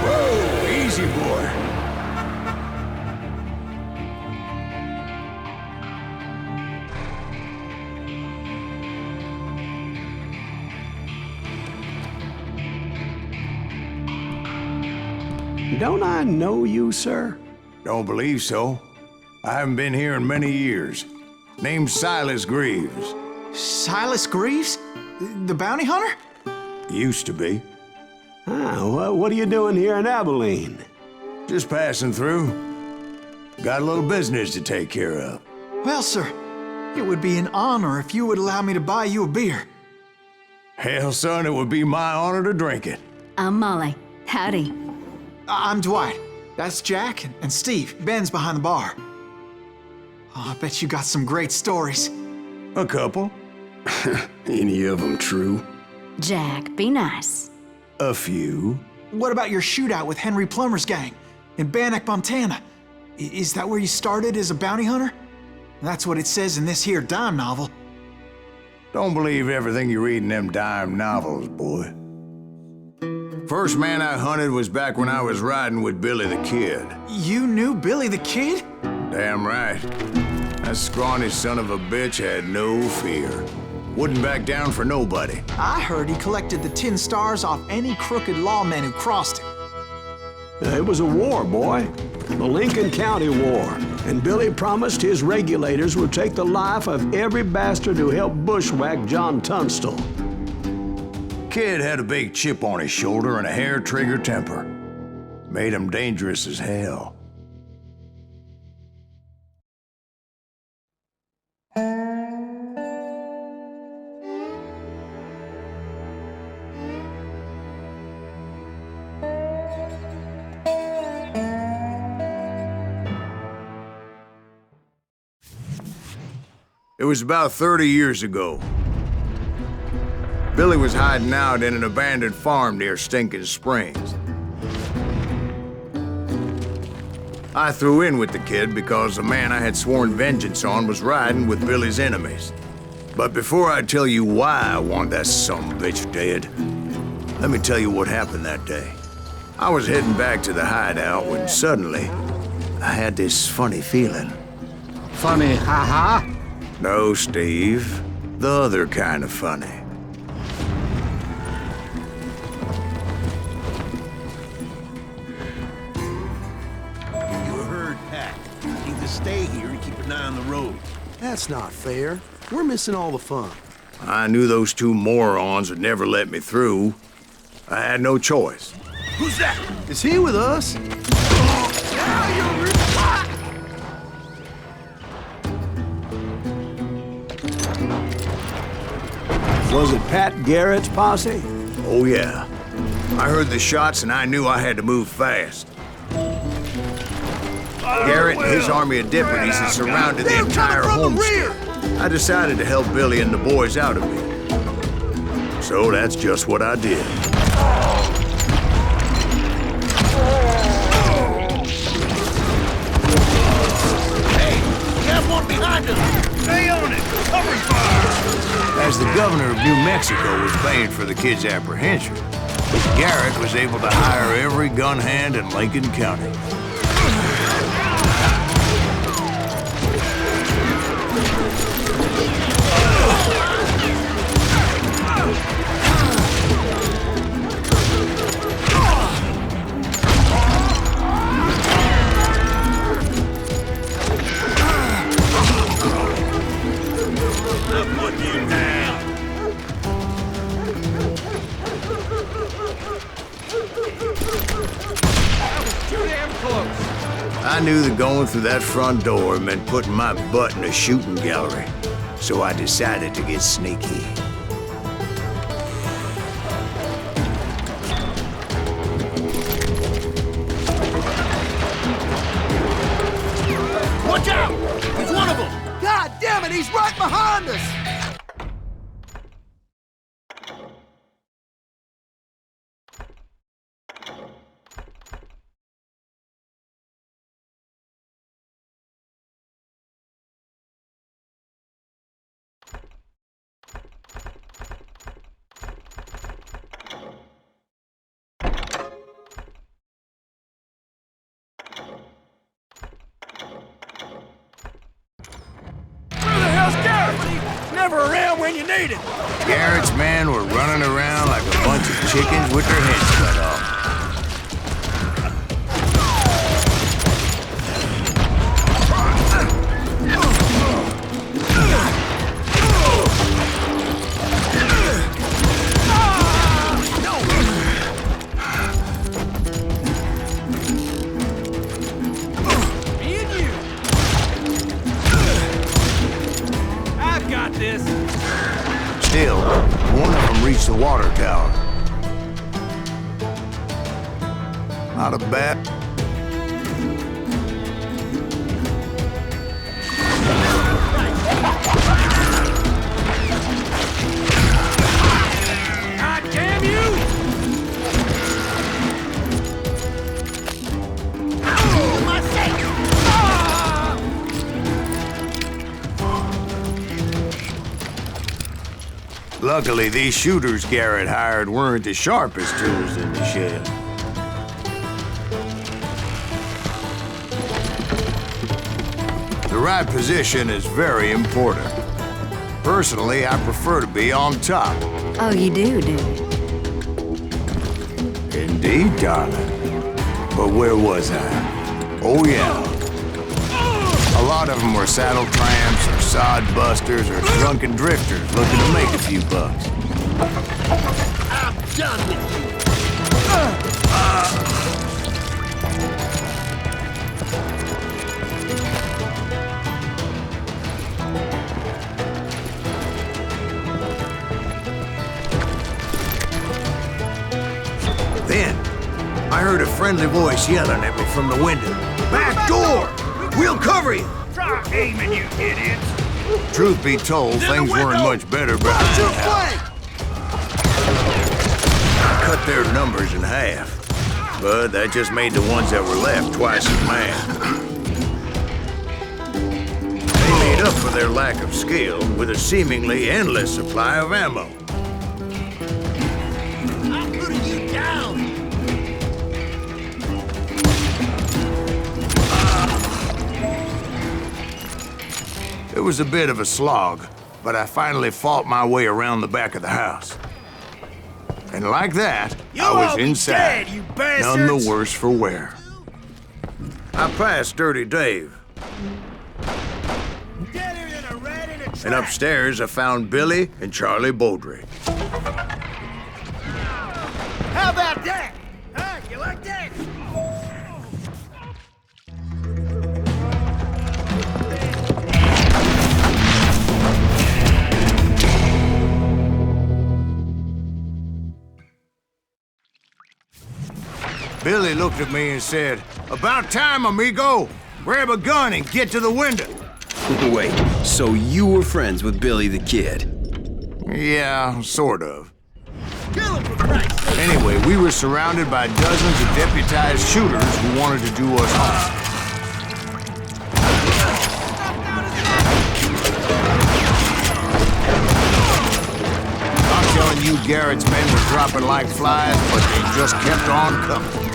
Whoa, easy, boy. Don't I know you, sir? Don't believe so. I haven't been here in many years. Name's Silas Greaves. Silas Greaves? The bounty hunter? Used to be. Ah, well, what are you doing here in Abilene? Just passing through. Got a little business to take care of. Well, sir, it would be an honor if you would allow me to buy you a beer. Hell, son, it would be my honor to drink it. I'm Molly. Howdy. I'm Dwight. That's Jack and Steve. Ben's behind the bar. Oh, I bet you got some great stories. A couple. Any of them true? Jack, be nice. A few. What about your shootout with Henry Plummer's gang in Bannock, Montana? Is that where you started as a bounty hunter? That's what it says in this here dime novel. Don't believe everything you read in them dime novels, boy. First man I hunted was back when I was riding with Billy the Kid. You knew Billy the Kid? Damn right. That scrawny son of a bitch had no fear. Wouldn't back down for nobody. I heard he collected the 10 stars off any crooked lawman who crossed him. It was a war, boy. The Lincoln County War. And Billy promised his regulators would take the life of every bastard who helped bushwhack John Tunstall. Kid had a big chip on his shoulder and a hair-trigger temper. Made him dangerous as hell. It was about 30 years ago. Billy was hiding out in an abandoned farm near Stinking Springs. I threw in with the kid because the man I had sworn vengeance on was riding with Billy's enemies. But before I tell you why I want that sumbitch dead, let me tell you what happened that day. I was heading back to the hideout when suddenly I had this funny feeling. Funny, haha? No, Steve. The other kind of funny. You heard Pat. Need to stay here and keep an eye on the road. That's not fair. We're missing all the fun. I knew those two morons would never let me through. I had no choice. Who's that? Is he with us? Was it Pat Garrett's posse? Oh, yeah. I heard the shots and I knew I had to move fast. Garrett and his army of deputies had surrounded the entire homestead. I decided to help Billy and the boys out of it. So that's just what I did. Hey, we have one behind us! Stay on it! Cover fire! As the governor of New Mexico was paying for the kid's apprehension, Garrett was able to hire every gun hand in Lincoln County. I knew that going through that front door meant putting my butt in a shooting gallery, so I decided to get sneaky. Watch out! He's one of them! God damn it, he's right behind us! never around when you need it. Garrett's men were running around like a bunch of chickens with their heads cut off. Still, one of them reached the water tower. Not a bad... God damn you! Oh, my sake! Luckily, these shooters Garrett hired weren't the sharpest tools in the shed. The right position is very important. Personally, I prefer to be on top. Oh, you do, do you? Indeed, darling. But where was I? Oh, yeah. A lot of them were saddle tramps or sod busters or drunken drifters looking to make a few bucks. I'm done with you. Then, I heard a friendly voice yelling at me from the window. Back door! We'll cover you! Try aiming, you idiots. Truth be told, things weren't much better behind the house. I cut their numbers in half, but that just made the ones that were left twice as mad. They made up for their lack of skill with a seemingly endless supply of ammo. I'm putting you down. It was a bit of a slog, but I finally fought my way around the back of the house. And like that, You I all was be inside, dead, you none bastards. the worse for wear. I passed Dirty Dave, Deader than a rat in a trap. and upstairs I found Billy and Charlie Baudry. How about that? Huh? You like that? Billy looked at me and said, "About time, amigo! Grab a gun and get to the window." Wait, so you were friends with Billy the Kid? Yeah, sort of. Kill him for Christ's sake. Anyway, we were surrounded by dozens of deputized shooters who wanted to do us harm. I'm telling you, Garrett's men were dropping like flies, but they just kept on coming.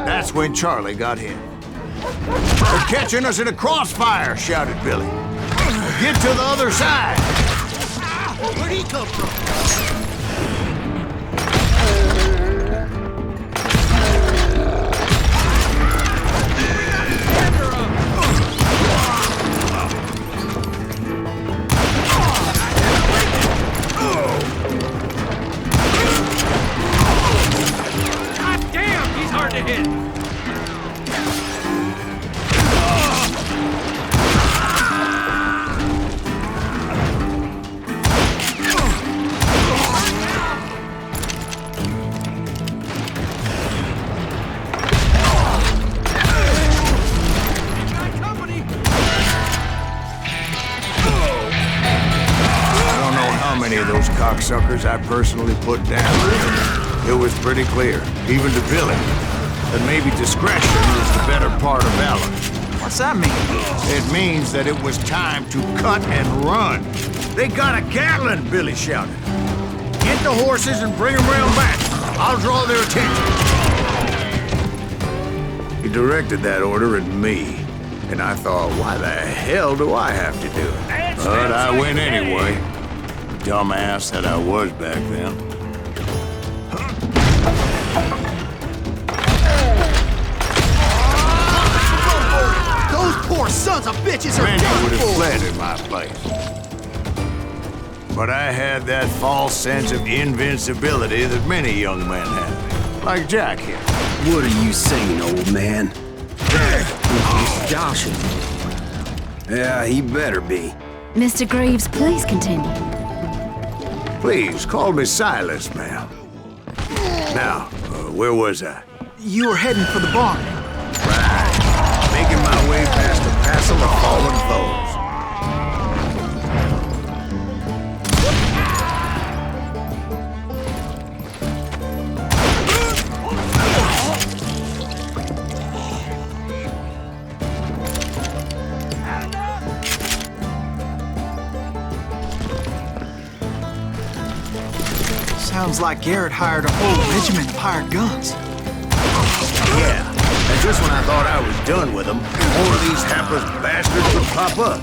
That's when Charlie got hit. "They're catching us in a crossfire," shouted Billy. "Get to the other side." Where'd he come from? God damn, he's hard to hit. Many of those cocksuckers I personally put down. It was pretty clear, even to Billy, that maybe discretion is the better part of valor. What's that mean? It means that it was time to cut and run. "They got a Gatling!" Billy shouted. "Get the horses and bring them round back. I'll draw their attention. He directed that order at me, and I thought, why the hell do I have to do it? But I went anyway. Dumbass that I was back then. Those poor sons of bitches are Many done would have for. fled in my place. But I had that false sense of invincibility that many young men have. Like Jack here. What are you saying, old man? He's joshing. Yeah, he better be. Mr. Greaves, please continue. Please, call me Silas, ma'am. Now, where was I? You were heading for the barn. Right. Making my way past a passel of fallen foes. Sounds like Garrett hired a whole regiment of hired guns. Yeah, and just when I thought I was done with them, more of these hapless bastards would pop up.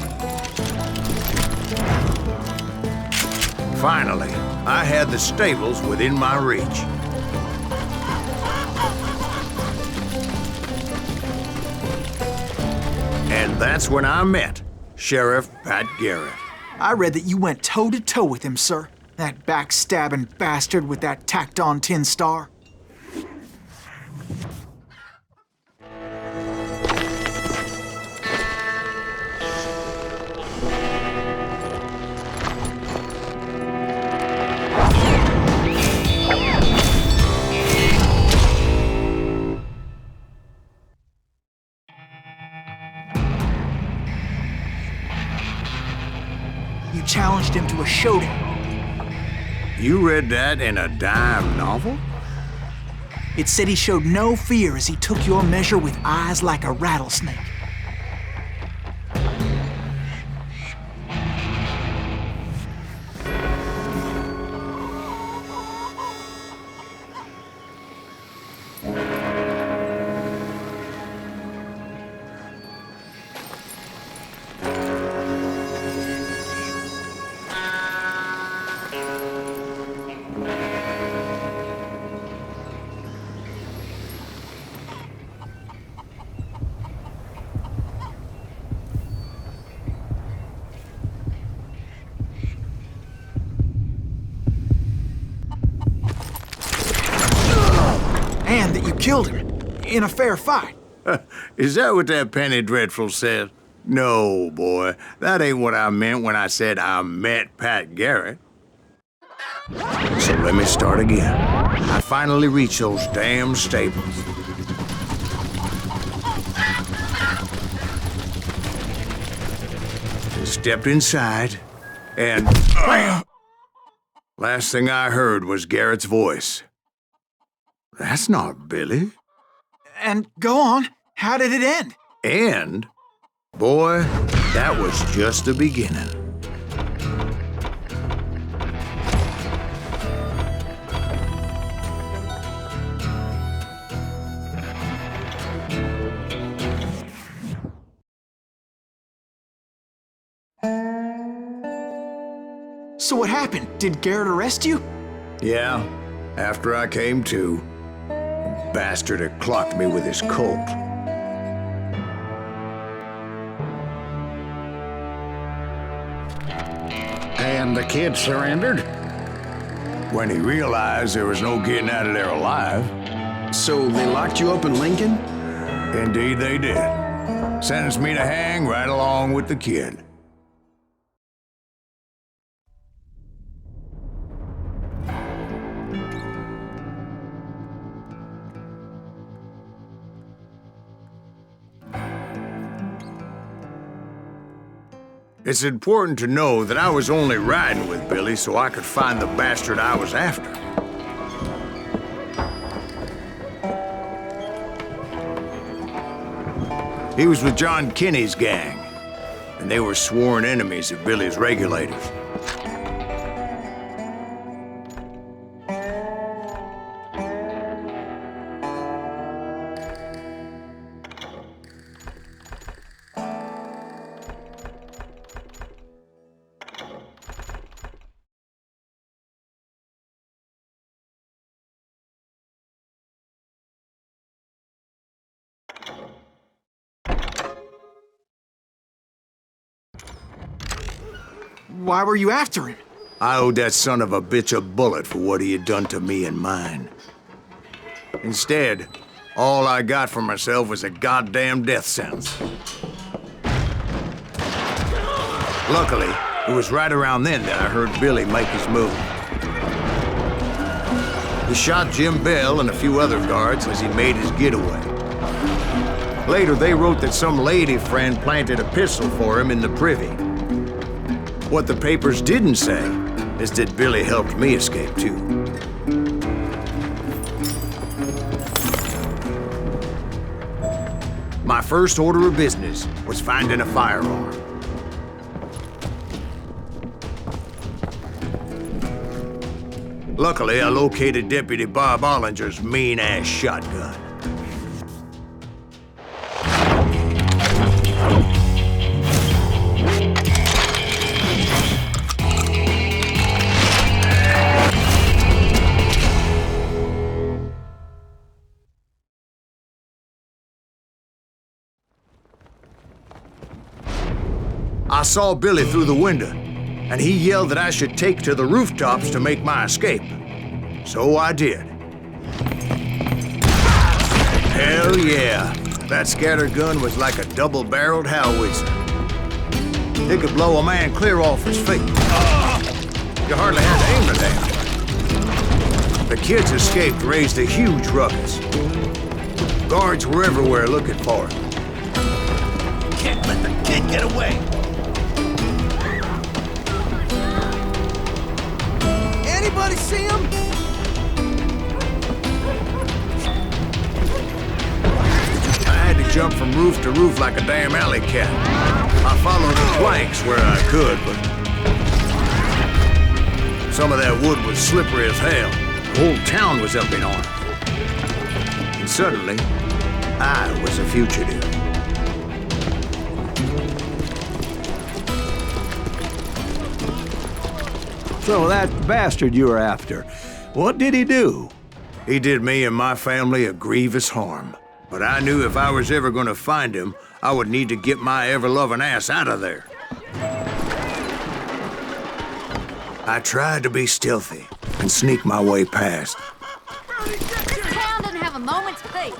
Finally, I had the stables within my reach. And that's when I met Sheriff Pat Garrett. I read that you went toe-to-toe with him, sir. That backstabbing bastard with that tacked-on tin star. You challenged him to a showdown. You read that in a dime novel? It said he showed no fear as he took your measure with eyes like a rattlesnake. And that you killed him in a fair fight. Is that what that penny dreadful said? No, boy. That ain't what I meant when I said I met Pat Garrett. So let me start again. I finally reached those damn stables. Stepped inside, and bam! Last thing I heard was Garrett's voice. That's not Billy. And go on, how did it end? And, boy, that was just the beginning. So what happened? Did Garrett arrest you? Yeah, after I came to, the bastard had clocked me with his Colt. And the kid surrendered? When he realized there was no getting out of there alive. So they locked you up in Lincoln? Indeed they did. Sentenced me to hang right along with the kid. It's important to know that I was only riding with Billy so I could find the bastard I was after. He was with John Kinney's gang, and they were sworn enemies of Billy's regulators. Why were you after him? I owed that son of a bitch a bullet for what he had done to me and mine. Instead, all I got for myself was a goddamn death sentence. Luckily, it was right around then that I heard Billy make his move. He shot Jim Bell and a few other guards as he made his getaway. Later, they wrote that some lady friend planted a pistol for him in the privy. What the papers didn't say is that Billy helped me escape, too. My first order of business was finding a firearm. Luckily, I located Deputy Bob Ollinger's mean-ass shotgun. I saw Billy through the window, and he yelled that I should take to the rooftops to make my escape. So I did. Hell yeah, that scatter gun was like a double-barreled howitzer. It could blow a man clear off his feet. You hardly had to aim the damn thing. The kids escaped raised a huge ruckus. Guards were everywhere looking for him. Can't let the kid get away. Anybody see him? I had to jump from roof to roof like a damn alley cat. I followed the planks where I could, but some of that wood was slippery as hell. The whole town was up in arms. And suddenly, I was a fugitive. So that bastard you were after, what did he do? He did me and my family a grievous harm. But I knew if I was ever going to find him, I would need to get my ever-loving ass out of there. I tried to be stealthy and sneak my way past. This town doesn't have a moment's peace.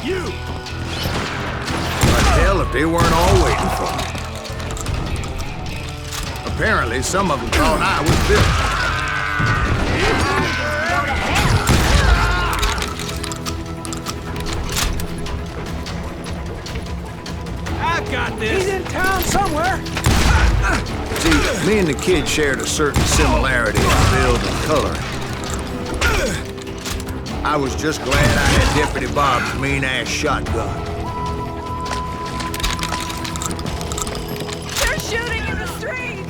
You! But hell, if they weren't all waiting for me. Apparently, some of them thought I was Billy. I've got this! He's in town somewhere. See, me and the kid shared a certain similarity in build and color. I was just glad I had Deputy Bob's mean-ass shotgun. They're shooting in the street!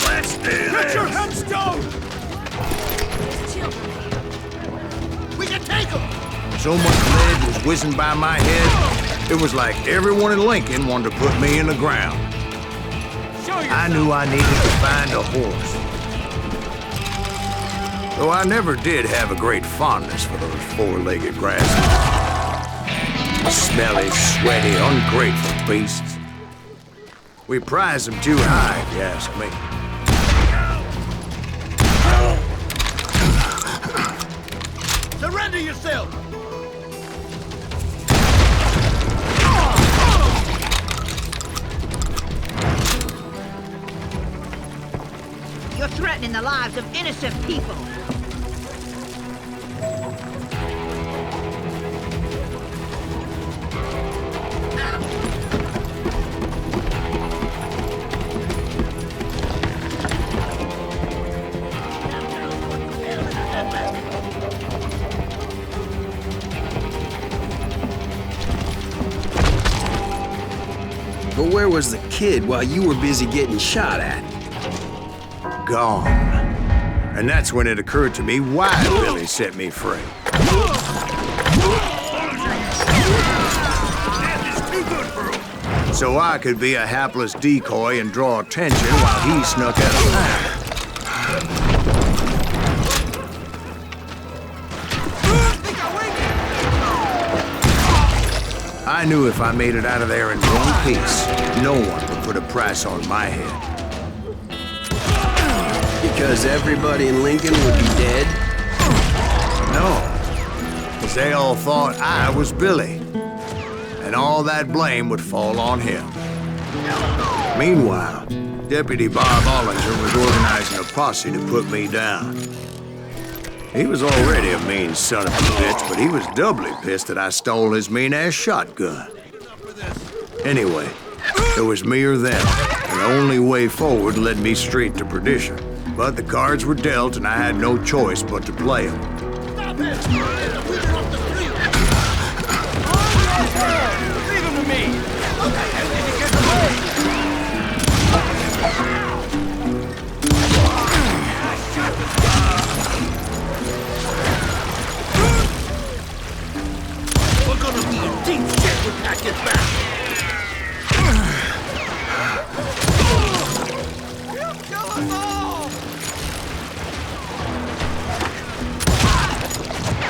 Let's do this! Get your headstone! We can take him! So much lead was whizzing by my head, it was like everyone in Lincoln wanted to put me in the ground. I knew I needed to find a horse. Though I never did have a great fondness for those four-legged grasshoppers. Smelly, sweaty, ungrateful beasts. We prize them too high, if you ask me. Surrender yourself! You're threatening the lives of innocent people. But where was the kid while you were busy getting shot at? Gone. And that's when it occurred to me why Billy set me free. Death is too good for him! so I could be a hapless decoy and draw attention while he snuck out of town. I knew if I made it out of there in one piece, no one would put a price on my head. Because everybody in Lincoln would be dead? No, because they all thought I was Billy, and all that blame would fall on him. Meanwhile, Deputy Bob Ollinger was organizing a posse to put me down. He was already a mean son of a bitch, but he was doubly pissed that I stole his mean-ass shotgun. Anyway, it was me or them, and the only way forward led me straight to perdition. But the cards were dealt, and I had no choice but to play them. Stop it! Leave him to me! How the hell did he get away? We're gonna be in deep shit when Pat gets back! He'll kill us all!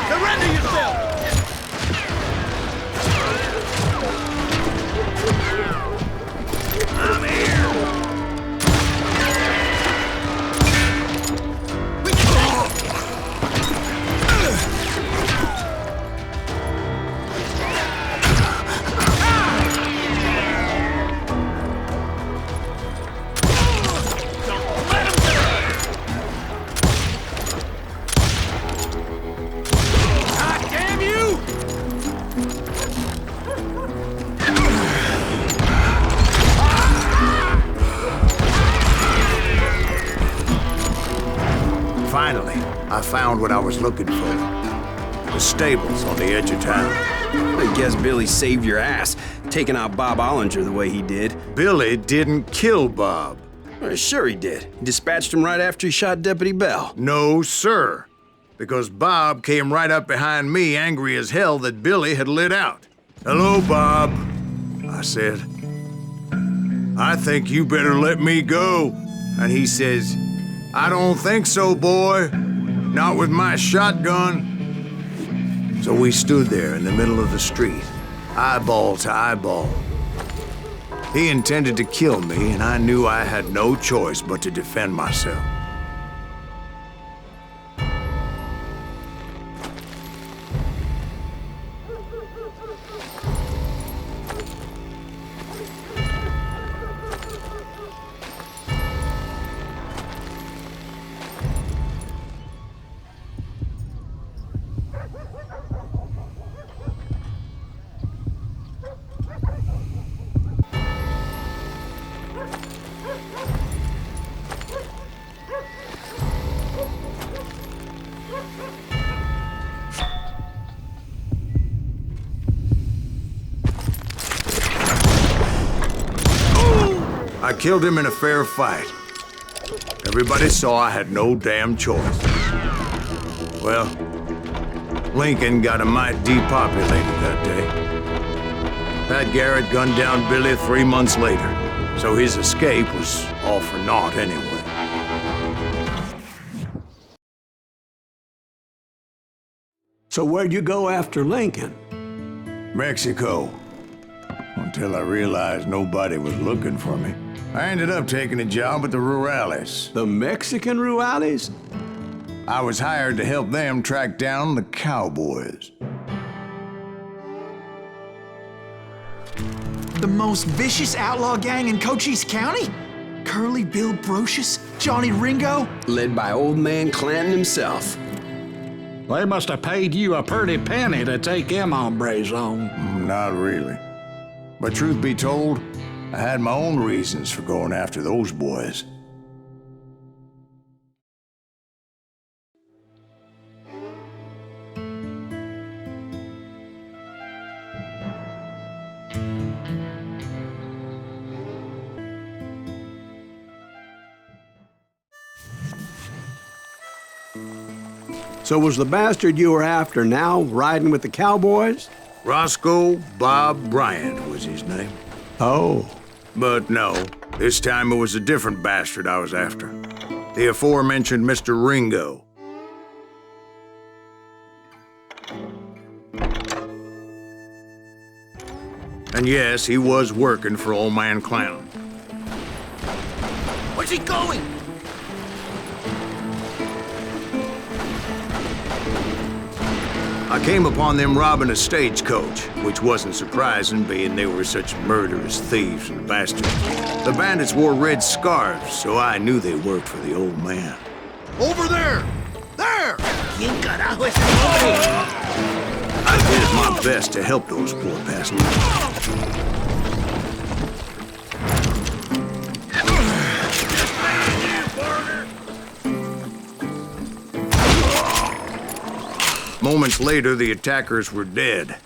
Surrender yourself! I'm here! Finally, I found what I was looking for. The stables on the edge of town. I guess Billy saved your ass, taking out Bob Ollinger the way he did. Billy didn't kill Bob. Well, sure he did. He dispatched him right after he shot Deputy Bell. No, sir. Because Bob came right up behind me, angry as hell that Billy had lit out. "Hello, Bob," I said. "I think you better let me go." And he says, "I don't think so, boy. Not with my shotgun." So we stood there in the middle of the street, eyeball to eyeball. He intended to kill me, and I knew I had no choice but to defend myself. I killed him in a fair fight. Everybody saw I had no damn choice. Well, Lincoln got a mite depopulated that day. Pat Garrett gunned down Billy 3 months later, so his escape was all for naught anyway. So where'd you go after Lincoln? Mexico. Until I realized nobody was looking for me. I ended up taking a job at the Rurales. The Mexican Rurales? I was hired to help them track down the cowboys. The most vicious outlaw gang in Cochise County? Curly Bill Brocious? Johnny Ringo? Led by old man Clanton himself. They must have paid you a pretty penny to take them hombres on. Not really. But truth be told, I had my own reasons for going after those boys. So was the bastard you were after now riding with the cowboys? Roscoe Bob Bryant was his name. Oh. But no, this time it was a different bastard I was after. The aforementioned Mr. Ringo. And yes, he was working for old man Clanton. Where's he going? I came upon them robbing a stagecoach, which wasn't surprising, being they were such murderous thieves and bastards. The bandits wore red scarves, so I knew they worked for the old man. Over there! There! ¿Quién carajo es ese hombre? I did my best to help those poor passengers. Moments later, the attackers were dead,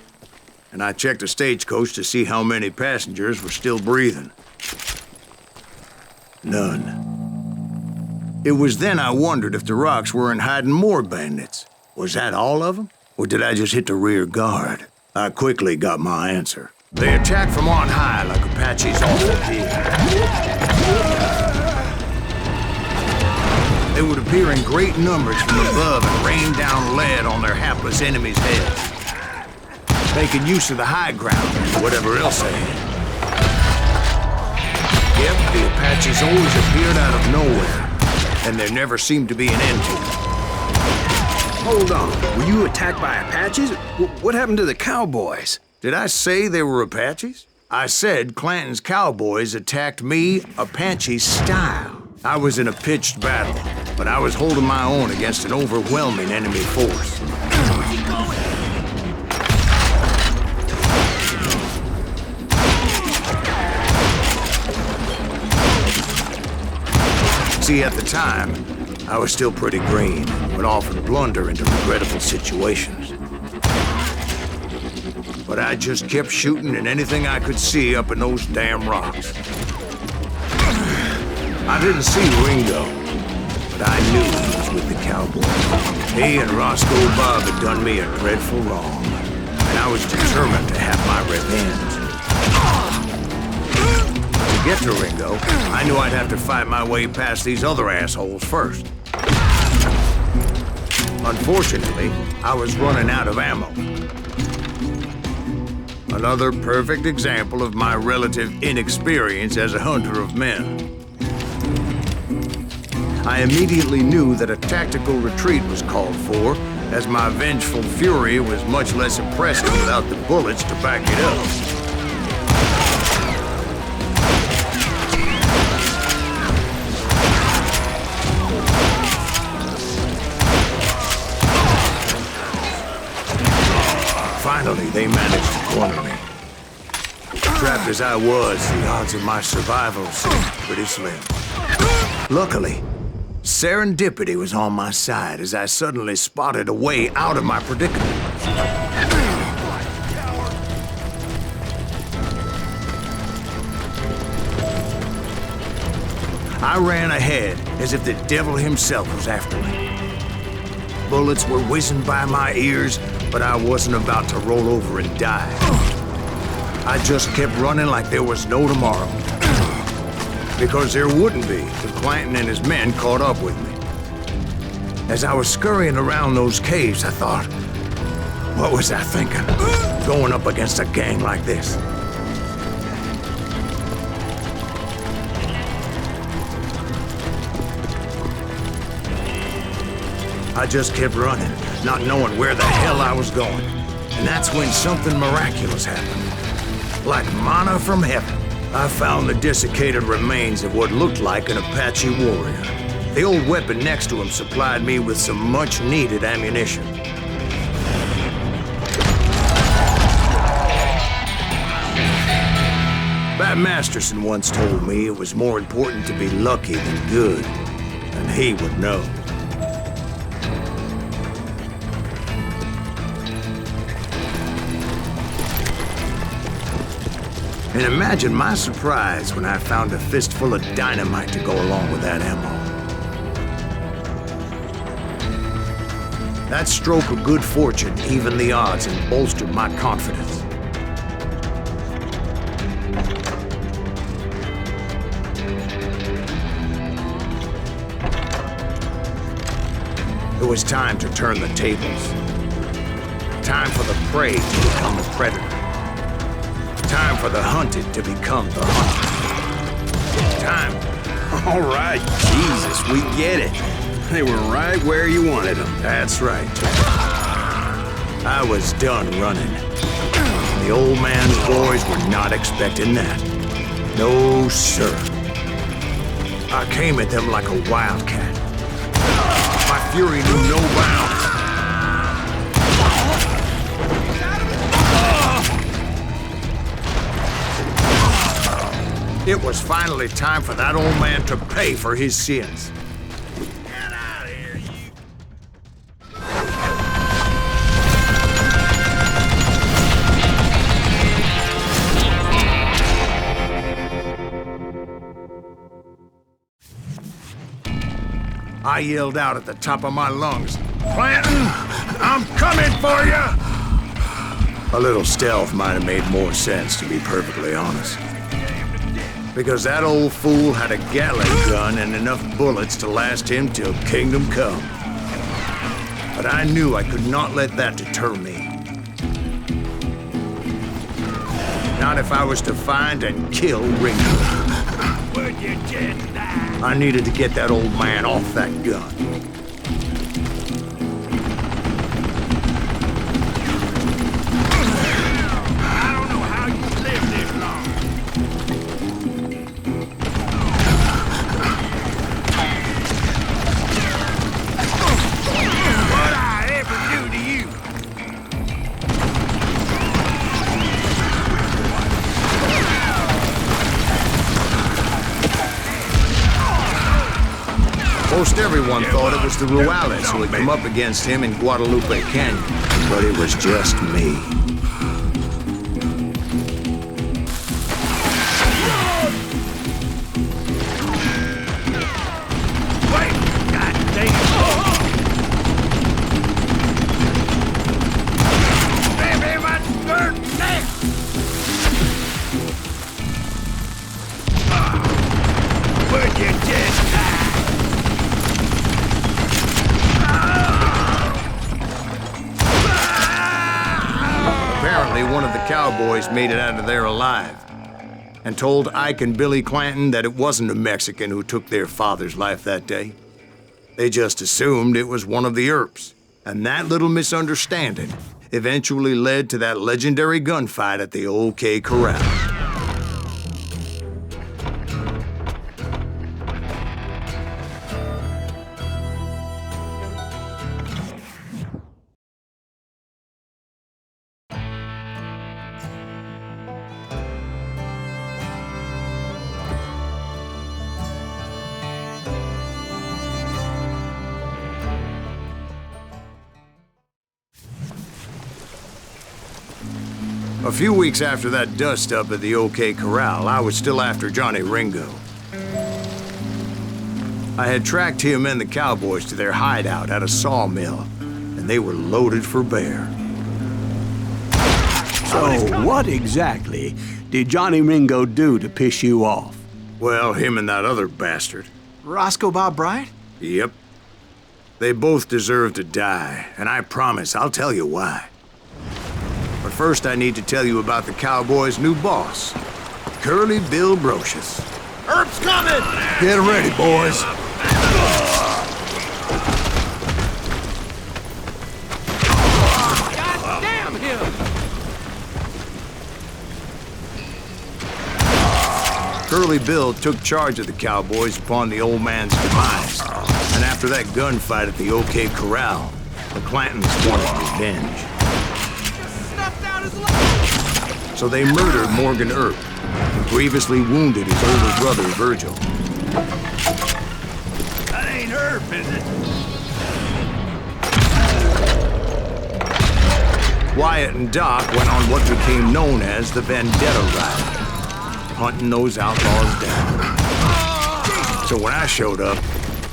and I checked the stagecoach to see how many passengers were still breathing. None. It was then I wondered if the rocks weren't hiding more bandits. Was that all of them? Or did I just hit the rear guard? I quickly got my answer. They attacked from on high like Apaches often did. They would appear in great numbers from above and rain down lead on their hapless enemies' heads, making use of the high ground and whatever else they had. Yep, the Apaches always appeared out of nowhere, and there never seemed to be an end to them. Hold on. Were you attacked by Apaches? What happened to the cowboys? Did I say they were Apaches? I said Clanton's cowboys attacked me Apache style. I was in a pitched battle, but I was holding my own against an overwhelming enemy force. Where's he going? See, at the time, I was still pretty green and would often blunder into regrettable situations. But I just kept shooting at anything I could see up in those damn rocks. I didn't see Ringo, but I knew he was with the cowboys. He and Roscoe Bob had done me a dreadful wrong, and I was determined to have my revenge. To get to Ringo, I knew I'd have to fight my way past these other assholes first. Unfortunately, I was running out of ammo. Another perfect example of my relative inexperience as a hunter of men. I immediately knew that a tactical retreat was called for, as my vengeful fury was much less impressive without the bullets to back it up. Finally, they managed to corner me. Trapped as I was, the odds of my survival seemed pretty slim. Luckily, serendipity was on my side as I suddenly spotted a way out of my predicament. I ran ahead as if the devil himself was after me. Bullets were whizzing by my ears, but I wasn't about to roll over and die. I just kept running like there was no tomorrow. Because there wouldn't be if Clanton and his men caught up with me. As I was scurrying around those caves, I thought, what was I thinking? Going up against a gang like this? I just kept running, not knowing where the hell I was going. And that's when something miraculous happened. Like manna from heaven. I found the desiccated remains of what looked like an Apache warrior. The old weapon next to him supplied me with some much-needed ammunition. Bat Masterson once told me it was more important to be lucky than good, and he would know. And imagine my surprise when I found a fistful of dynamite to go along with that ammo. That stroke of good fortune evened the odds and bolstered my confidence. It was time to turn the tables. Time for the prey to become the predator. Time for the hunted to become the hunted. Time. All right, Jesus, we get it. They were right where you wanted them. That's right. I was done running. The old man's boys were not expecting that. No, sir. I came at them like a wildcat. My fury knew no bounds. It was finally time for that old man to pay for his sins. Get out of here, you... I yelled out at the top of my lungs, "Clanton, I'm coming for you!" A little stealth might have made more sense, to be perfectly honest. Because that old fool had a Gatling gun and enough bullets to last him till kingdom come. But I knew I could not let that deter me. Not if I was to find and kill Ringo. Would you just die? I needed to get that old man off that gun. I don't know how you lived this long. What'd I ever do to you? Most everyone thought it was the Ruales who had come up against him in Guadalupe Canyon, but it was just me. Wait! God dang it! Baby, my dirt neck! Would you just die? Apparently, one of the cowboys made it out of there alive and told Ike and Billy Clanton that it wasn't a Mexican who took their father's life that day. They just assumed it was one of the Earps, and that little misunderstanding eventually led to that legendary gunfight at the OK Corral. A few weeks after that dust-up at the OK Corral, I was still after Johnny Ringo. I had tracked him and the cowboys to their hideout at a sawmill, and they were loaded for bear. So what exactly did Johnny Ringo do to piss you off? Well, him and that other bastard. Roscoe Bob Bryant? Yep. They both deserve to die, and I promise I'll tell you why. But first I need to tell you about the cowboys' new boss, Curly Bill Brocious. Earp's coming! Get ready, boys. God damn him! Curly Bill took charge of the cowboys upon the old man's demise. And after that gunfight at the OK Corral, the Clantons wanted revenge. So they murdered Morgan Earp and grievously wounded his older brother, Virgil. That ain't Earp, is it? Wyatt and Doc went on what became known as the vendetta ride, hunting those outlaws down. So when I showed up,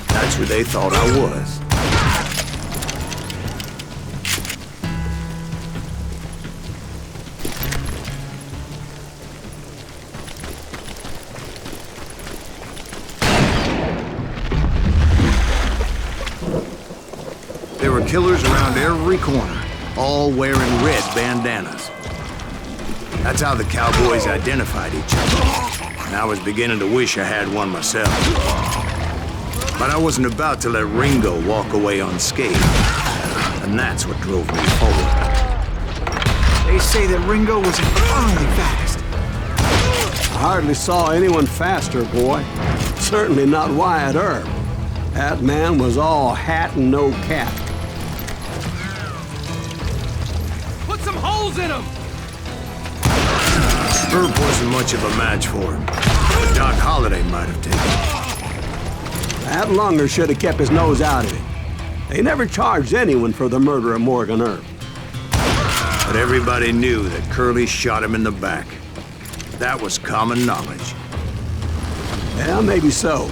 that's who they thought I was. were killers around every corner, all wearing red bandanas. That's how the cowboys identified each other. And I was beginning to wish I had one myself. But I wasn't about to let Ringo walk away unscathed. And that's what drove me forward. They say that Ringo was infernally fast. I hardly saw anyone faster, boy. Certainly not Wyatt Earp. That man was all hat and no cap. Put some holes in him! Earp wasn't much of a match for him. But Doc Holliday might have taken him. That lunger should have kept his nose out of it. They never charged anyone for the murder of Morgan Earp. But everybody knew that Curly shot him in the back. That was common knowledge. Yeah, maybe so.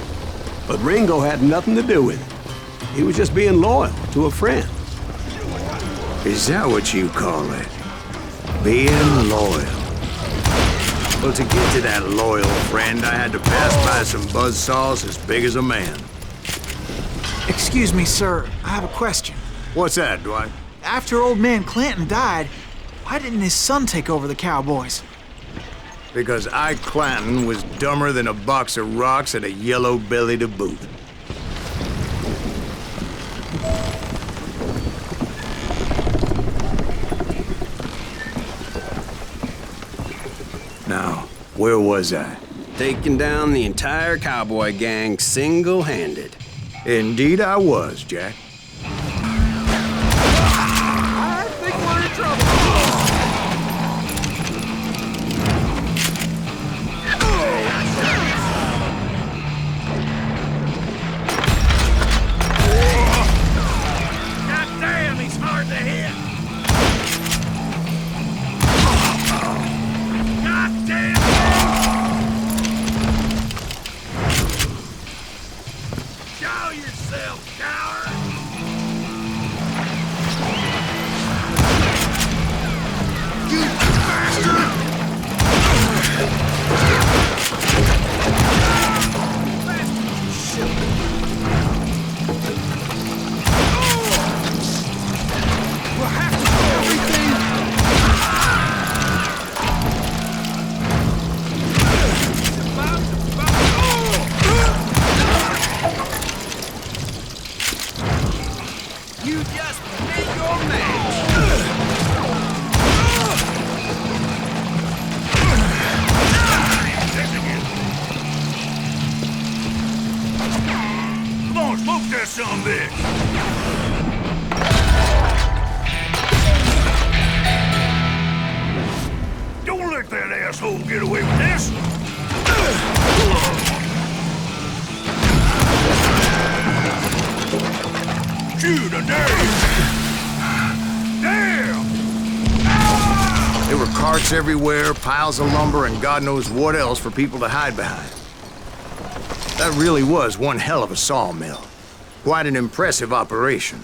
But Ringo had nothing to do with it. He was just being loyal to a friend. Is that what you call it? Being loyal? Well, to get to that loyal friend, I had to pass by some buzzsaws as big as a man. Excuse me, sir. I have a question. What's that, Dwight? After old man Clanton died, why didn't his son take over the cowboys? Because Ike Clanton was dumber than a box of rocks and a yellow belly to boot. Now, where was I? Taking down the entire cowboy gang single-handed. Indeed I was, Jack. I think we're in trouble. God damn, he's hard to hit. God damn. Show yourself, coward. You bastard! We'll have to do everything. You just made your match. Come on, smoke that son of a bitch. Don't let that asshole get away with this. Shoot a damn! There were carts everywhere, piles of lumber, and God knows what else for people to hide behind. That really was one hell of a sawmill. Quite an impressive operation.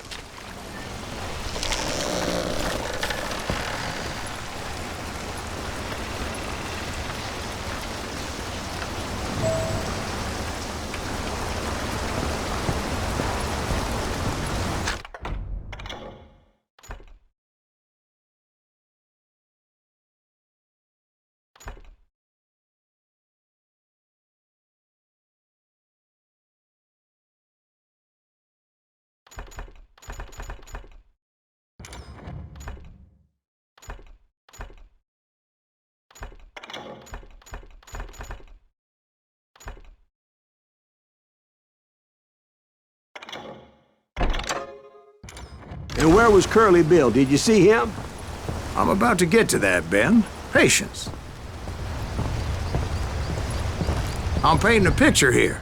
And where was Curly Bill? Did you see him? I'm about to get to that, Ben. Patience. I'm painting a picture here.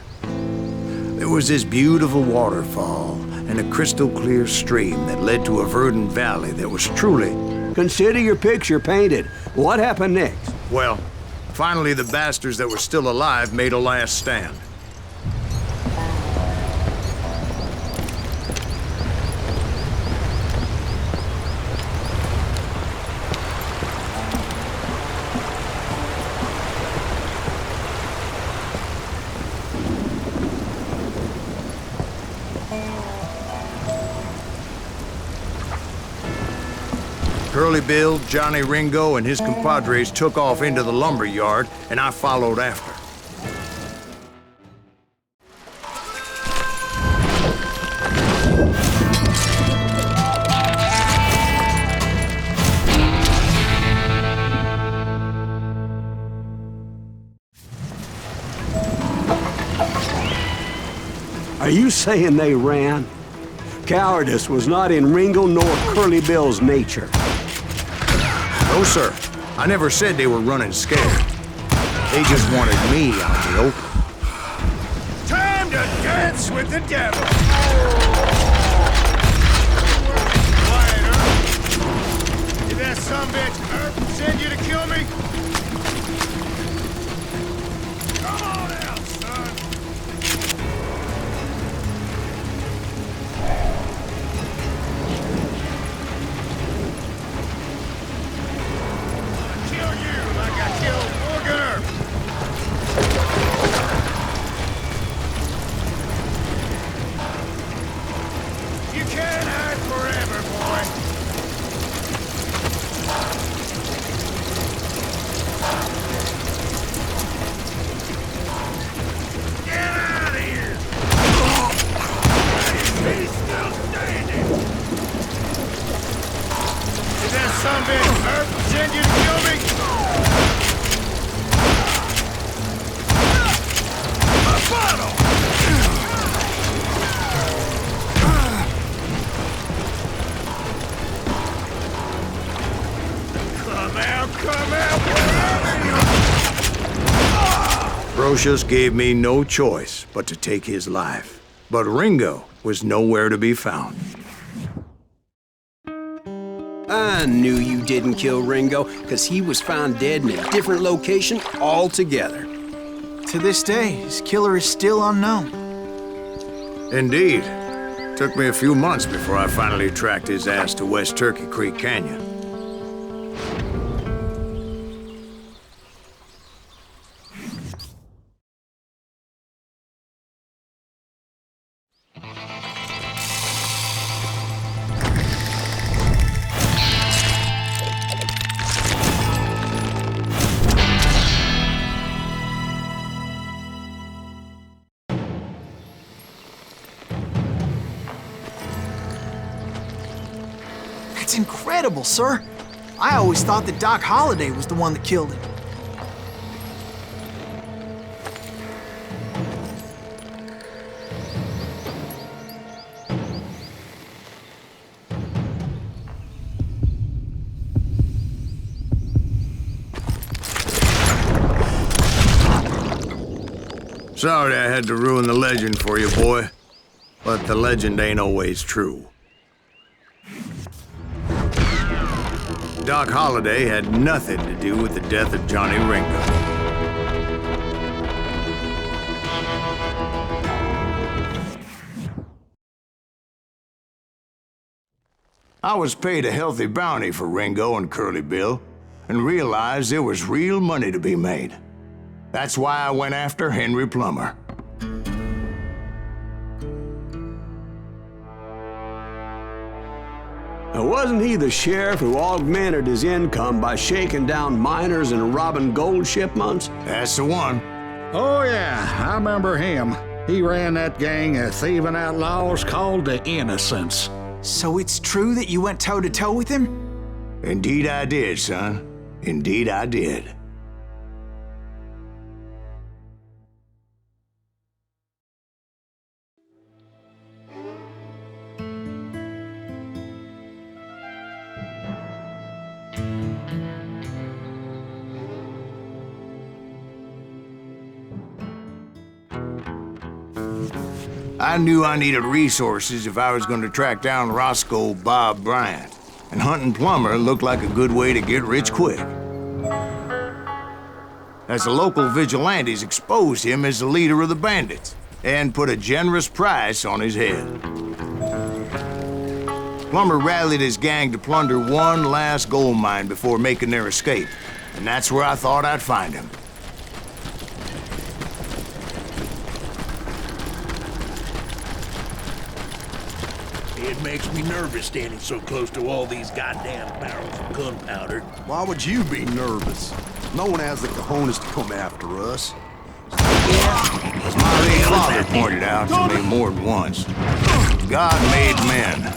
There was this beautiful waterfall and a crystal clear stream that led to a verdant valley that was truly... Consider your picture painted. What happened next? Well, finally the bastards that were still alive made a last stand. Curly Bill, Johnny Ringo, and his compadres took off into the lumber yard, and I followed after. Are you saying they ran? Cowardice was not in Ringo nor Curly Bill's nature. No, sir. I never said they were running scared. They just wanted me out in the open. Time to dance with the devil! Quieter. Did that sumbitch Earth send you to kill me? Come on out, son! I'll kill you like I killed Morgan Earth! You can't hide forever, boy. Get out of here! He's still standing! Did that sumbitch Earth send you to kill me? My bottle! Come out, wherever you Brocious gave me no choice but to take his life. But Ringo was nowhere to be found. I knew you didn't kill Ringo, because he was found dead in a different location altogether. To this day, his killer is still unknown. Indeed. Took me a few months before I finally tracked his ass to West Turkey Creek Canyon. That's incredible, sir. I always thought that Doc Holliday was the one that killed him. Sorry I had to ruin the legend for you, boy. But the legend ain't always true. Doc Holliday had nothing to do with the death of Johnny Ringo. I was paid a healthy bounty for Ringo and Curly Bill, and realized there was real money to be made. That's why I went after Henry Plummer. Wasn't he the sheriff who augmented his income by shaking down miners and robbing gold shipments? That's the one. Oh, yeah, I remember him. He ran that gang of thieving outlaws called the Innocents. So it's true that you went toe-to-toe with him? Indeed I did, son. Indeed I did. I knew I needed resources if I was going to track down Roscoe Bob Bryant, and hunting Plummer looked like a good way to get rich quick. As the local vigilantes exposed him as the leader of the bandits, and put a generous price on his head. Plummer rallied his gang to plunder one last gold mine before making their escape, and that's where I thought I'd find him. It makes me nervous standing so close to all these goddamn barrels of gunpowder. Why would you be nervous? No one has the cojones to come after us. As my late father pointed out to me more than once, God made men.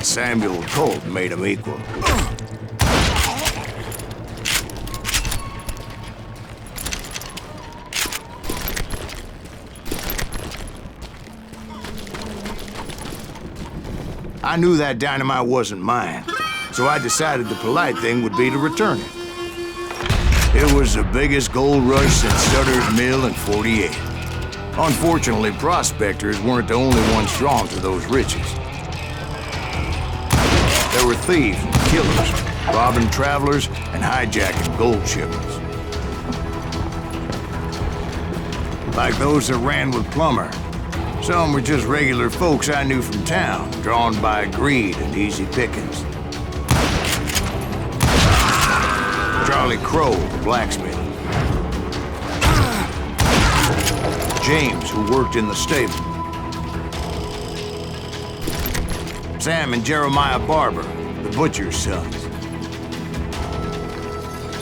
Samuel Colt made them equal. I knew that dynamite wasn't mine, so I decided the polite thing would be to return it. It was the biggest gold rush since Sutter's Mill in '48. Unfortunately, prospectors weren't the only ones drawn to those riches. There were thieves and killers, robbing travelers and hijacking gold shipments. Like those that ran with Plummer. Some were just regular folks I knew from town, drawn by greed and easy pickings. Charlie Crow, the blacksmith. James, who worked in the stable. Sam and Jeremiah Barber, the butcher's sons.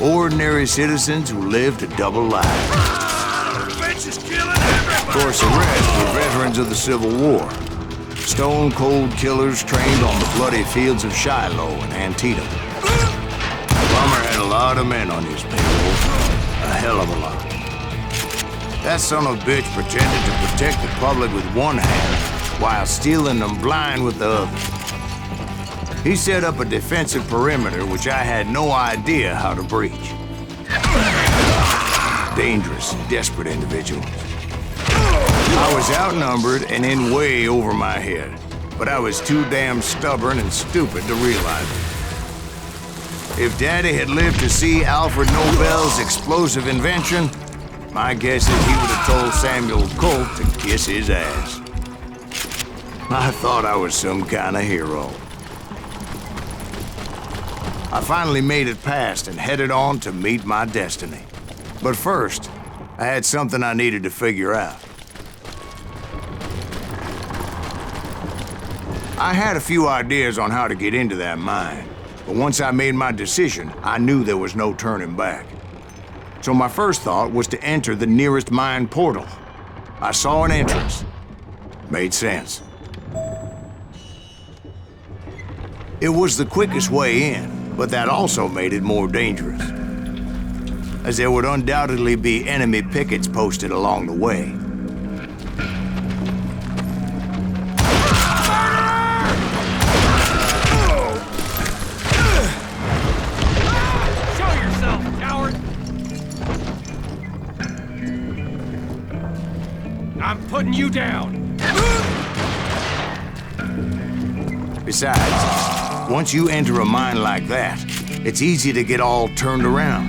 Ordinary citizens who lived a double life. Of course, the rest were veterans of the Civil War. Stone-cold killers trained on the bloody fields of Shiloh and Antietam. Plummer had a lot of men on his payroll. A hell of a lot. That son of a bitch pretended to protect the public with one hand while stealing them blind with the other. He set up a defensive perimeter which I had no idea how to breach. Dangerous, desperate individuals. I was outnumbered and in way over my head, but I was too damn stubborn and stupid to realize it. If Daddy had lived to see Alfred Nobel's explosive invention, my guess is he would have told Samuel Colt to kiss his ass. I thought I was some kind of hero. I finally made it past and headed on to meet my destiny. But first, I had something I needed to figure out. I had a few ideas on how to get into that mine, but once I made my decision, I knew there was no turning back. So my first thought was to enter the nearest mine portal. I saw an entrance. Made sense. It was the quickest way in, but that also made it more dangerous, as there would undoubtedly be enemy pickets posted along the way. I'm putting you down! Besides, once you enter a mine like that, it's easy to get all turned around.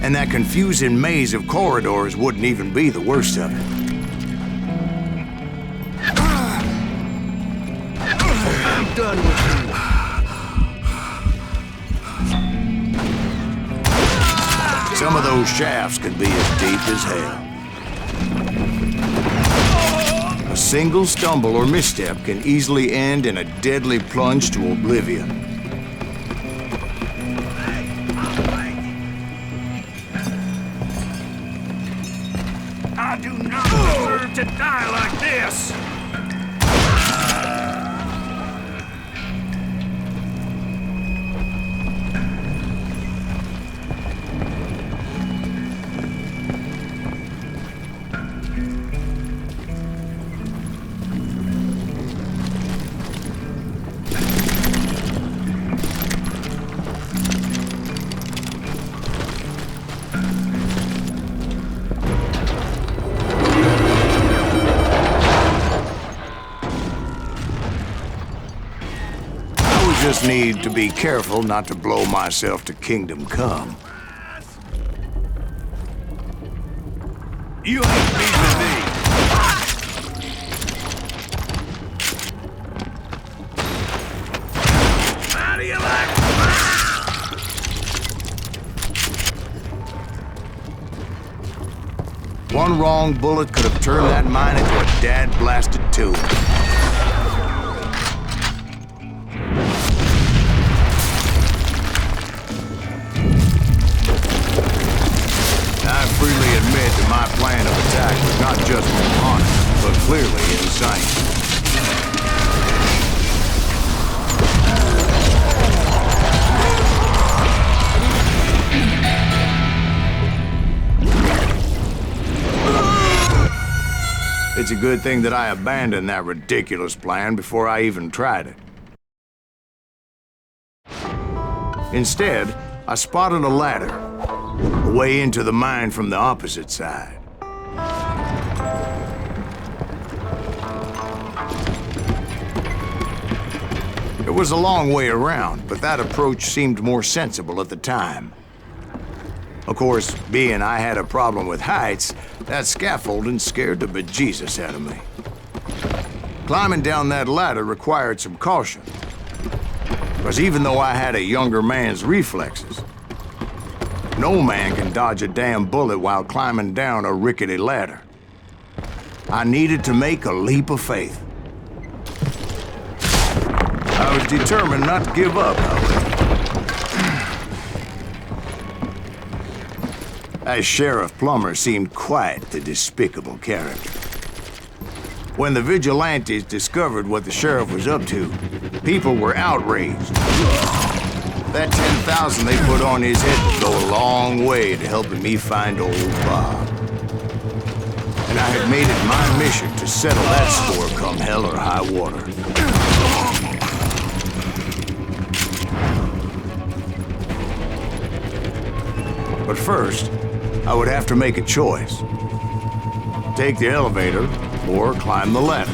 And that confusing maze of corridors wouldn't even be the worst of it. I'm done with you. Some of those shafts could be as deep as hell. A single stumble or misstep can easily end in a deadly plunge to oblivion. I do not deserve to die like this! Just need to be careful not to blow myself to Kingdom Come. You ain't beating me! How do you like One wrong bullet could have turned that mine into a dad-blasted tomb. clearly insane. It's a good thing that I abandoned that ridiculous plan before I even tried it. Instead, I spotted a ladder, a way into the mine from the opposite side. It was a long way around, but that approach seemed more sensible at the time. Of course, being I had a problem with heights, that scaffolding scared the bejesus out of me. Climbing down that ladder required some caution, because even though I had a younger man's reflexes, no man can dodge a damn bullet while climbing down a rickety ladder. I needed to make a leap of faith. I was determined not to give up, however. As Sheriff Plummer seemed quite the despicable character. When the vigilantes discovered what the sheriff was up to, people were outraged. That 10,000 they put on his head would go a long way to helping me find old Bob. And I had made it my mission to settle that score come hell or high water. But first, I would have to make a choice. Take the elevator or climb the ladder.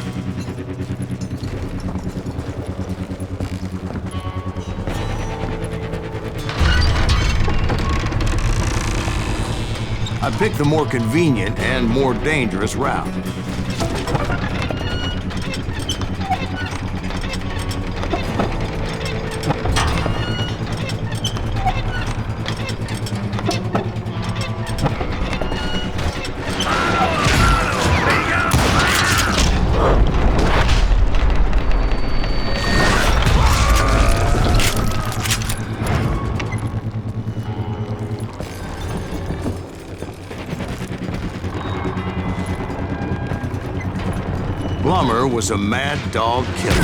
I picked the more convenient and more dangerous route. Plummer was a mad dog killer,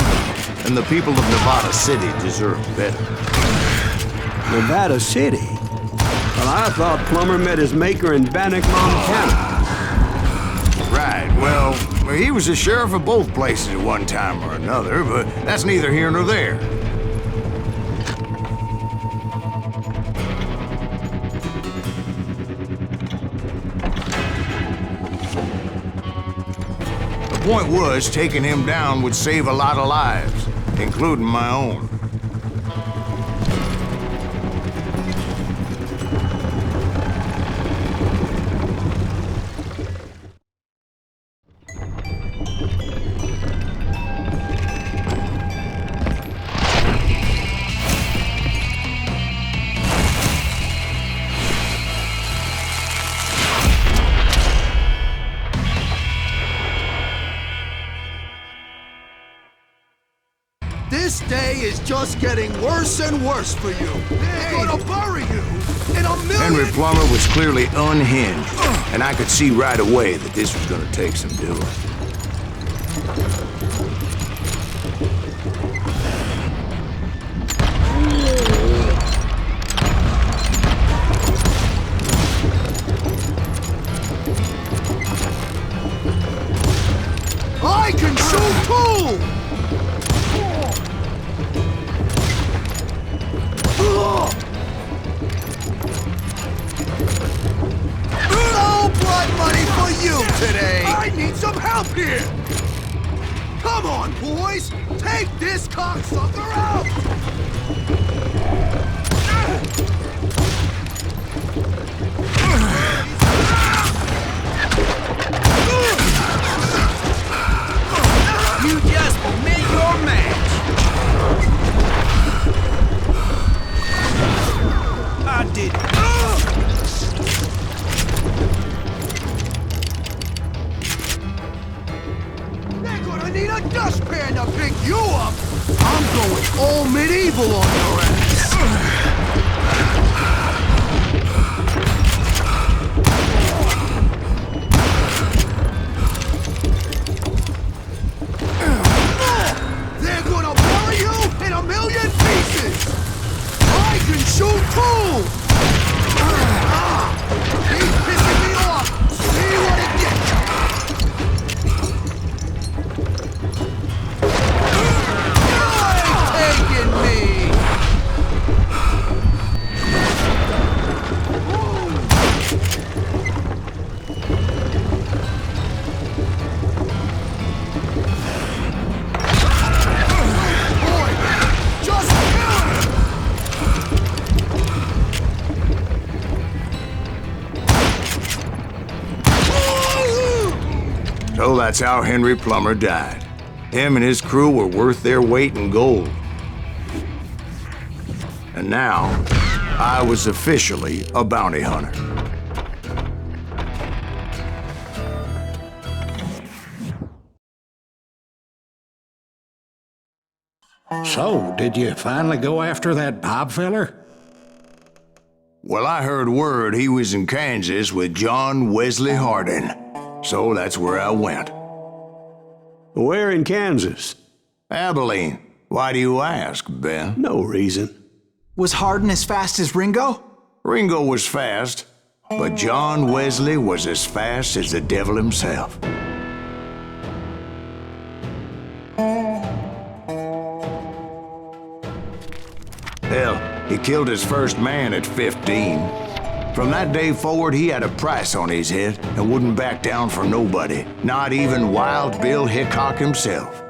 and the people of Nevada City deserved better. Nevada City? Well, I thought Plummer met his maker in Bannock, Montana. Right, well, he was the sheriff of both places at one time or another, but that's neither here nor there. The point was, taking him down would save a lot of lives, including my own. This day is just getting worse and worse for you. They're gonna bury you in a million... Henry Plummer was clearly unhinged, and I could see right away that this was gonna take some doing. I can shoot too! No blood money for you today! I need some help here! Come on, boys! Take this cocksucker out! You just met your match. I did. They're gonna need a dustpan to pick you up! I'm going all medieval on your ass! That's how Henry Plummer died. Him and his crew were worth their weight in gold. And now, I was officially a bounty hunter. So, did you finally go after that Bob feller? Well, I heard word he was in Kansas with John Wesley Hardin. So that's where I went. Where in Kansas? Abilene. Why do you ask, Ben? No reason. Was Hardin as fast as Ringo? Ringo was fast, but John Wesley was as fast as the devil himself. Hell, he killed his first man at 15. From that day forward, he had a price on his head and wouldn't back down for nobody, not even Wild Bill Hickok himself.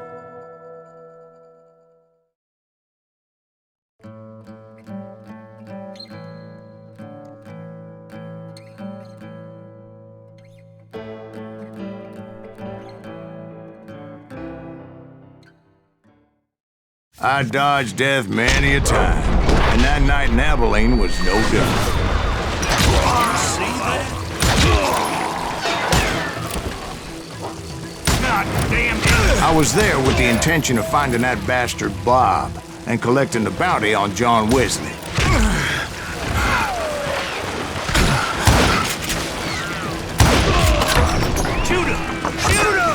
I dodged death many a time, and that night in Abilene was no different. I was there with the intention of finding that bastard Bob and collecting the bounty on John Wesley. Shoot him! Shoot him!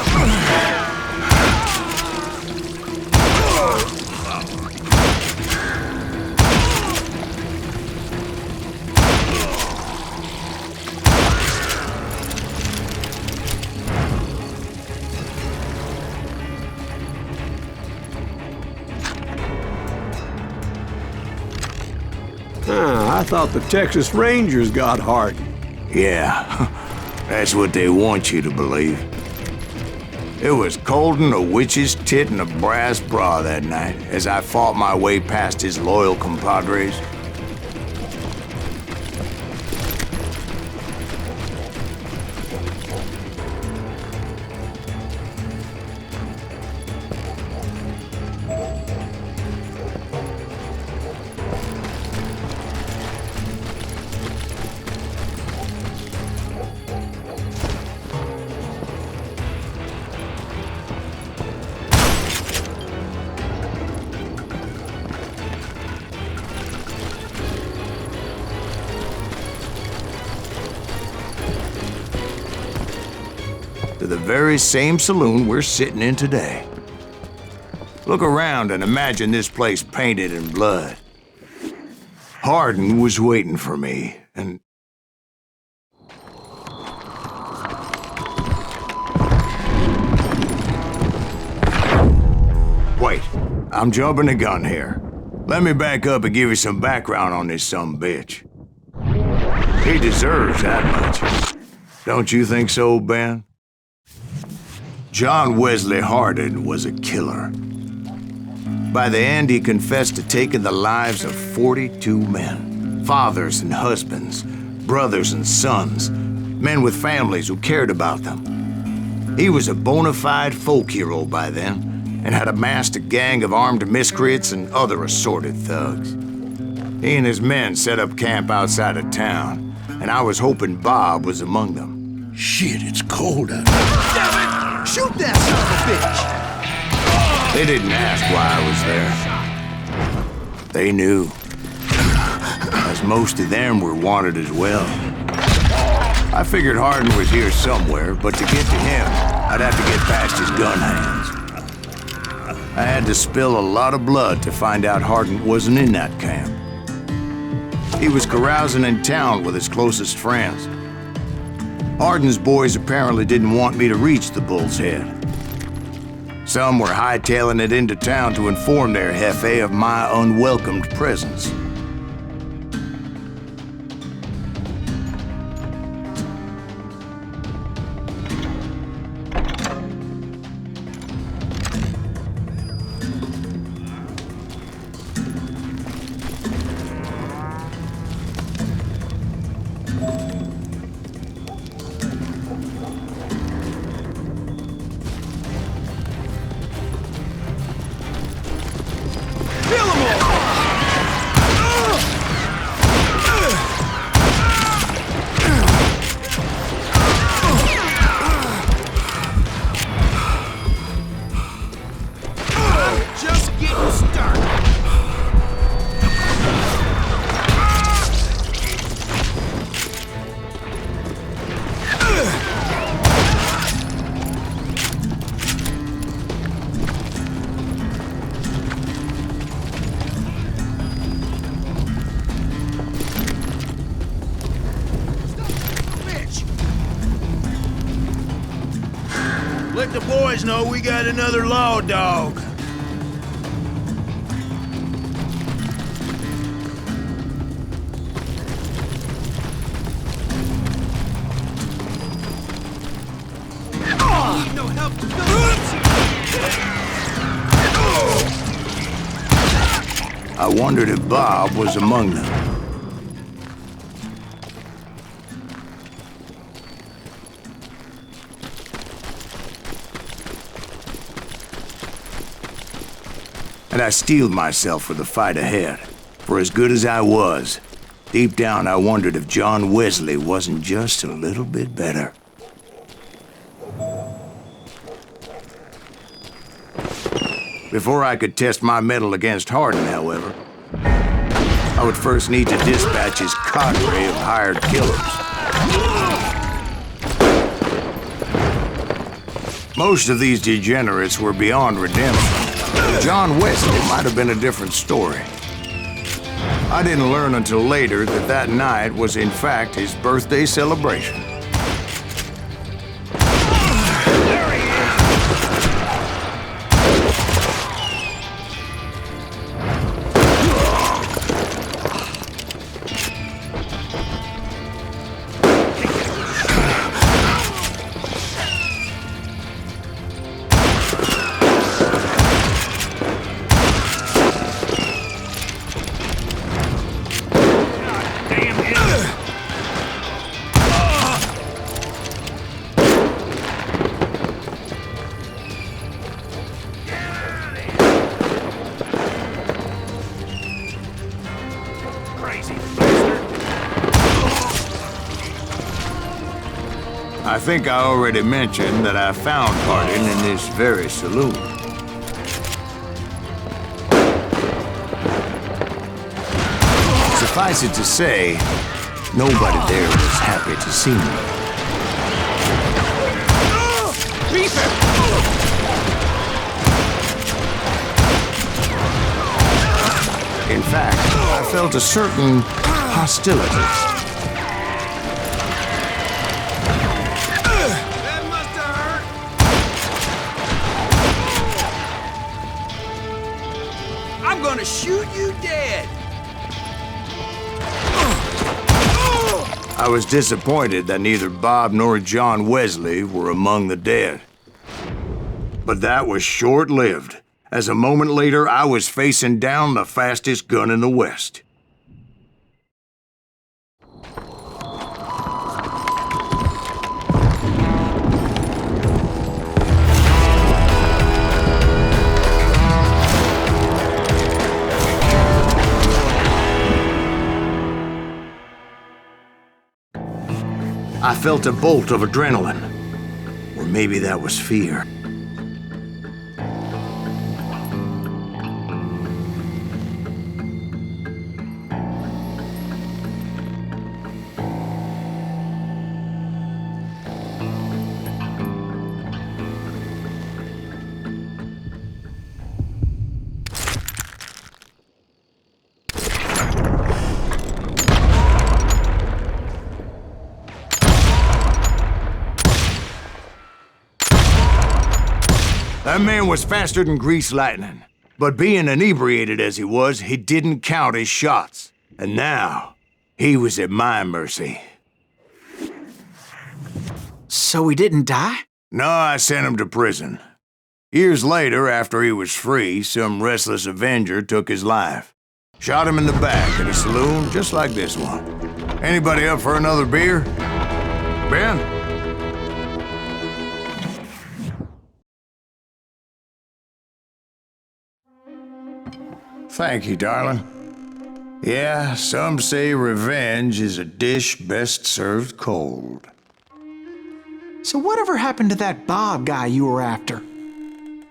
I thought the Texas Rangers got Hardin. Yeah, that's what they want you to believe. It was cold and a witch's tit and a brass bra that night as I fought my way past his loyal compadres. To the very same saloon we're sitting in today. Look around and imagine this place painted in blood. Hardin was waiting for me, and... Wait, I'm jumping the gun here. Let me back up and give you some background on this sumbitch. He deserves that much. Don't you think so, Ben? John Wesley Hardin was a killer. By the end, he confessed to taking the lives of 42 men. Fathers and husbands, brothers and sons, men with families who cared about them. He was a bona fide folk hero by then, and had amassed a gang of armed miscreants and other assorted thugs. He and his men set up camp outside of town, and I was hoping Bob was among them. Shit, it's cold out there. Damn it! Shoot that son of a bitch! They didn't ask why I was there. They knew. As most of them were wanted as well. I figured Hardin was here somewhere, but to get to him, I'd have to get past his gun hands. I had to spill a lot of blood to find out Hardin wasn't in that camp. He was carousing in town with his closest friends. Hardin's boys apparently didn't want me to reach the Bull's Head. Some were hightailing it into town to inform their jefe of my unwelcomed presence. boys know we got another law dog. No help. I wondered if Bob was among them. And I steeled myself for the fight ahead. For as good as I was, deep down I wondered if John Wesley wasn't just a little bit better. Before I could test my mettle against Hardin, however, I would first need to dispatch his cadre of hired killers. Most of these degenerates were beyond redemption. John Wesley might have been a different story. I didn't learn until later that that night was in fact his birthday celebration. I think I already mentioned that I found Hardin in this very saloon. Suffice it to say, nobody there was happy to see me. In fact, I felt a certain hostility. Shoot you dead! I was disappointed that neither Bob nor John Wesley were among the dead. But that was short-lived, as a moment later I was facing down the fastest gun in the West. I felt a bolt of adrenaline, or maybe that was fear. That man was faster than greased lightning. But being inebriated as he was, he didn't count his shots. And now, he was at my mercy. So he didn't die? No, I sent him to prison. Years later, after he was free, some restless avenger took his life. Shot him in the back at a saloon just like this one. Anybody up for another beer? Ben? Thank you, darling. Yeah, some say revenge is a dish best served cold. So whatever happened to that Bob guy you were after?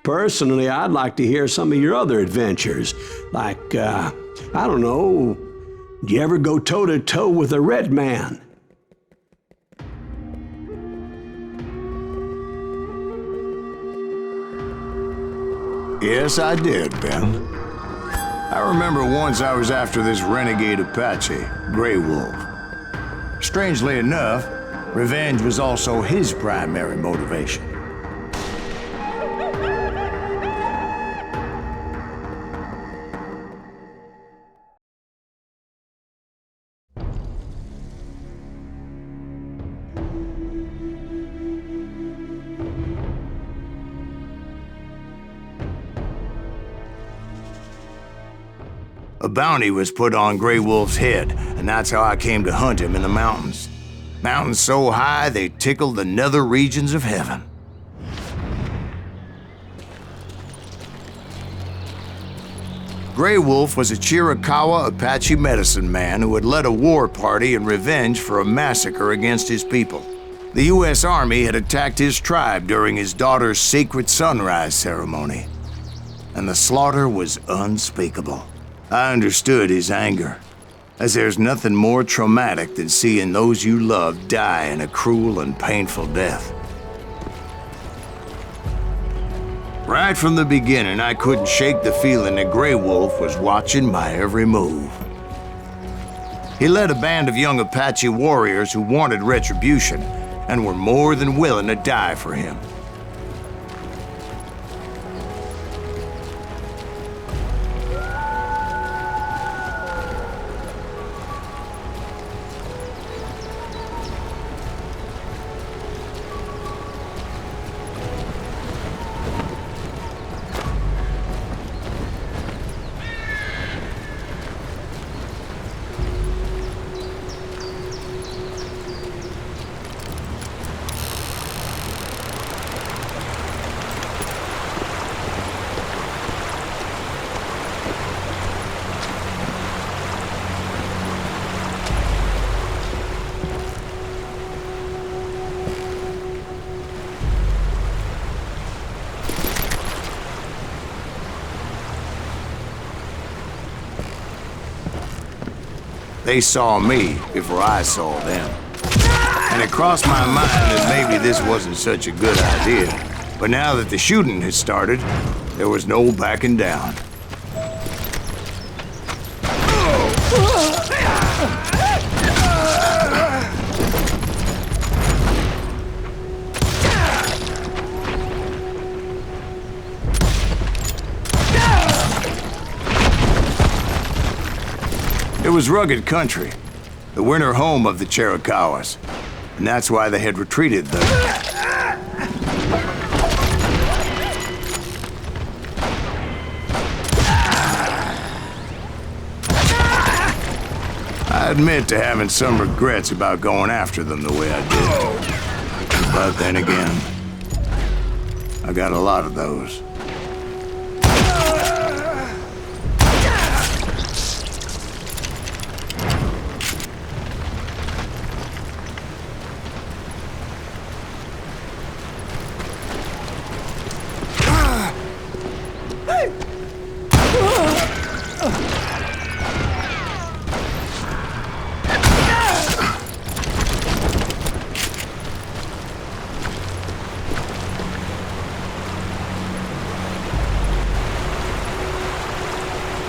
Personally, I'd like to hear some of your other adventures. Like, I don't know, did you ever go toe-to-toe with a red man? Yes, I did, Ben. I remember once I was after this renegade Apache, Grey Wolf. Strangely enough, revenge was also his primary motivation. A bounty was put on Grey Wolf's head, and that's how I came to hunt him in the mountains. Mountains so high they tickled the nether regions of heaven. Grey Wolf was a Chiricahua Apache medicine man who had led a war party in revenge for a massacre against his people. The U.S. Army had attacked his tribe during his daughter's sacred sunrise ceremony, and the slaughter was unspeakable. I understood his anger, as there's nothing more traumatic than seeing those you love die in a cruel and painful death. Right from the beginning, I couldn't shake the feeling that Grey Wolf was watching my every move. He led a band of young Apache warriors who wanted retribution and were more than willing to die for him. They saw me before I saw them. And it crossed my mind that maybe this wasn't such a good idea. But now that the shooting had started, there was no backing down. It was rugged country, the winter home of the Chiricahuas, and that's why they had retreated there. I admit to having some regrets about going after them the way I did. But then again, I got a lot of those.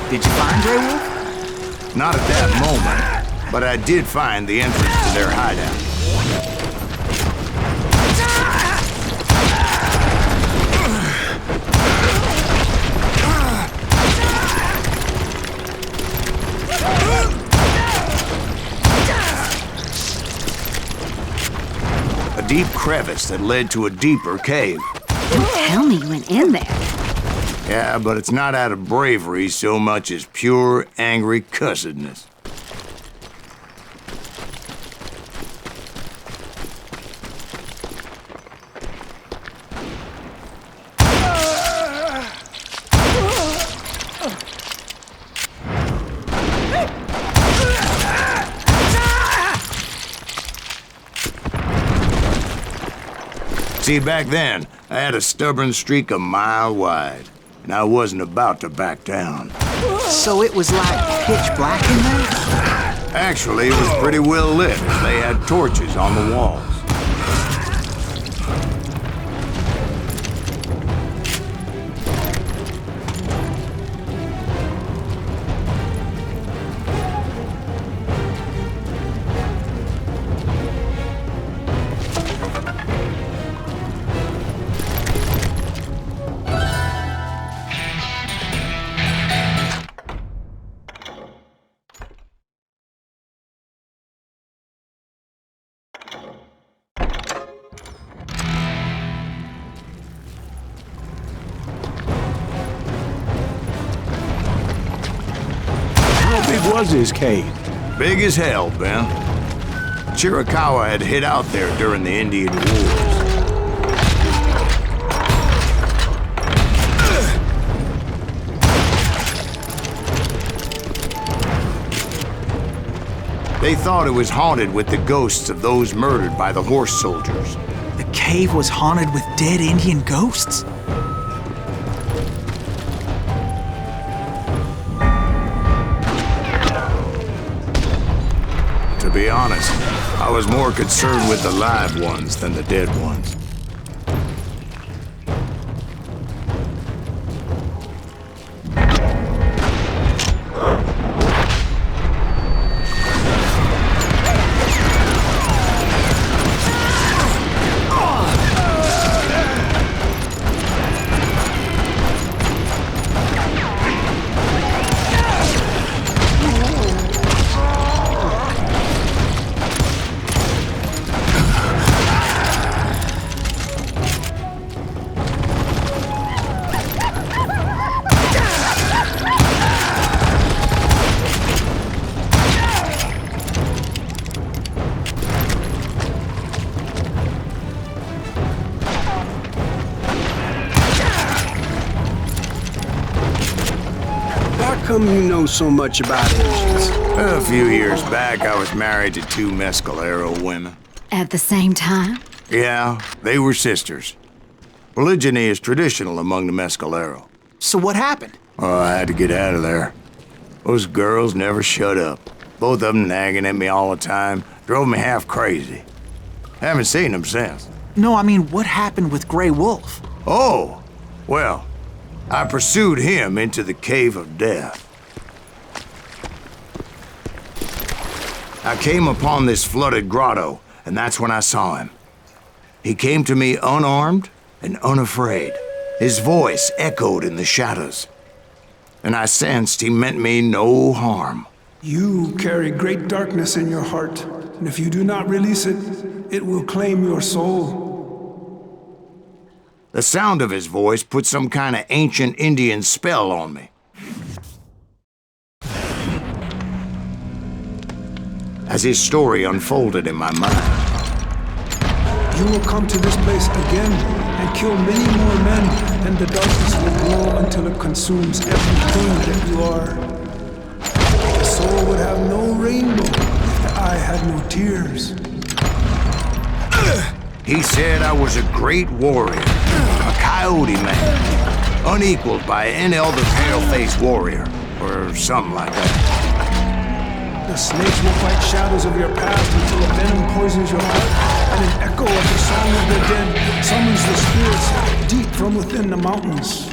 Did you find Grey Wolf? Not at that moment, but I did find the entrance to their hideout. A deep crevice that led to a deeper cave. Don't tell me you went in there. Yeah, but it's not out of bravery so much as pure, angry cussedness. See, back then, I had a stubborn streak a mile wide. And I wasn't about to back down. So it was like pitch black in there? Actually, it was pretty well lit. They had torches on the walls. big was his cave? Big as hell, Ben. Chiricahua had hid out there during the Indian Wars. They thought it was haunted with the ghosts of those murdered by the horse soldiers. The cave was haunted with dead Indian ghosts? To be honest, I was more concerned with the live ones than the dead ones. How come you know so much about Indians? A few years back, I was married to 2 Mescalero women. At the same time? Yeah, they were sisters. Polygyny is traditional among the Mescalero. So what happened? Oh, I had to get out of there. Those girls never shut up. Both of them nagging at me all the time. Drove me half crazy. Haven't seen them since. No, I mean, what happened with Grey Wolf? Oh, well, I pursued him into the Cave of Death. I came upon this flooded grotto, and that's when I saw him. He came to me unarmed and unafraid. His voice echoed in the shadows, and I sensed he meant me no harm. You carry great darkness in your heart, and if you do not release it, it will claim your soul. The sound of his voice put some kind of ancient Indian spell on me. As his story unfolded in my mind. You will come to this place again and kill many more men, and the darkness will grow until it consumes everything that you are. The soul would have no rainbow if the eye had no tears. He said I was a great warrior, a coyote man, unequaled by any other pale-faced warrior, or something like that. The snakes will fight shadows of your past until a venom poisons your heart, and an echo of the song of the dead summons the spirits deep from within the mountains.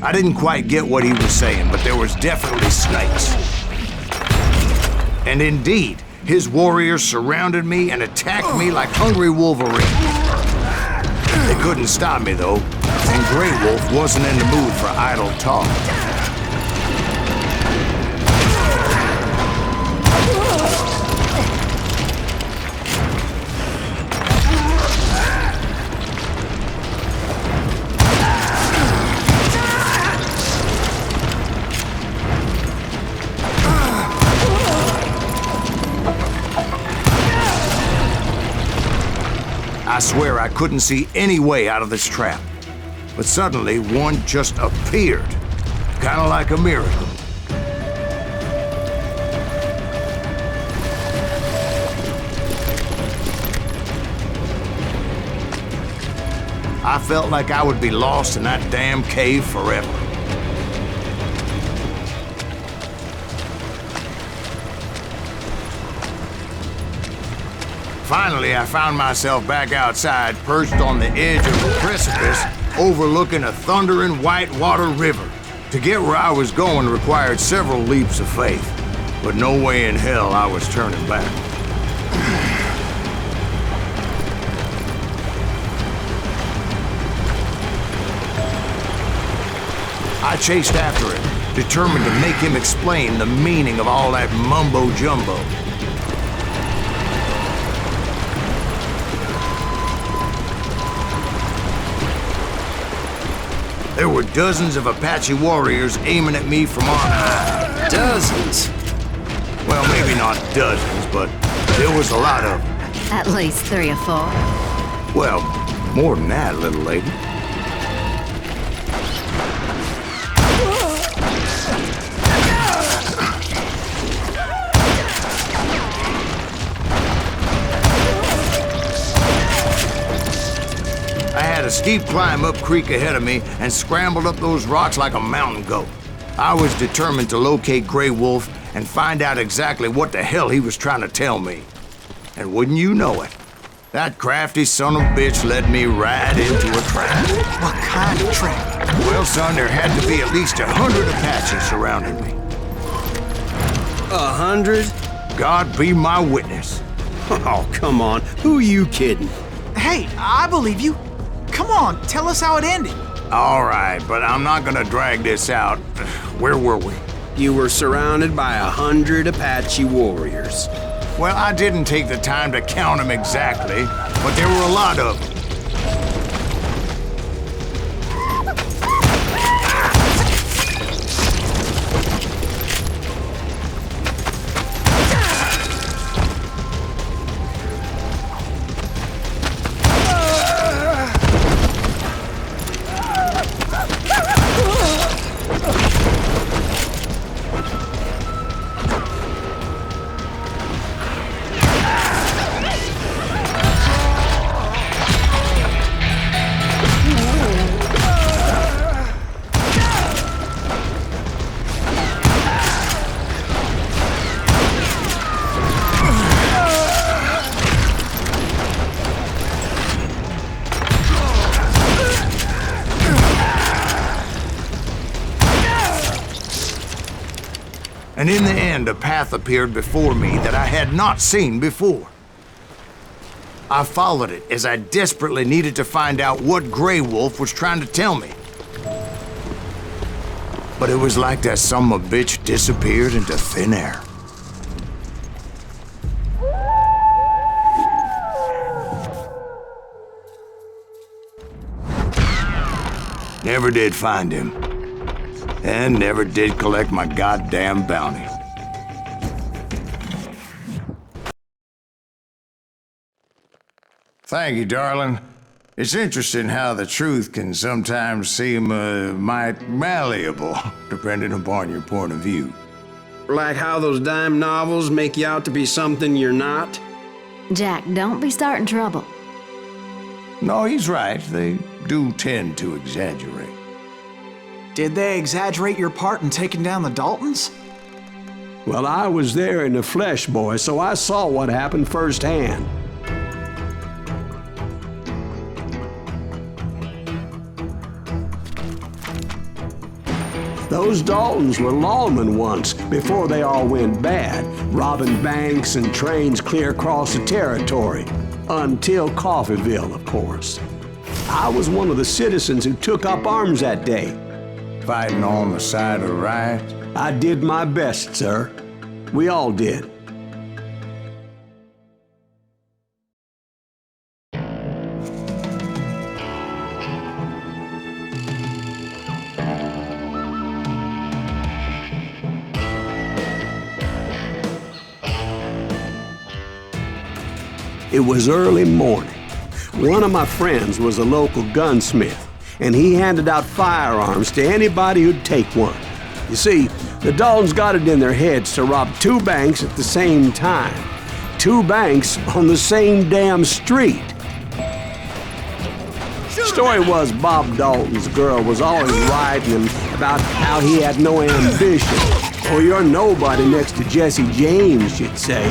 I didn't quite get what he was saying, but there was definitely snakes. And indeed, his warriors surrounded me and attacked me like hungry wolverines. They couldn't stop me, though, and Grey Wolf wasn't in the mood for idle talk. I swear I couldn't see any way out of this trap. But suddenly, one just appeared. Kind of like a miracle. I felt like I would be lost in that damn cave forever. Finally, I found myself back outside, perched on the edge of a precipice, overlooking a thundering whitewater river. To get where I was going required several leaps of faith, but no way in hell I was turning back. I chased after him, determined to make him explain the meaning of all that mumbo-jumbo. There were dozens of Apache warriors aiming at me from on high. Dozens. Well, maybe not dozens, but there was a lot of them. At least 3 or 4. Well, more than that, little lady. I had a steep climb up creek ahead of me and scrambled up those rocks like a mountain goat. I was determined to locate Grey Wolf and find out exactly what the hell he was trying to tell me. And wouldn't you know it, that crafty son of a bitch led me right into a trap. What kind of trap? Well, son, there had to be at least 100 Apaches surrounding me. 100? God be my witness. Oh, come on. Who are you kidding? Hey, I believe you. Come on, tell us how it ended. All right, but I'm not gonna drag this out. Where were we? You were surrounded by 100 Apache warriors. Well, I didn't take the time to count them exactly, but there were a lot of them. And in the end, a path appeared before me that I had not seen before. I followed it as I desperately needed to find out what Grey Wolf was trying to tell me. But it was like that son of a bitch disappeared into thin air. Never did find him. And never did collect my goddamn bounty. Thank you, darling. It's interesting how the truth can sometimes seem, might malleable, depending upon your point of view. Like how those dime novels make you out to be something you're not? Jack, don't be starting trouble. No, he's right. They do tend to exaggerate. Did they exaggerate your part in taking down the Daltons? Well, I was there in the flesh, boy, so I saw what happened firsthand. Those Daltons were lawmen once, before they all went bad, robbing banks and trains clear across the territory. Until Coffeeville, of course. I was one of the citizens who took up arms that day. Fighting on the side of right? I did my best, sir. We all did. It was early morning. One of my friends was a local gunsmith, and he handed out firearms to anybody who'd take one. You see, the Daltons got it in their heads to rob 2 banks at the same time. 2 banks on the same damn street. Story was Bob Dalton's girl was always riding him about how he had no ambition. Oh, you're nobody next to Jesse James, she'd say.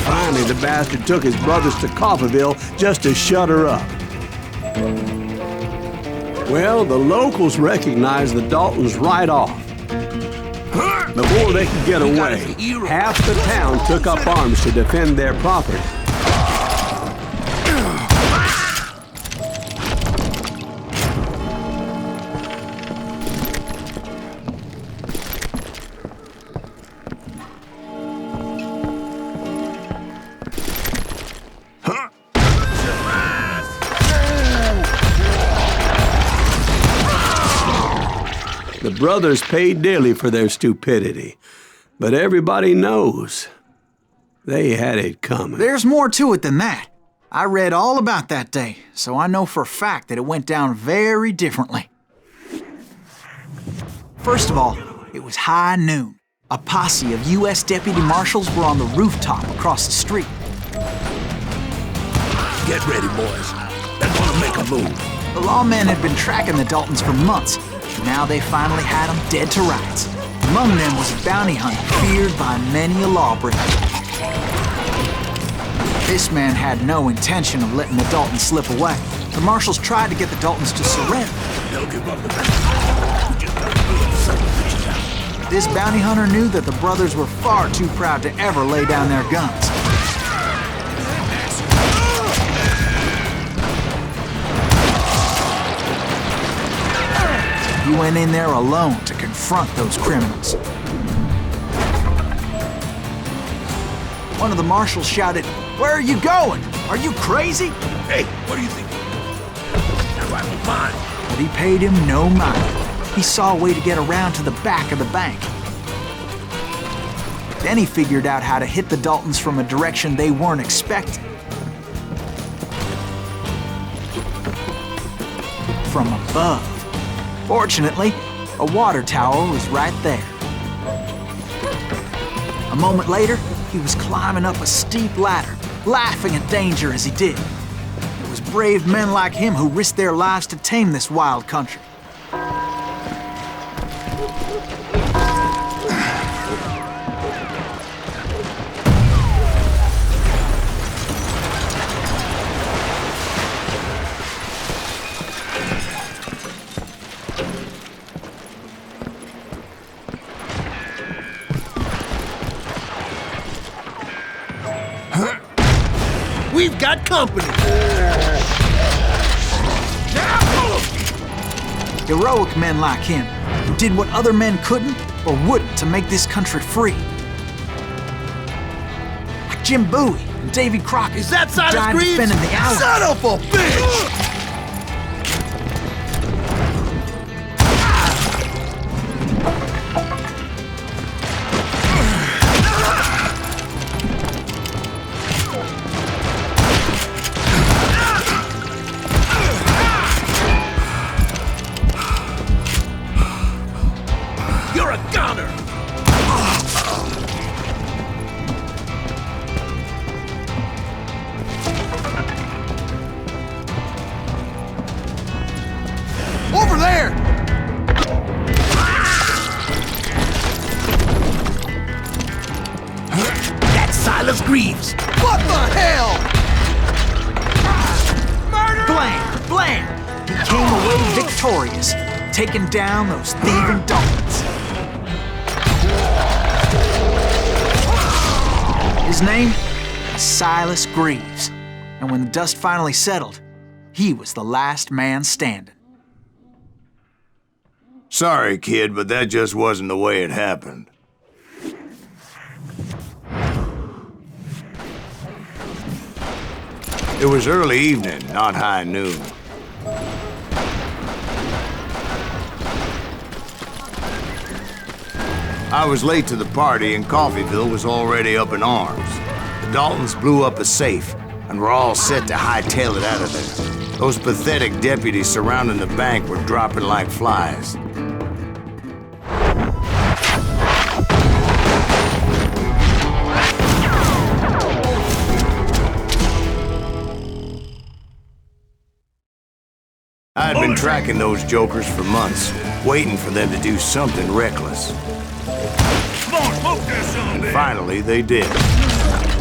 Finally, the bastard took his brothers to Coffeeville just to shut her up. Well, the locals recognized the Daltons right off. Before they could get away, half the town took up arms to defend their property. The brothers paid dearly for their stupidity, but everybody knows they had it coming. There's more to it than that. I read all about that day, so I know for a fact that it went down very differently. First of all, it was high noon. A posse of U.S. deputy marshals were on the rooftop across the street. Get ready, boys. They're gonna make a move. The lawmen had been tracking the Daltons for months. Now they finally had them dead to rights. Among them was a bounty hunter feared by many a lawbreaker. This man had no intention of letting the Daltons slip away. The marshals tried to get the Daltons to surrender. They'll give up eventually. We just gotta figure some bitches out. This bounty hunter knew that the brothers were far too proud to ever lay down their guns. He went in there alone to confront those criminals. One of the marshals shouted, "Where are you going? Are you crazy?" Hey, what do you think? That rifle's mine. But he paid him no mind. He saw a way to get around to the back of the bank. Then he figured out how to hit the Daltons from a direction they weren't expecting. From above. Fortunately, a water tower was right there. A moment later, he was climbing up a steep ladder, laughing at danger as he did. It was brave men like him who risked their lives to tame this wild country. We've got company. Heroic men like him, who did what other men couldn't or wouldn't to make this country free. Like Jim Bowie and Davy Crockett. Is that Silas died Greaves? defending the outlaws. Son of a bitch! Over there! That's Silas Greaves. What the hell? Murder! Blam! Blam! He came away victorious, taking down those thieving Daltons. His name? Silas Greaves. And when the dust finally settled, he was the last man standing. Sorry, kid, but that just wasn't the way it happened. It was early evening, not high noon. I was late to the party and Coffeyville was already up in arms. The Daltons blew up a safe and were all set to hightail it out of there. Those pathetic deputies surrounding the bank were dropping like flies. I had been tracking those jokers for months, waiting for them to do something reckless. Come on, smoke that son, And finally, they did.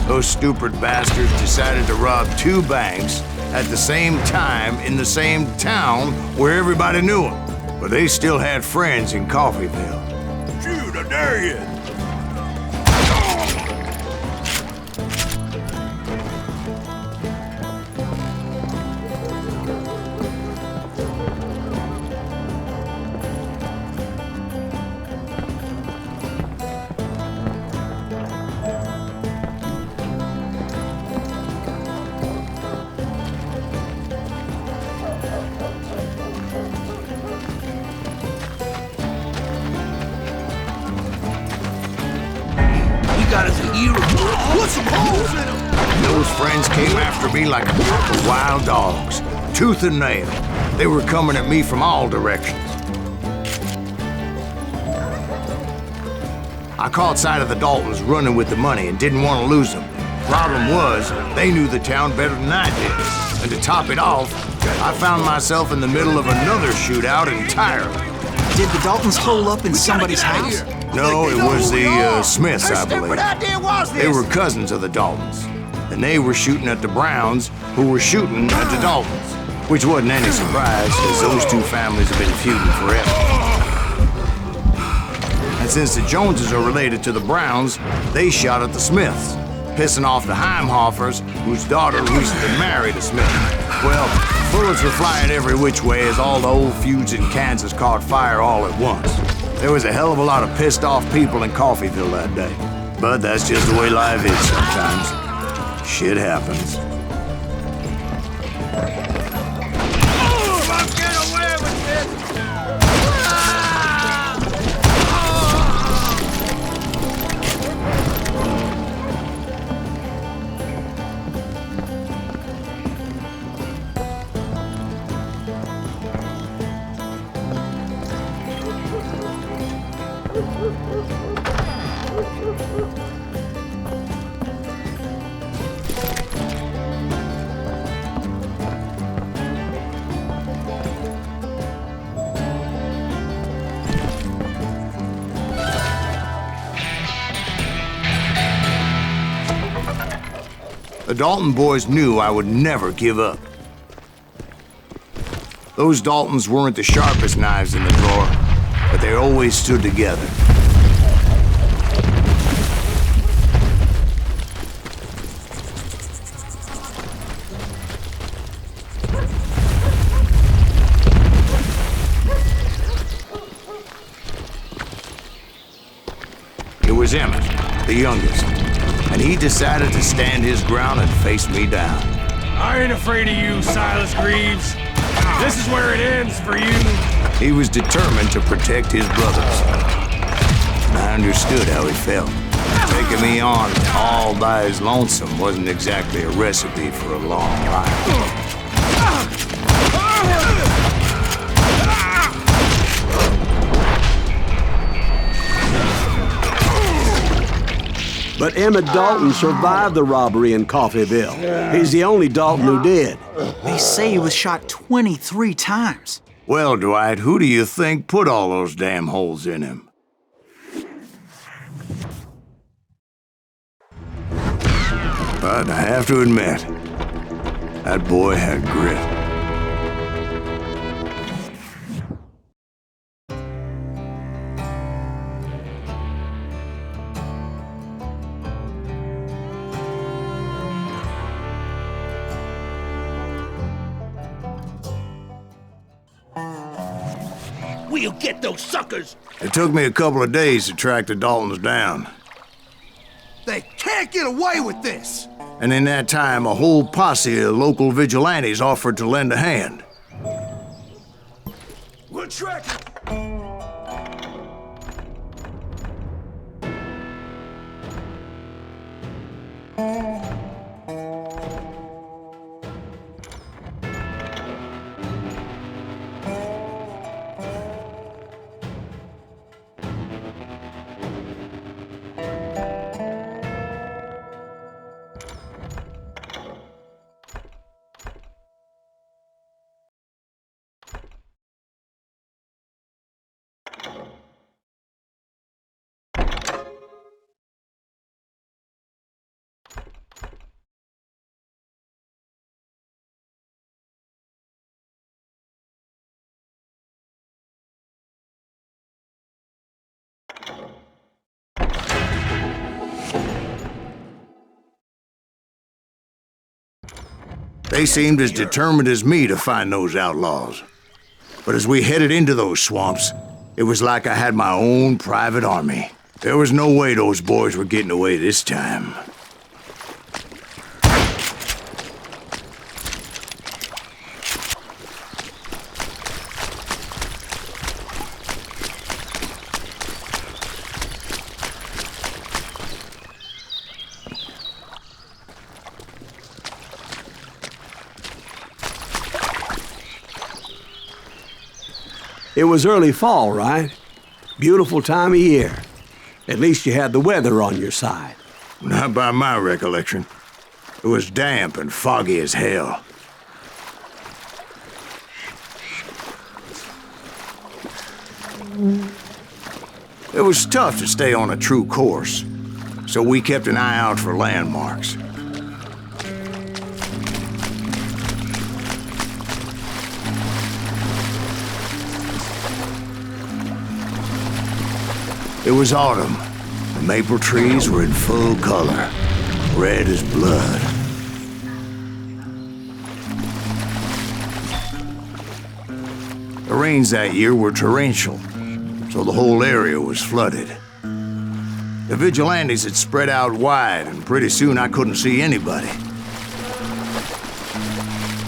Those stupid bastards decided to rob two banks at the same time in the same town where everybody knew them. But they still had friends in Coffeyville. Shoot, I dare you! Put some holes in them! Those friends came after me like a pack of wild dogs, tooth and nail. They were coming at me from all directions. I caught sight of the Daltons running with the money and didn't want to lose them. Problem was, they knew the town better than I did. And to top it off, I found myself in the middle of another shootout entirely. Did the Daltons hole up in somebody's house? No, it was the Smiths, I believe. They were cousins of the Daltons. And they were shooting at the Browns, who were shooting at the Daltons. Which wasn't any surprise, as those two families have been feuding forever. And since the Joneses are related to the Browns, they shot at the Smiths, pissing off the Heimhoffers, whose daughter recently married a Smith. Well, bullets were flying every which way as all the old feuds in Kansas caught fire all at once. There was a hell of a lot of pissed off people in Coffeyville that day. But that's just the way life is sometimes. Shit happens. The Dalton boys knew I would never give up. Those Daltons weren't the sharpest knives in the drawer, but they always stood together. It was Emmett, the youngest. And he decided to stand his ground and face me down. I ain't afraid of you, Silas Greaves. This is where it ends for you. He was determined to protect his brothers. And I understood how he felt. Taking me on all by his lonesome wasn't exactly a recipe for a long life. But Emmett Dalton survived the robbery in Coffeyville. He's the only Dalton who did. They say he was shot 23 times. Well, Dwight, who do you think put all those damn holes in him? But I have to admit, that boy had grit. We'll get those suckers! It took me a couple of days to track the Daltons down. They can't get away with this! And in that time, a whole posse of local vigilantes offered to lend a hand. We'll track it! They seemed as determined as me to find those outlaws. But as we headed into those swamps, it was like I had my own private army. There was no way those boys were getting away this time. It was early fall, right? Beautiful time of year. At least you had the weather on your side. Not by my recollection. It was damp and foggy as hell. It was tough to stay on a true course, so we kept an eye out for landmarks. It was autumn. The maple trees were in full color, red as blood. The rains that year were torrential, so the whole area was flooded. The vigilantes had spread out wide, and pretty soon I couldn't see anybody.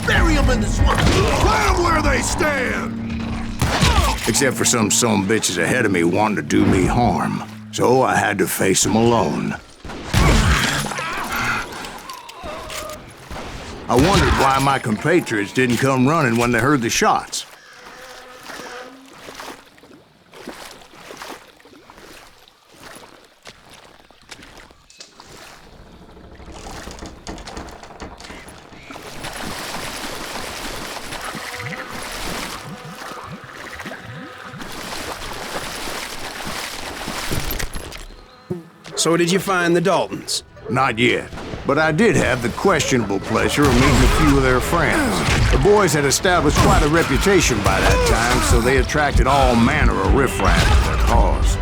Bury them in the swamp! Plant them where they stand! Except for some bitches ahead of me wanting to do me harm. So I had to face them alone. I wondered why my compatriots didn't come running when they heard the shots. So did you find the Daltons? Not yet, but I did have the questionable pleasure of meeting a few of their friends. The boys had established quite a reputation by that time, so they attracted all manner of riffraff to their cause.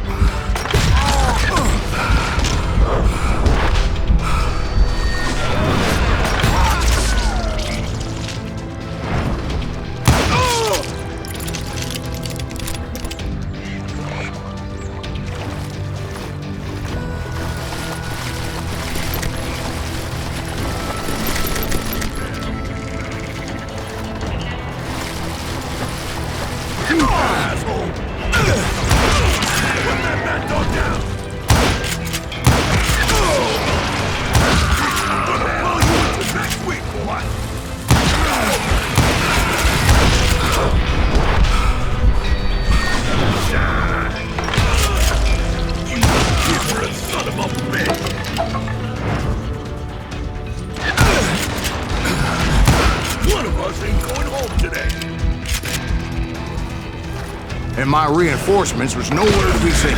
And my reinforcements was nowhere to be seen.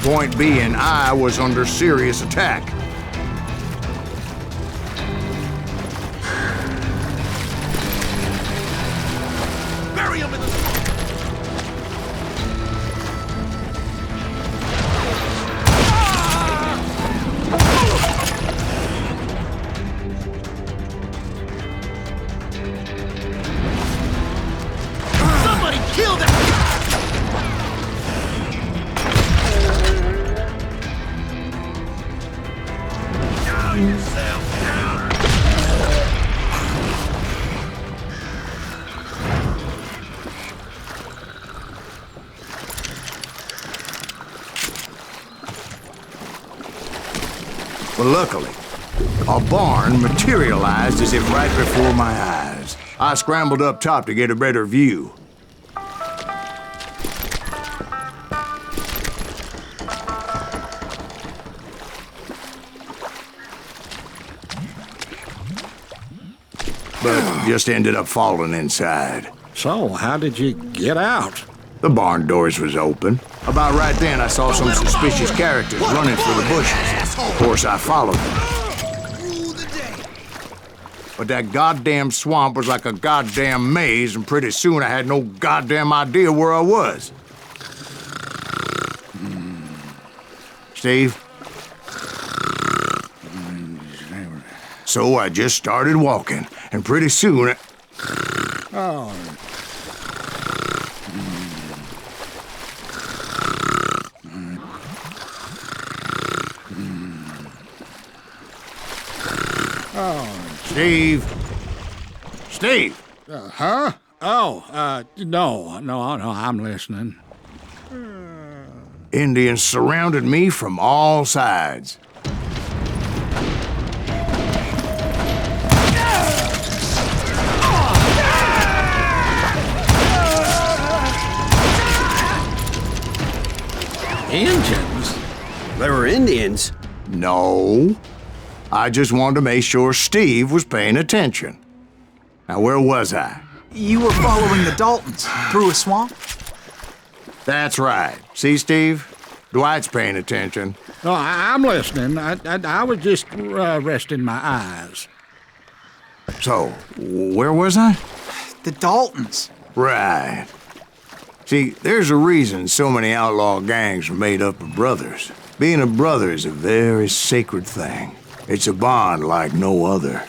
Point being, I was under serious attack. Bury him in the swamp! Kill that! Down yourself, down! Well, luckily, a barn materialized as if right before my eyes. I scrambled up top to get a better view. But just ended up falling inside. So, how did you get out? The barn doors was open. About right then, I saw some suspicious characters running for the bushes. Of course, I followed them. But that goddamn swamp was like a goddamn maze, and pretty soon I had no goddamn idea where I was. Steve? So I just started walking, and pretty soon Oh. Steve? Steve! Huh? Oh, no, I'm listening. Indians surrounded me from all sides. Injuns? They were Indians. No. I just wanted to make sure Steve was paying attention. Now, where was I? You were following the Daltons through a swamp? That's right. See, Steve? Dwight's paying attention. Oh, I'm listening. I was just resting my eyes. So, where was I? The Daltons. Right. See, there's a reason so many outlaw gangs are made up of brothers. Being a brother is a very sacred thing. It's a bond like no other.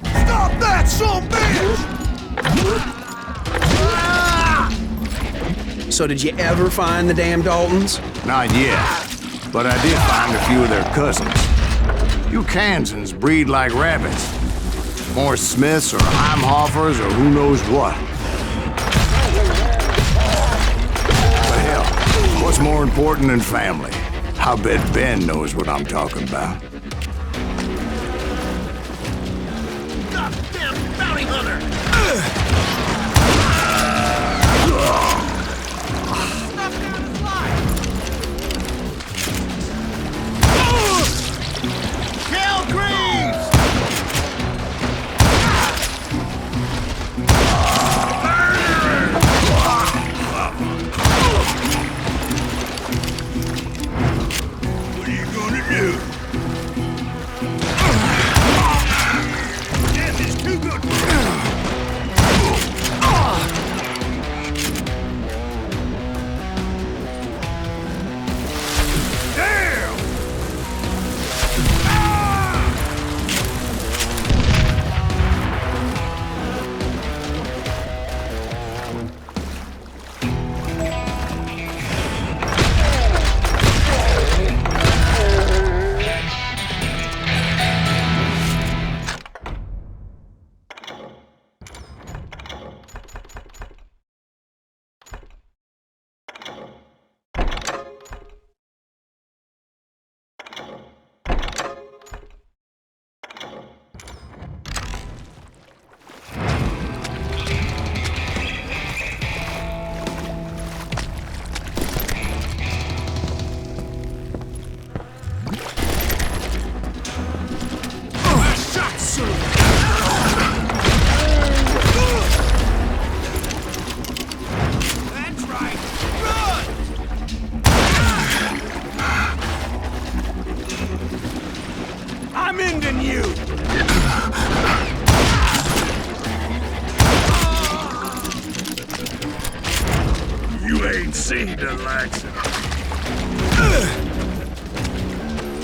Stop that, son bitch! So did you ever find the damn Daltons? Not yet, but I did find a few of their cousins. You Kansans breed like rabbits. More Smiths or Heimhoffers or who knows what. But hell, what's more important than family? I bet Ben knows what I'm talking about. Goddamn bounty hunter!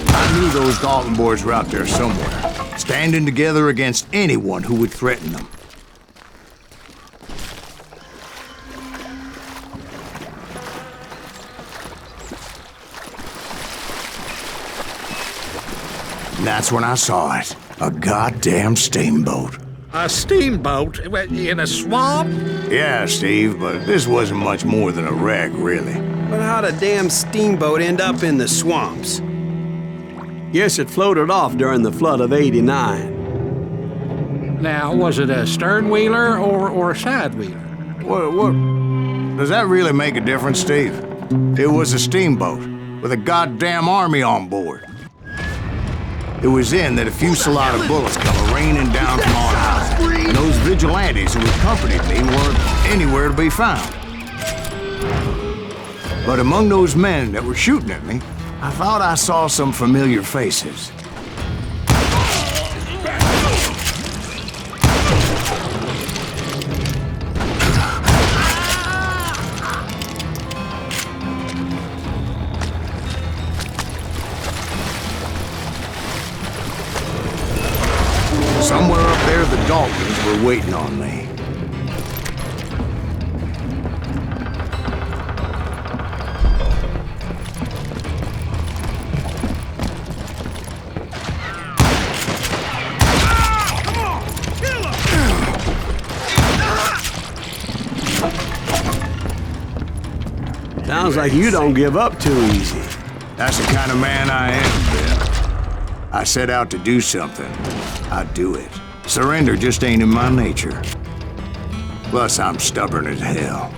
I knew those Dalton boys were out there somewhere, standing together against anyone who would threaten them. And that's when I saw it. A goddamn steamboat. A steamboat in a swamp? Yeah, Steve, but this wasn't much more than a wreck, really. But how'd a damn steamboat end up in the swamps? Guess it floated off during the flood of '89. Now, was it a sternwheeler or a side-wheeler? What? Does that really make a difference, Steve? It was a steamboat with a goddamn army on board. It was then that a fusillade of bullets come raining down from on high, and those vigilantes who accompanied me weren't anywhere to be found. But among those men that were shooting at me, I thought I saw some familiar faces. Somewhere up there, the Daltons were waiting on me. Sounds like you don't give up too easy. That's the kind of man I am, Ben. I set out to do something. I do it. Surrender just ain't in my nature. Plus, I'm stubborn as hell.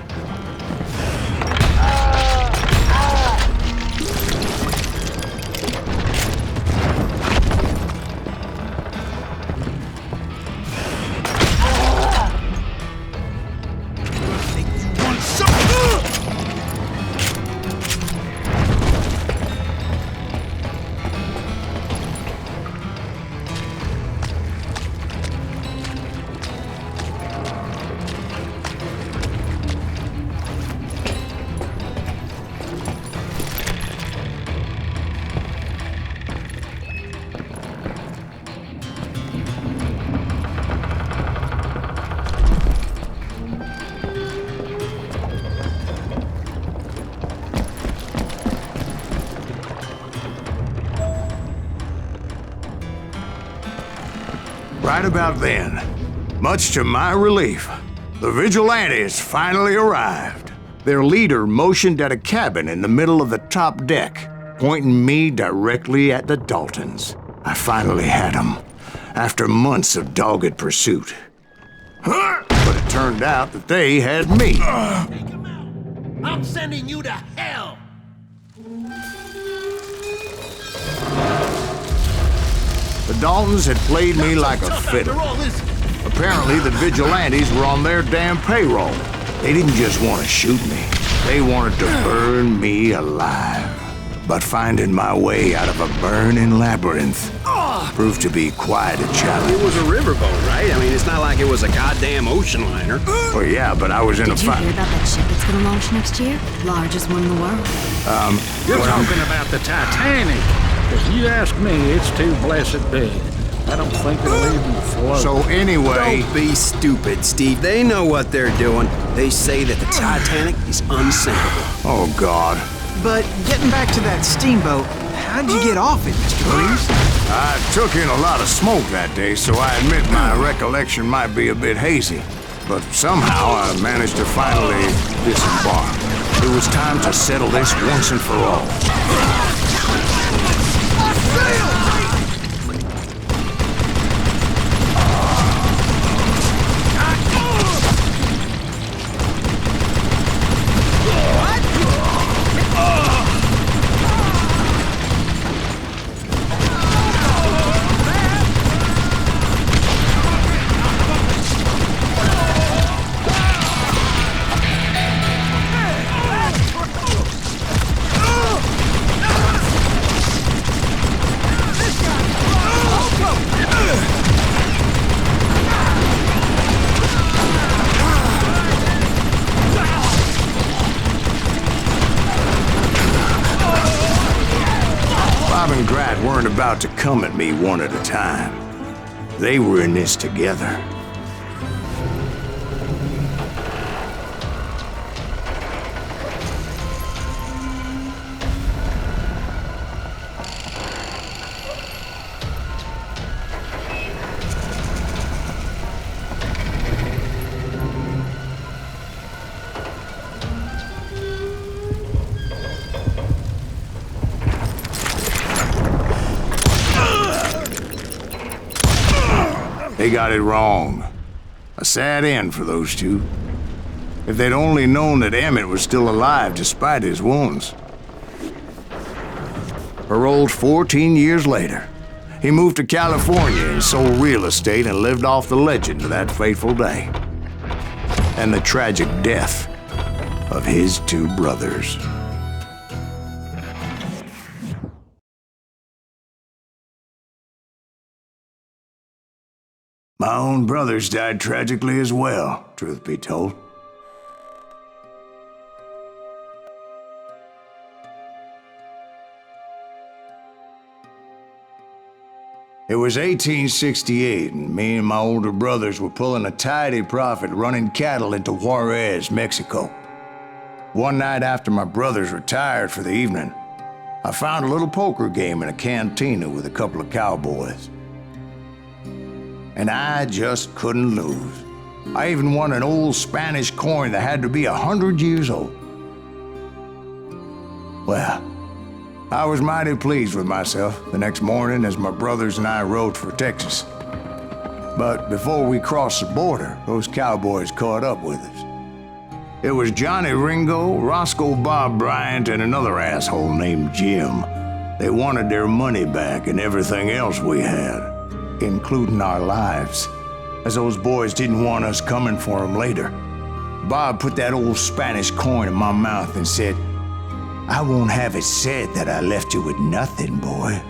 Right about then, much to my relief, the vigilantes finally arrived. Their leader motioned at a cabin in the middle of the top deck, pointing me directly at the Daltons. I finally had them, after months of dogged pursuit. But it turned out that they had me. Take him out! I'm sending you to hell! The Daltons had played me like a fiddle. Apparently, the vigilantes were on their damn payroll. They didn't just want to shoot me. They wanted to burn me alive. But finding my way out of a burning labyrinth proved to be quite a challenge. It was a riverboat, right? I mean, it's not like it was a goddamn ocean liner. Well, yeah, but I was in a fight. Did you hear about that ship that's gonna launch next year? Largest one in the world. You're talking about the Titanic. If you ask me, it's too blessed big. I don't think it'll even float. So anyway... Don't be stupid, Steve. They know what they're doing. They say that the Titanic is unsinkable. Oh, God. But getting back to that steamboat, how'd you get off it, Mr. Greaves? I took in a lot of smoke that day, so I admit my recollection might be a bit hazy. But somehow I managed to finally disembark. It was time to settle this once and for all. Weren't about to come at me one at a time. They were in this together. They got it wrong. A sad end for those two. If they'd only known that Emmett was still alive despite his wounds. Paroled 14 years later, he moved to California and sold real estate and lived off the legend of that fateful day. And the tragic death of his two brothers. My own brothers died tragically as well, truth be told. It was 1868, and me and my older brothers were pulling a tidy profit running cattle into Juarez, Mexico. One night after my brothers retired for the evening, I found a little poker game in a cantina with a couple of cowboys. And I just couldn't lose. I even won an old Spanish coin that had to be 100 years old. Well, I was mighty pleased with myself the next morning as my brothers and I rode for Texas. But before we crossed the border, those cowboys caught up with us. It was Johnny Ringo, Roscoe Bob Bryant, and another asshole named Jim. They wanted their money back and everything else we had, including our lives, as those boys didn't want us coming for them later. Bob put that old Spanish coin in my mouth and said, "I won't have it said that I left you with nothing, boy."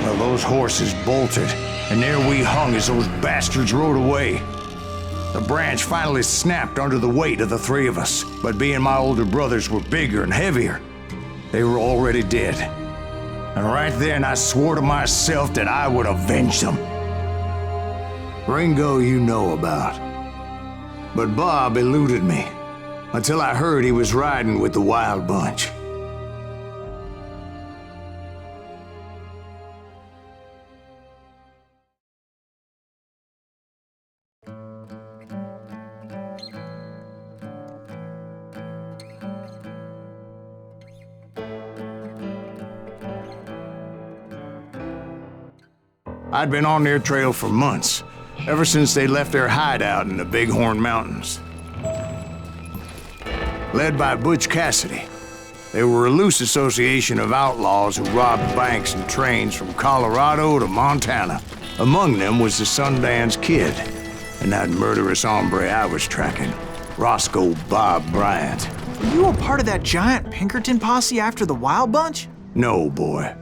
Well, those horses bolted, and there we hung as those bastards rode away. The branch finally snapped under the weight of the three of us, but being my older brothers were bigger and heavier, they were already dead. And right then I swore to myself that I would avenge them. Ringo you know about. But Bob eluded me, until I heard he was riding with the Wild Bunch. I'd been on their trail for months, ever since they left their hideout in the Bighorn Mountains. Led by Butch Cassidy, they were a loose association of outlaws who robbed banks and trains from Colorado to Montana. Among them was the Sundance Kid, and that murderous hombre I was tracking, Roscoe Bob Bryant. Were you a part of that giant Pinkerton posse after the Wild Bunch? No, boy.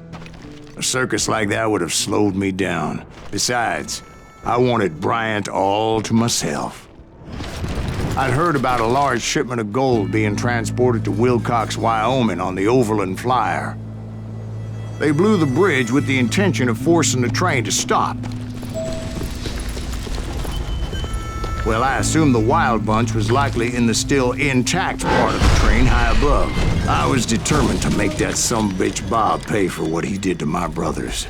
A circus like that would have slowed me down. Besides, I wanted Bryant all to myself. I'd heard about a large shipment of gold being transported to Wilcox, Wyoming on the Overland Flyer. They blew the bridge with the intention of forcing the train to stop. Well, I assumed the Wild Bunch was likely in the still intact part of the train high above. I was determined to make that sumbitch Bob pay for what he did to my brothers.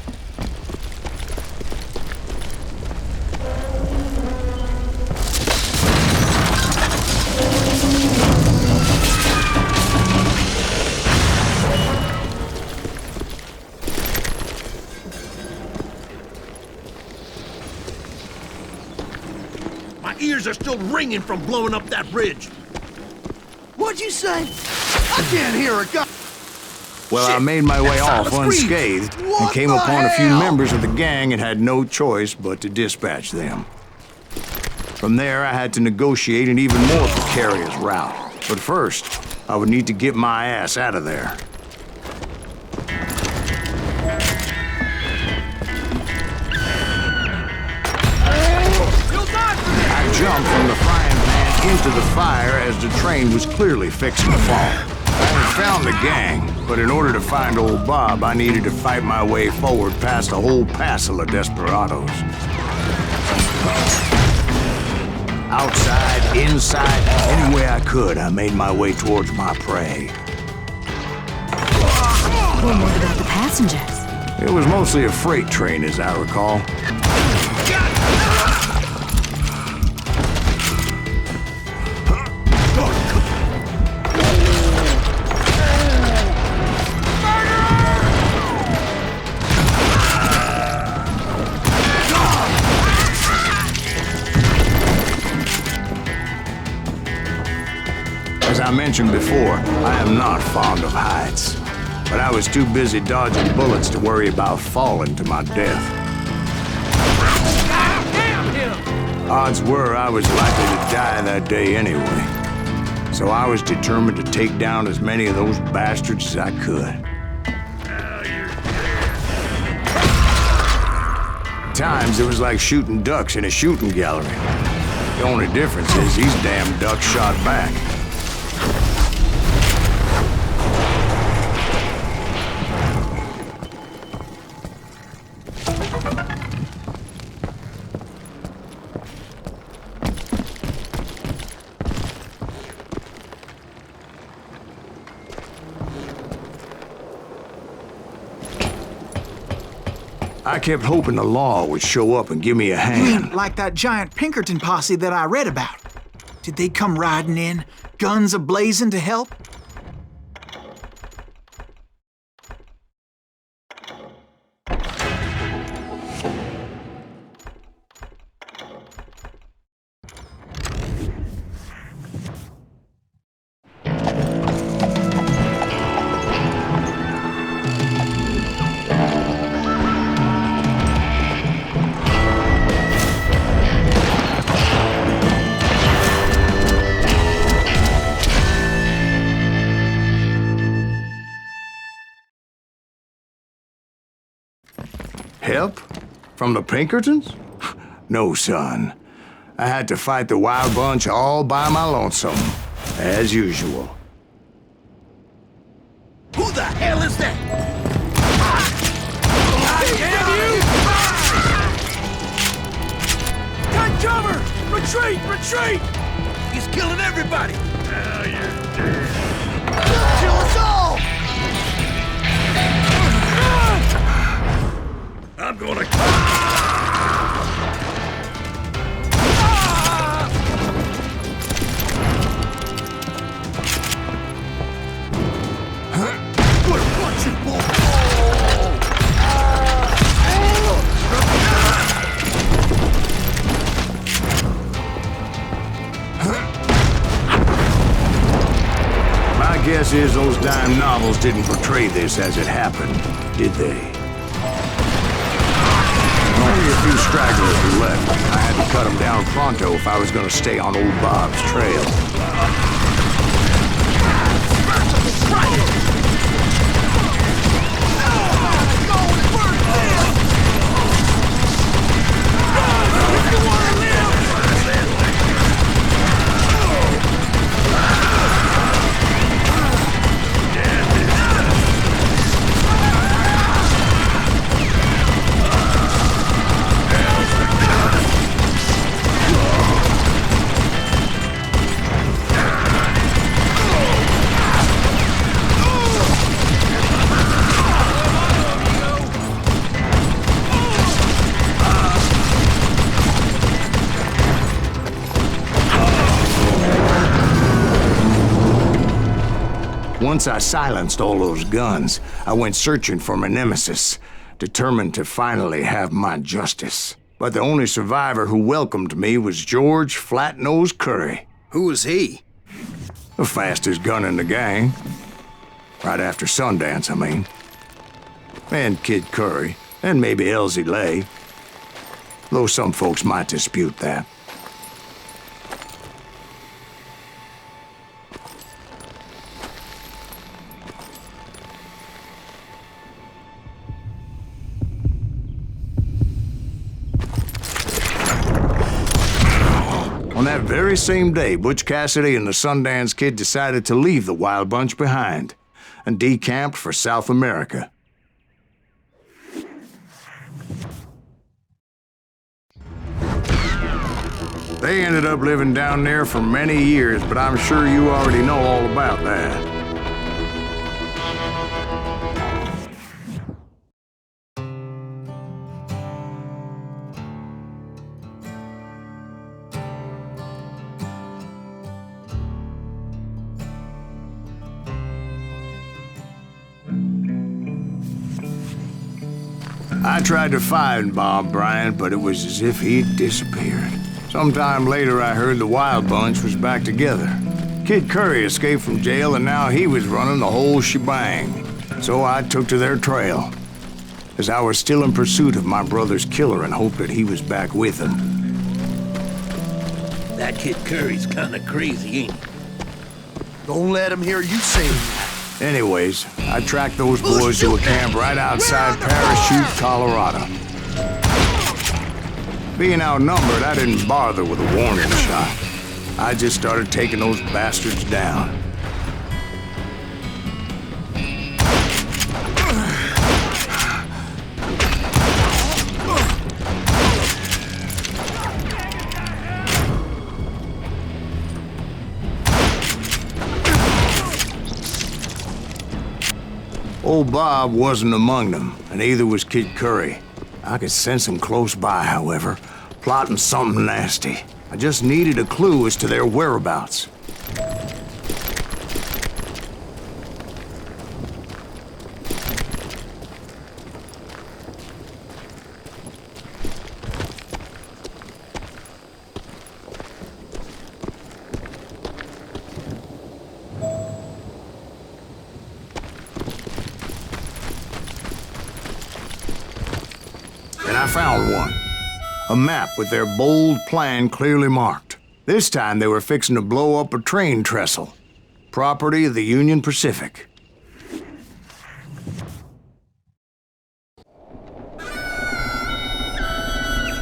Ears are still ringing from blowing up that bridge. What'd you say? I can't hear a gun. Well, Shit. I made my way That off sounds unscathed What and came the upon a few hell? members of the gang and had no choice but to dispatch them. From there, I had to negotiate an even more precarious route. But first, I would need to get my ass out of there. I jumped from the frying pan into the fire as the train was clearly fixing to fall. I had found the gang, but in order to find old Bob, I needed to fight my way forward past a whole passel of desperados. Outside, inside, any way I could, I made my way towards my prey. Well, what about the passengers? It was mostly a freight train, as I recall. As I mentioned before, I am not fond of heights, but I was too busy dodging bullets to worry about falling to my death. Odds were I was likely to die that day anyway, so I was determined to take down as many of those bastards as I could. At times, it was like shooting ducks in a shooting gallery. The only difference is these damn ducks shot back. I kept hoping the law would show up and give me a hand. Like that giant Pinkerton posse that I read about. Did they come riding in, guns a-blazing to help? help? From the Pinkertons? No, son. I had to fight the Wild Bunch all by my lonesome, as usual. Who the hell is that? Got cover! Retreat! Retreat! He's killing everybody! Now you're dead. Kill us all! I'm gonna... My guess is those dime novels didn't portray this as it happened, did they? Only a few stragglers were left. I had to cut them down pronto if I was going to stay on old Bob's trail. Once I silenced all those guns, I went searching for my nemesis, determined to finally have my justice. But the only survivor who welcomed me was George Flat-Nosed Curry. Who was he? The fastest gun in the gang. Right after Sundance, I mean. And Kid Curry, and maybe Elsie Lay. Though some folks might dispute that. On that very same day, Butch Cassidy and the Sundance Kid decided to leave the Wild Bunch behind and decamped for South America. They ended up living down there for many years, but I'm sure you already know all about that. I tried to find Bob Bryant, but it was as if he'd disappeared. Sometime later, I heard the Wild Bunch was back together. Kid Curry escaped from jail, and now he was running the whole shebang. So I took to their trail, as I was still in pursuit of my brother's killer and hoped that he was back with him. That Kid Curry's kinda crazy, ain't he? Don't let him hear you say that. Anyways, I tracked those boys to a camp right outside Parachute, Colorado. Being outnumbered, I didn't bother with a warning shot. I just started taking those bastards down. Old Bob wasn't among them, and neither was Kid Curry. I could sense him close by, however, plotting something nasty. I just needed a clue as to their whereabouts. I found one. A map with their bold plan clearly marked. This time they were fixing to blow up a train trestle. Property of the Union Pacific.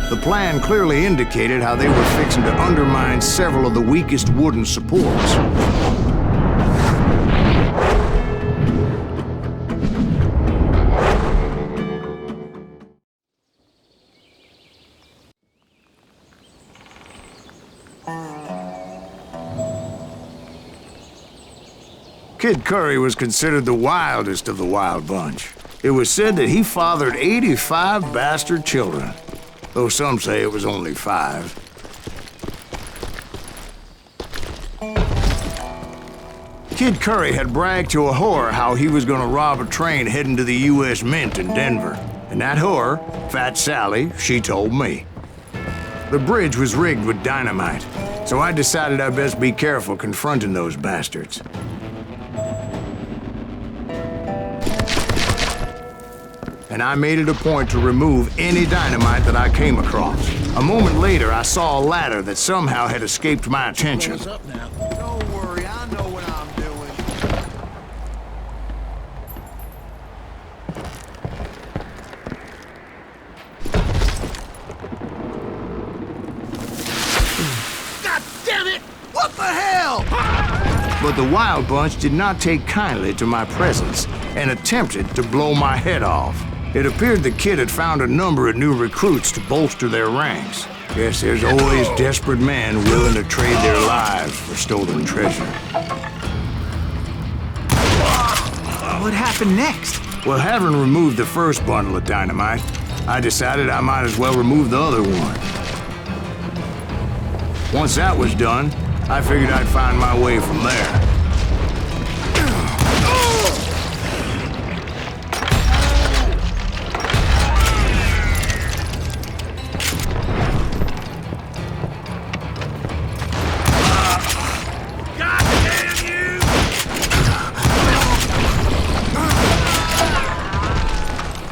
The plan clearly indicated how they were fixing to undermine several of the weakest wooden supports. Kid Curry was considered the wildest of the wild bunch. It was said that he fathered 85 bastard children, though some say it was only 5. Kid Curry had bragged to a whore how he was gonna rob a train heading to the U.S. Mint in Denver. And that whore, Fat Sally, she told me. The bridge was rigged with dynamite, so I decided I'd best be careful confronting those bastards. And I made it a point to remove any dynamite that I came across. A moment later, I saw a ladder that somehow had escaped my attention. What's up now? Don't worry, I know what I'm doing. God damn it! What the hell? But the Wild Bunch did not take kindly to my presence and attempted to blow my head off. It appeared the kid had found a number of new recruits to bolster their ranks. Guess there's always desperate men willing to trade their lives for stolen treasure. What happened next? Well, having removed the first bundle of dynamite, I decided I might as well remove the other one. Once that was done, I figured I'd find my way from there.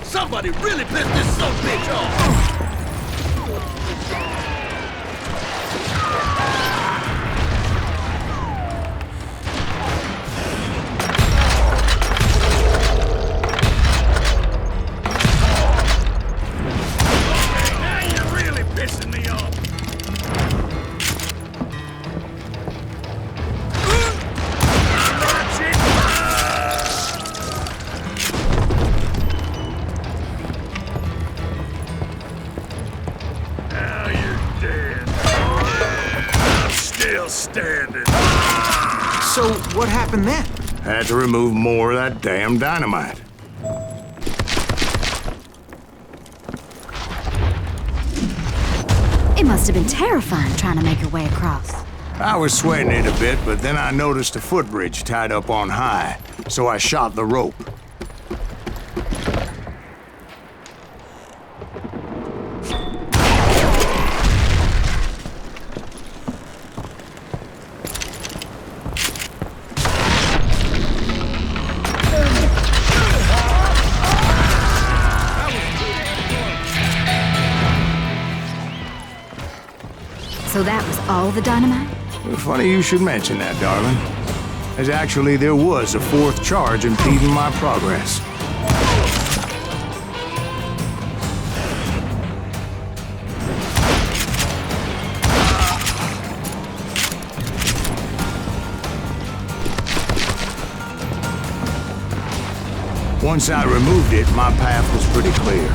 Somebody really pissed this son of a bitch off! Now you're really pissing me off! Standing. So, what happened then? Had to remove more of that damn dynamite. It must have been terrifying trying to make your way across. I was sweating it a bit, but then I noticed a footbridge tied up on high, so I shot the rope. So that was all the dynamite? Funny you should mention that, darling. As actually there was a 4th charge impeding my progress. Once I removed it, my path was pretty clear.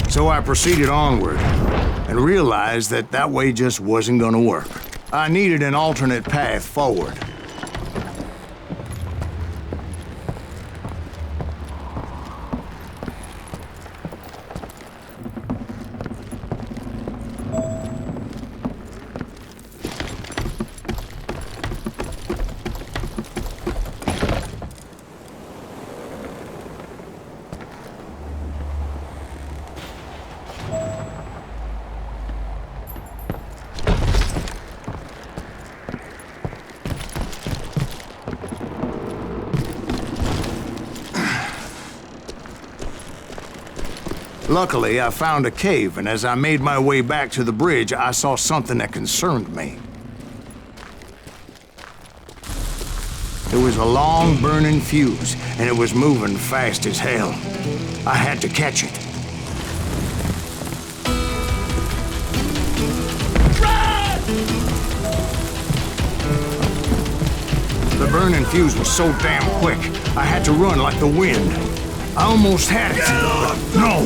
So I proceeded onward and realized that that way just wasn't gonna work. I needed an alternate path forward. Luckily, I found a cave, and as I made my way back to the bridge, I saw something that concerned me. It was a long burning fuse, and it was moving fast as hell. I had to catch it. The burning fuse was so damn quick, I had to run like the wind. I almost had it. No!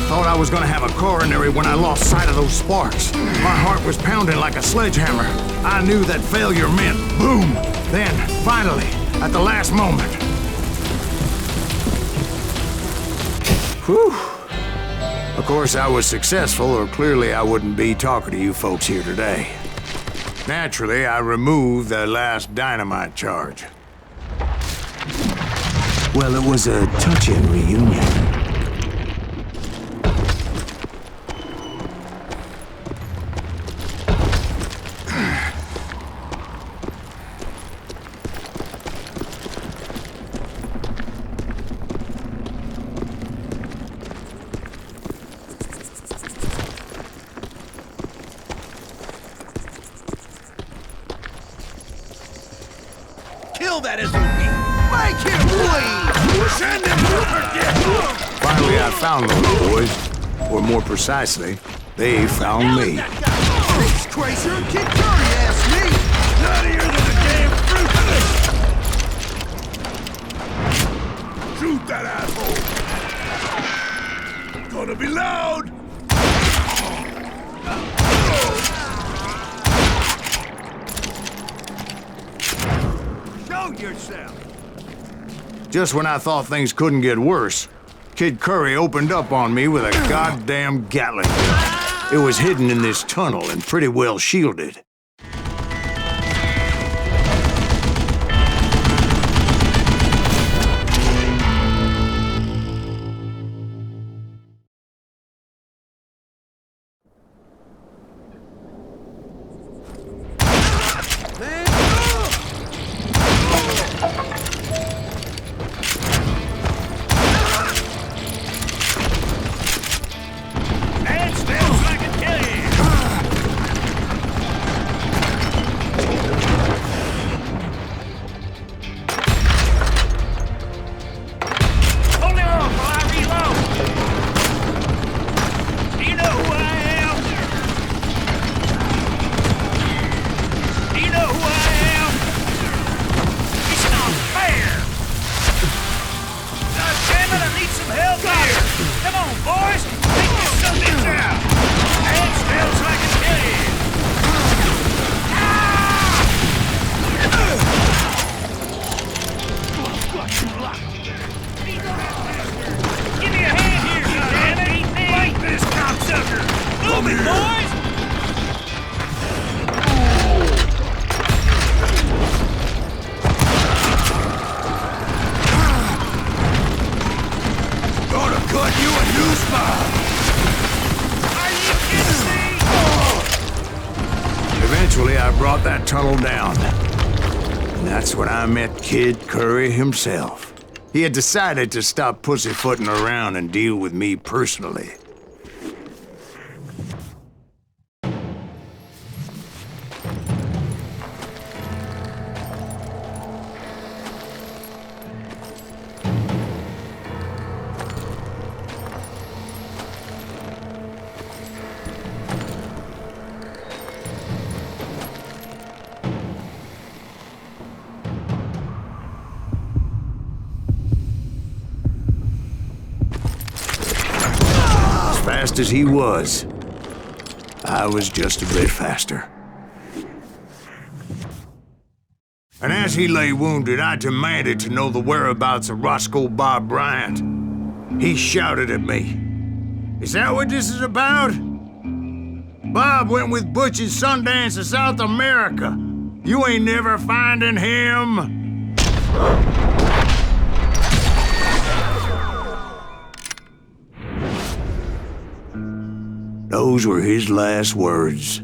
Thought I was gonna have a coronary when I lost sight of those sparks. My heart was pounding like a sledgehammer. I knew that failure meant boom! Then, finally, at the last moment. Whew. Of course, I was successful, or clearly I wouldn't be talking to you folks here today. Naturally, I removed the last dynamite charge. Well, it was a touching reunion. Kill that SOB! Make him bleed! Send him to forget! Finally, I found those boys. Or more precisely, they found me. This crazier than Kid Curry asked me! Nuttier than a damn fruit! Shoot that asshole! Gonna be loud! Show yourself! Just when I thought things couldn't get worse, Kid Curry opened up on me with a goddamn Gatling gun. It was hidden in this tunnel and pretty well shielded. Eventually, I brought that tunnel down. And that's when I met Kid Curry himself. He had decided to stop pussyfooting around and deal with me personally. Fast as he was, I was just a bit faster. And as he lay wounded, I demanded to know the whereabouts of Roscoe Bob Bryant. He shouted at me, "Is that what this is about? Bob went with Butch and Sundance to South America. You ain't never finding him." Those were his last words.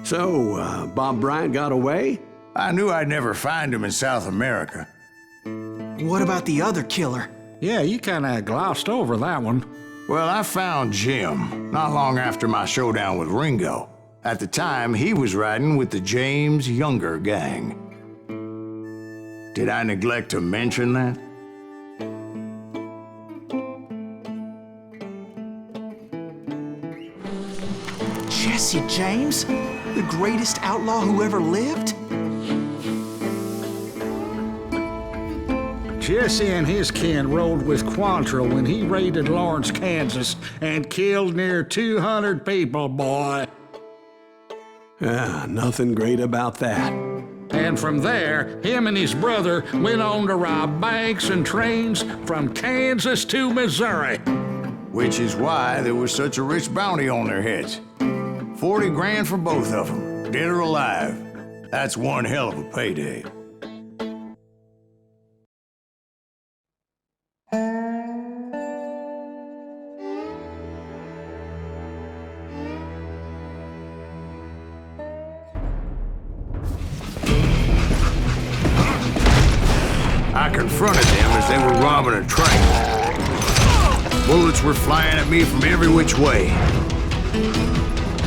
So, Bob Bryant got away? I knew I'd never find him in South America. What about the other killer? Yeah, you kinda glossed over that one. Well, I found Jim not long after my showdown with Ringo. At the time, he was riding with the James Younger gang. Did I neglect to mention that? Jesse James? The greatest outlaw who ever lived? Jesse and his kin rode with Quantrill when he raided Lawrence, Kansas, and killed near 200 people, boy. Nothing great about that. And from there, him and his brother went on to rob banks and trains from Kansas to Missouri. Which is why there was such a rich bounty on their heads. 40 grand for both of them, dead or alive. That's one hell of a payday. I confronted them as they were robbing a train. Bullets were flying at me from every which way.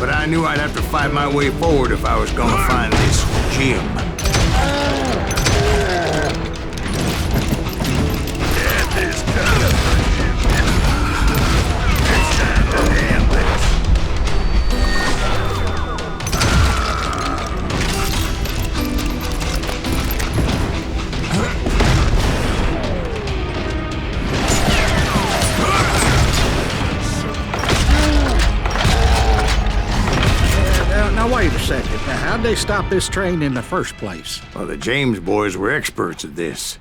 But I knew I'd have to fight my way forward if I was gonna find this Jim. Get this gun. It's time to end this. Now wait a second. Now, how'd they stop this train in the first place? Well, the James boys were experts at this.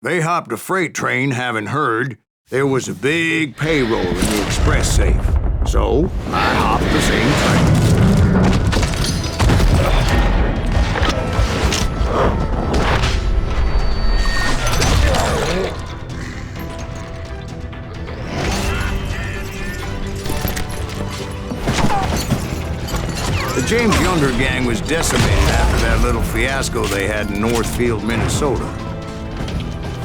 They hopped a freight train having heard there was a big payroll in the express safe. So, I hopped the same train. The James Younger gang was decimated after that little fiasco they had in Northfield, Minnesota.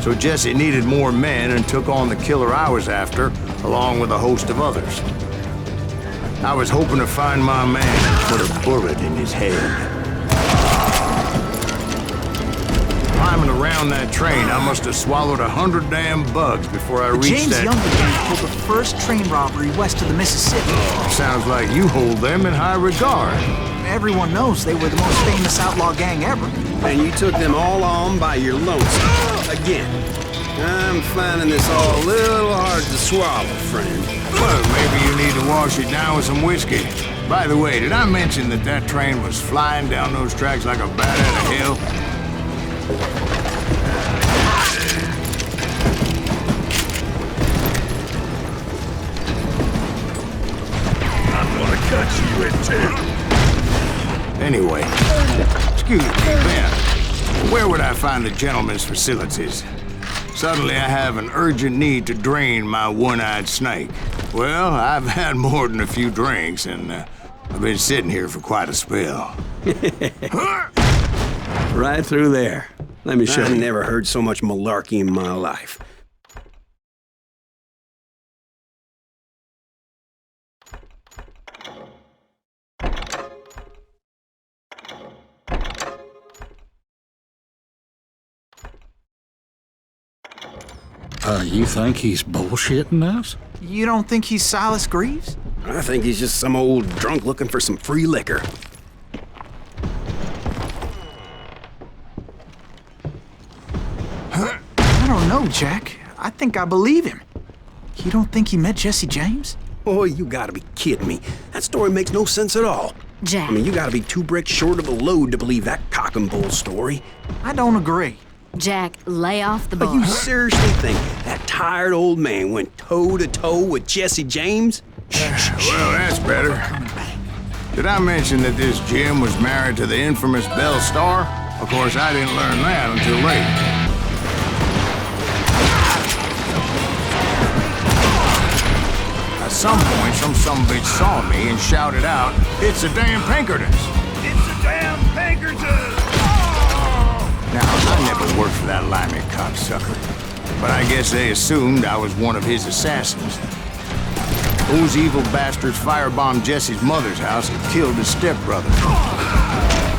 So Jesse needed more men and took on the killer I was after, along with a host of others. I was hoping to find my man and put a bullet in his head. Climbing around that train, I must have swallowed 100 damn bugs before I reached that... James Younger gang pulled the first train robbery west of the Mississippi. Sounds like you hold them in high regard. Everyone knows they were the most famous outlaw gang ever. And you took them all on by your lonesome. Again, I'm finding this all a little hard to swallow, friend. Well, maybe you need to wash it down with some whiskey. By the way, did I mention that that train was flying down those tracks like a bat out of hell? I'm gonna cut you in two. Anyway, excuse me, Ben. Where would I find the gentleman's facilities? Suddenly I have an urgent need to drain my one-eyed snake. Well, I've had more than a few drinks, and I've been sitting here for quite a spell. Right through there. Let me show you. I never heard so much malarkey in my life. You think he's bullshitting us? You don't think he's Silas Greaves? I think he's just some old drunk looking for some free liquor. I don't know, Jack. I think I believe him. You don't think he met Jesse James? Oh, you gotta be kidding me. That story makes no sense at all. Jack. I mean, you gotta be 2 bricks short of a load to believe that cock and bull story. I don't agree. Jack, lay off the But ball. you seriously think that tired old man went toe-to-toe with Jesse James? Well, that's better. Did I mention that this Jim was married to the infamous Belle Starr? Of course, I didn't learn that until later. At some point, some sumbitch saw me and shouted out, "It's the damn Pinkertons!" It's the damn Pinkertons! Now, I never worked for that limey cocksucker, but I guess they assumed I was one of his assassins. Those evil bastards firebombed Jesse's mother's house and killed his stepbrother.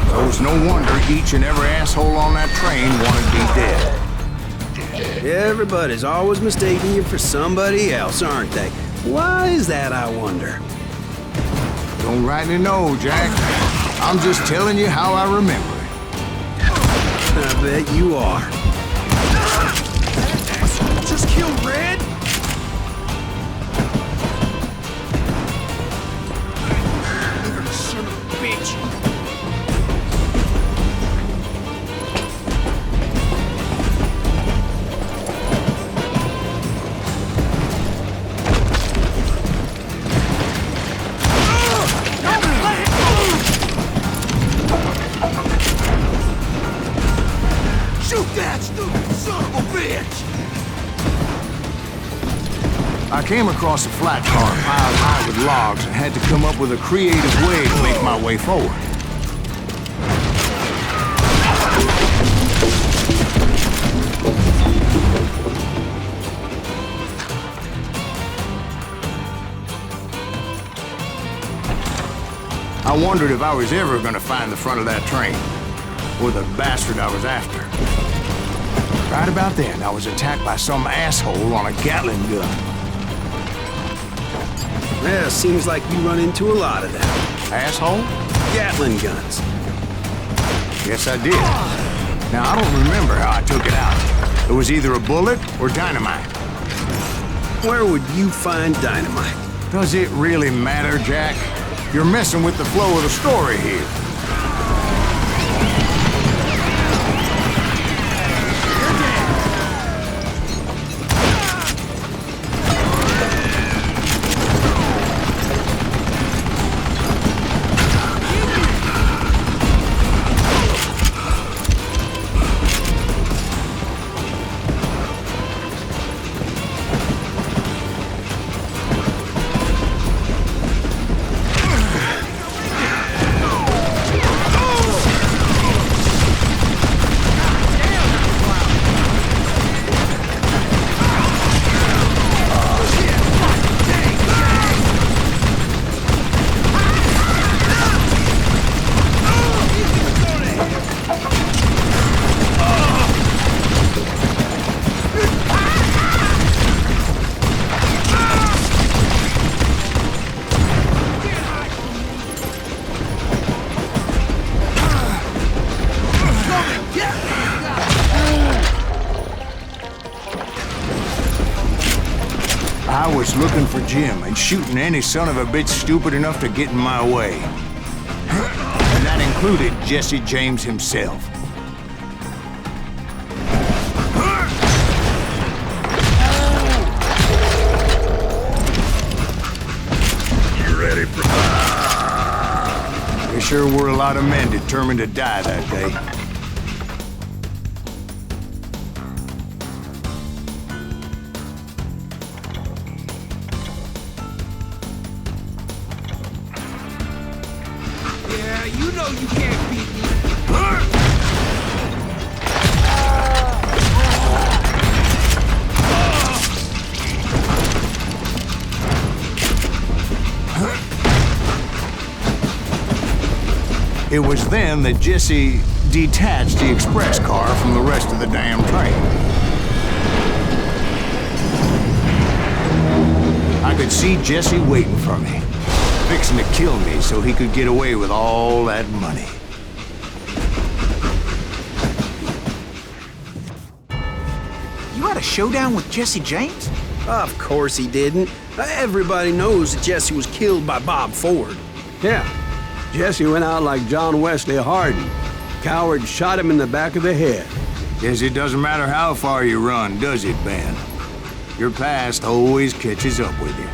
So it's no wonder each and every asshole on that train wanted me dead. Everybody's always mistaking you for somebody else, aren't they? Why is that, I wonder? Don't rightly know, Jack. I'm just telling you how I remember it. I bet you are. Just kill Red? Son of a bitch. Shoot that stupid son of a bitch! I came across a flat car piled high with logs and had to come up with a creative way to make my way forward. I wondered if I was ever going to find the front of that train, or the bastard I was after. Right about then, I was attacked by some asshole on a Gatling gun. Yeah, seems like you run into a lot of that. Asshole? Gatling guns. Yes, I did. Now, I don't remember how I took it out. It was either a bullet or dynamite. Where would you find dynamite? Does it really matter, Jack? You're messing with the flow of the story here. I was looking for Jim and shooting any son of a bitch stupid enough to get in my way. And that included Jesse James himself. You ready for... There sure were a lot of men determined to die that day. You know you can't beat me. It was then that Jesse detached the express car from the rest of the damn train. I could see Jesse waiting for me, fixing to kill me so he could get away with all that money. You had a showdown with Jesse James? Of course he didn't. Everybody knows that Jesse was killed by Bob Ford. Yeah. Jesse went out like John Wesley Hardin. Coward shot him in the back of the head. Guess it doesn't matter how far you run, does it, Ben? Your past always catches up with you.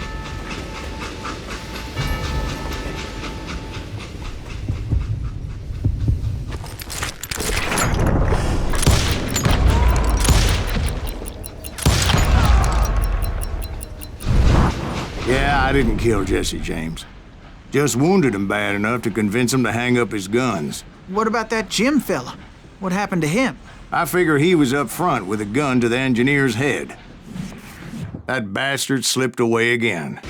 Yeah, I didn't kill Jesse James. Just wounded him bad enough to convince him to hang up his guns. What about that Jim fella? What happened to him? I figure he was up front with a gun to the engineer's head. That bastard slipped away again.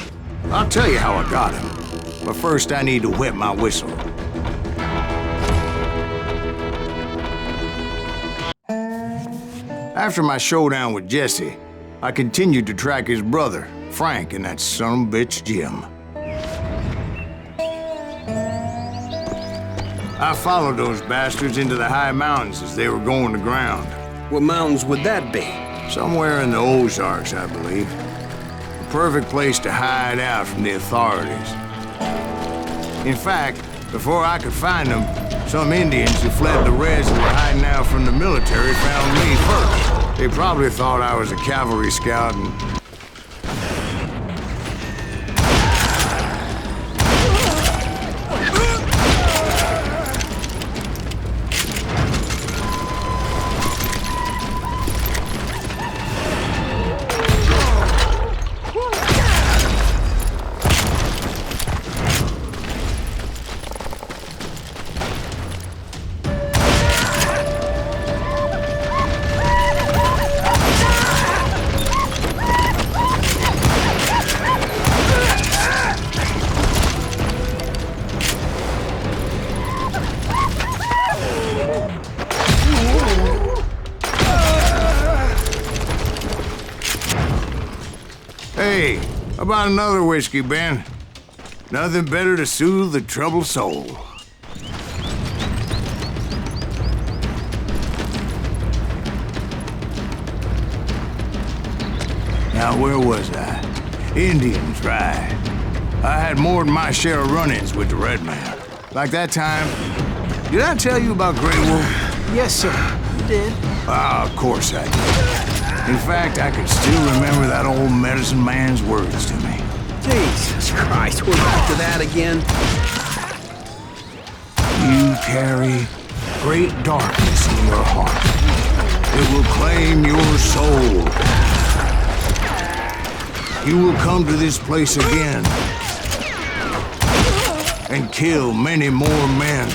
I'll tell you how I got him. But first I need to wet my whistle. After my showdown with Jesse, I continued to track his brother, Frank, and that sumbitch Jim. I followed those bastards into the high mountains as they were going to ground. What mountains would that be? Somewhere in the Ozarks, I believe. The perfect place to hide out from the authorities. In fact, before I could find them, some Indians who fled the Reds and were hiding out from the military found me first. They probably thought I was a cavalry scout and... Hey, how about another whiskey, Ben? Nothing better to soothe the troubled soul. Now, where was I? Indians, right. I had more than my share of run-ins with the Red Man. Like that time. Did I tell you about Grey Wolf? Yes, sir. You did. Ah, of course I did. In fact, I can still remember that old medicine man's words to me. Jesus Christ, we're back to that again? You carry great darkness in your heart. It will claim your soul. You will come to this place again and kill many more men.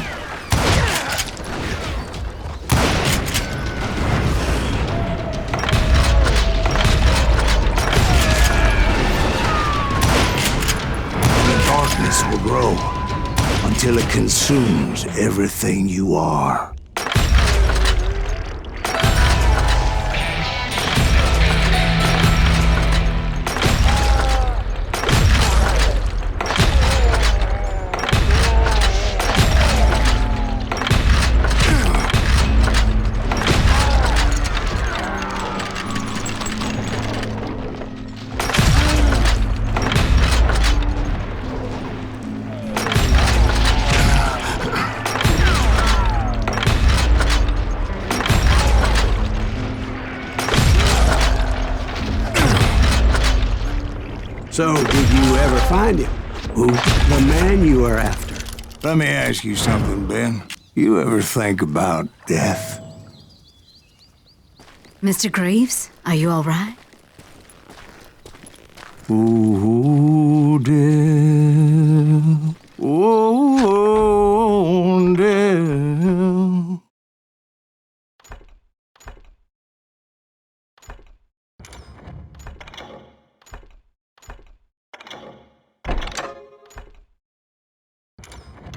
Will grow until it consumes everything you are. So, did you ever find him? Who? The man you are after. Let me ask you something, Ben. You ever think about death? Mr. Greaves, are you all right? Ooh, death. Ooh, death.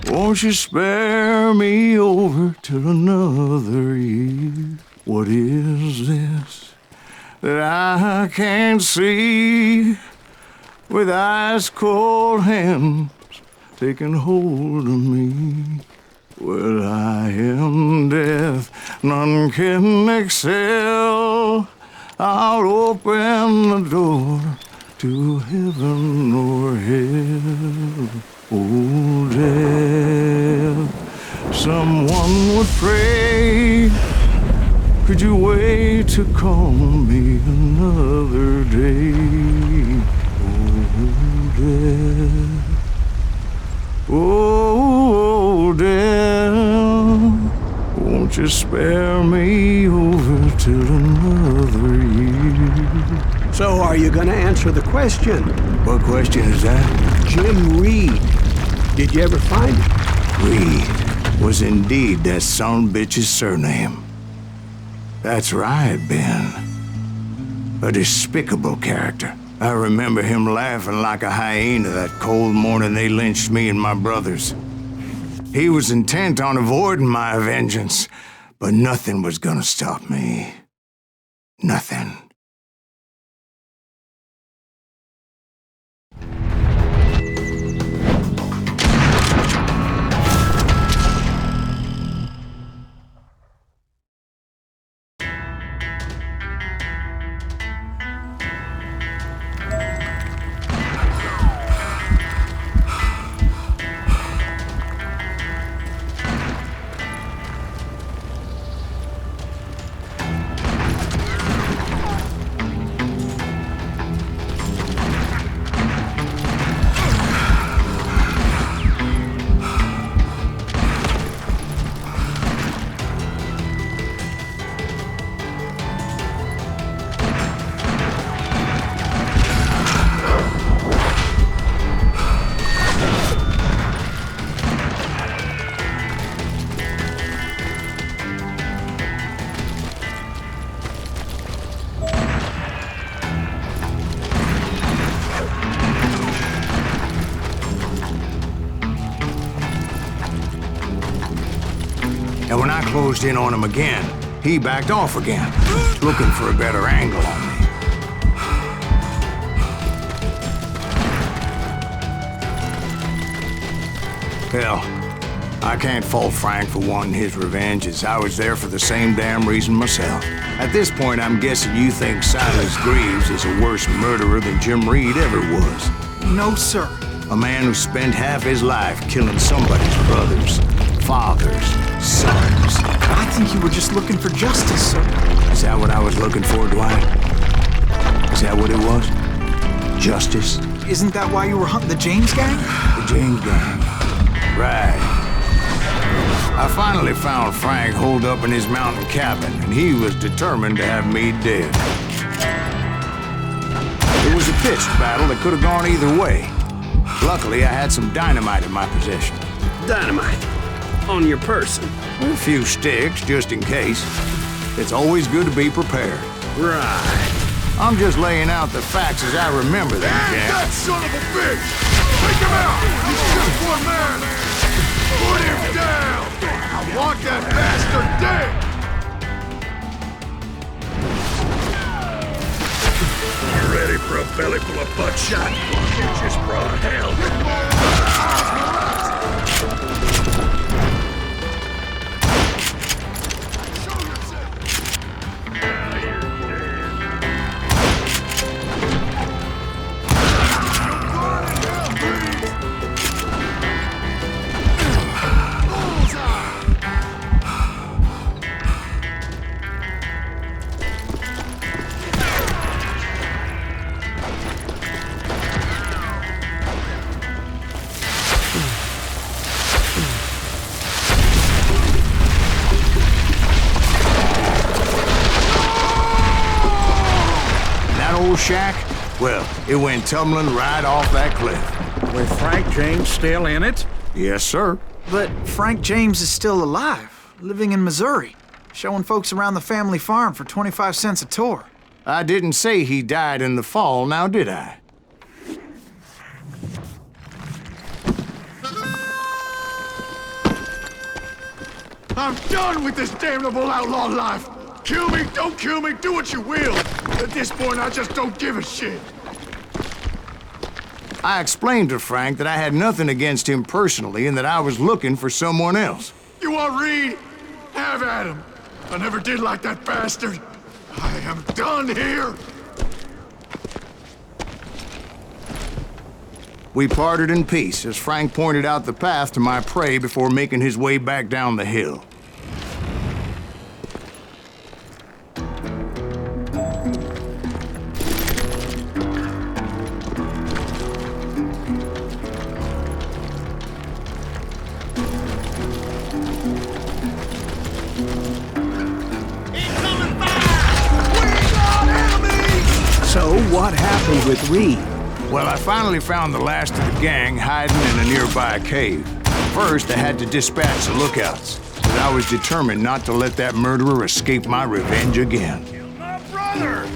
Won't you spare me over till another year? What is this that I can't see? With ice cold hands taking hold of me. Well, I am death, none can excel. I'll open the door to heaven or hell. Oh, death, someone would pray, Could you wait to call me another day? Oh, Dad, won't you spare me over till another year? So are you gonna answer the question? What question is that? Jim Reed. Did you ever find him? Reed was indeed that son-bitch's surname. That's right, Ben. A despicable character. I remember him laughing like a hyena that cold morning they lynched me and my brothers. He was intent on avoiding my vengeance, but nothing was gonna stop me. Nothing. And when I closed in on him again, he backed off again, looking for a better angle on me. Hell, I can't fault Frank for wanting his revenge, as I was there for the same damn reason myself. At this point, I'm guessing you think Silas Greaves is a worse murderer than Jim Reed ever was. No, sir. A man who spent half his life killing somebody's brothers, fathers, sons. I think you were just looking for justice, sir. Is that what I was looking for, Dwight? Is that what it was? Justice? Isn't that why you were hunting the James gang? The James gang. Right. I finally found Frank holed up in his mountain cabin, and he was determined to have me dead. It was a pitched battle that could have gone either way. Luckily, I had some dynamite in my possession. Dynamite? On your person? A few sticks, just in case. It's always good to be prepared. Right. I'm just laying out the facts as I remember them, Jack. That son of a bitch! Take him out! He's just one man! Put him down! I want that bastard dead! You ready for a belly full of buckshot? You just brought hell. Shack? Well, it went tumbling right off that cliff. With Frank James still in it? Yes, sir. But Frank James is still alive, living in Missouri, showing folks around the family farm for 25 cents a tour. I didn't say he died in the fall, now did I? I'm done with this damnable outlaw life! Kill me, don't kill me, do what you will! At this point, I just don't give a shit! I explained to Frank that I had nothing against him personally and that I was looking for someone else. You want Reed? Have at him! I never did like that bastard! I am done here! We parted in peace as Frank pointed out the path to my prey before making his way back down the hill. happened with Reed? Well, I finally found the last of the gang hiding in a nearby cave. First, I had to dispatch the lookouts, but I was determined not to let that murderer escape my revenge again. My brother!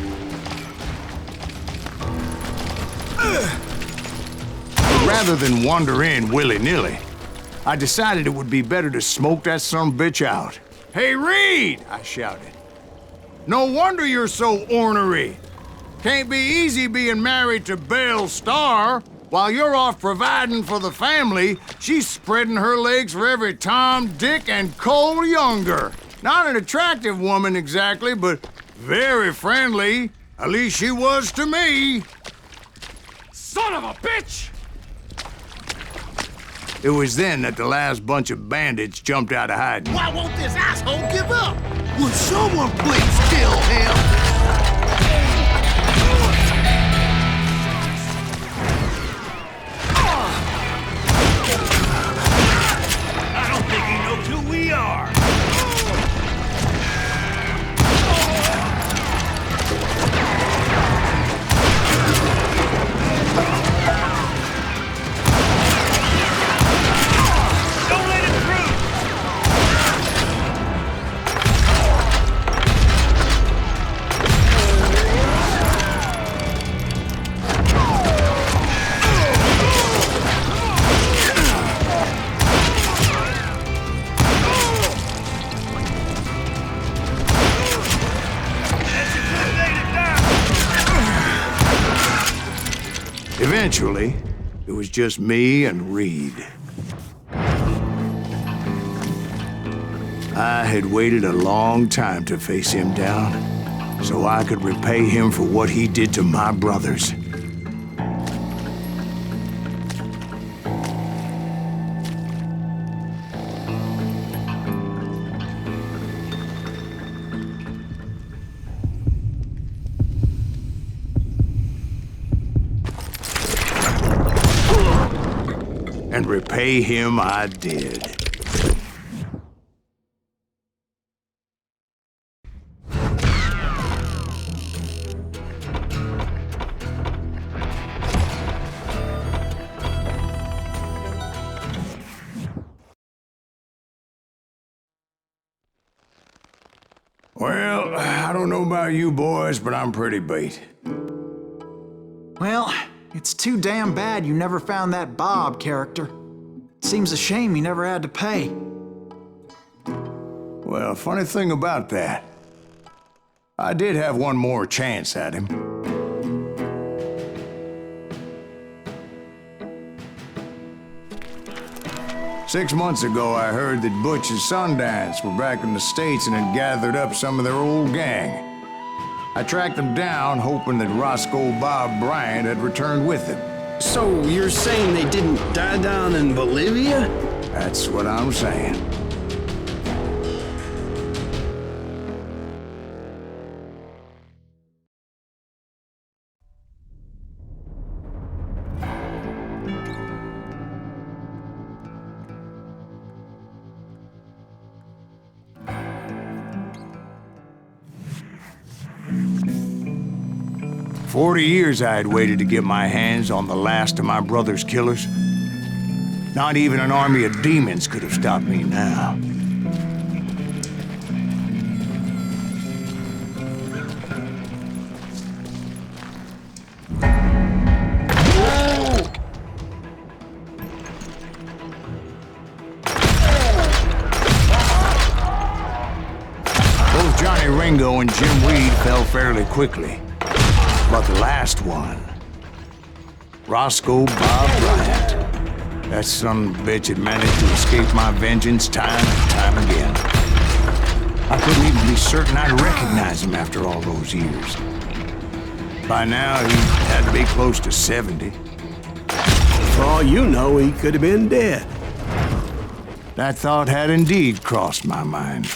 But rather than wander in willy-nilly, I decided it would be better to smoke that sumbitch out. "Hey, Reed!" I shouted. "No wonder you're so ornery. Can't be easy being married to Belle Starr. While you're off providing for the family, she's spreading her legs for every Tom, Dick, and Cole Younger. Not an attractive woman exactly, but very friendly. At least she was to me." Son of a bitch! It was then that the last bunch of bandits jumped out of hiding. Why won't this asshole give up? Would someone please kill him? I don't think he knows who we are. Don't let him through! Eventually, it was just me and Reed. I had waited a long time to face him down, so I could repay him for what he did to my brothers. And repay him I did. Well, I don't know about you boys, but I'm pretty beat. Well, it's too damn bad you never found that Bob character. Seems a shame you never had to pay. Well, funny thing about that, I did have one more chance at him. Six months ago, I heard that Butch and Sundance were back in the States and had gathered up some of their old gang. I tracked them down, hoping that Roscoe Bob Bryant had returned with them. So you're saying they didn't die down in Bolivia? That's what I'm saying. For 40 years I had waited to get my hands on the last of my brother's killers. Not even an army of demons could have stopped me now. Both Johnny Ringo and Jim Reed fell fairly quickly. But the last one, Roscoe Bob Bryant, that son of a bitch had managed to escape my vengeance time and time again. I couldn't even be certain I'd recognize him after all those years. By now, he had to be close to 70. For all you know, he could have been dead. That thought had indeed crossed my mind,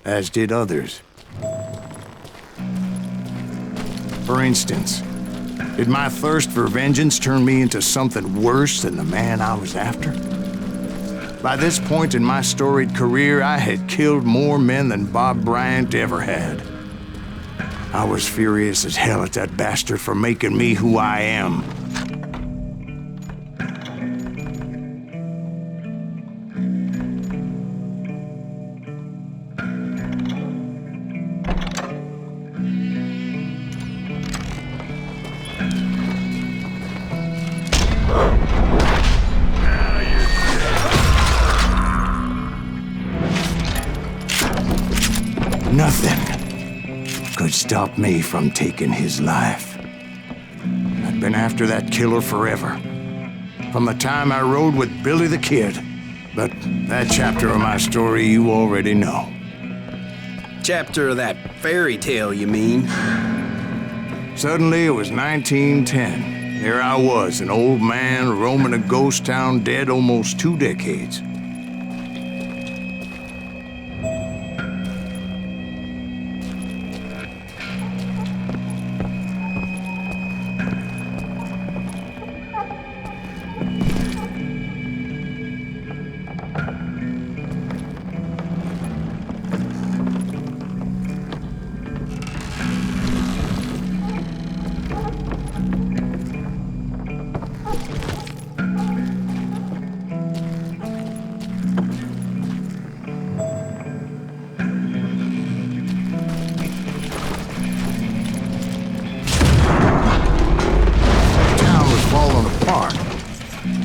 as did others. For instance, did my thirst for vengeance turn me into something worse than the man I was after? By this point in my storied career, I had killed more men than Bob Bryant ever had. I was furious as hell at that bastard for making me who I am. Nothing could stop me from taking his life. I'd been after that killer forever, from the time I rode with Billy the Kid. But that chapter of my story you already know. Chapter of that fairy tale, you mean? Suddenly, it was 1910. There I was, an old man roaming a ghost town dead almost 2 decades.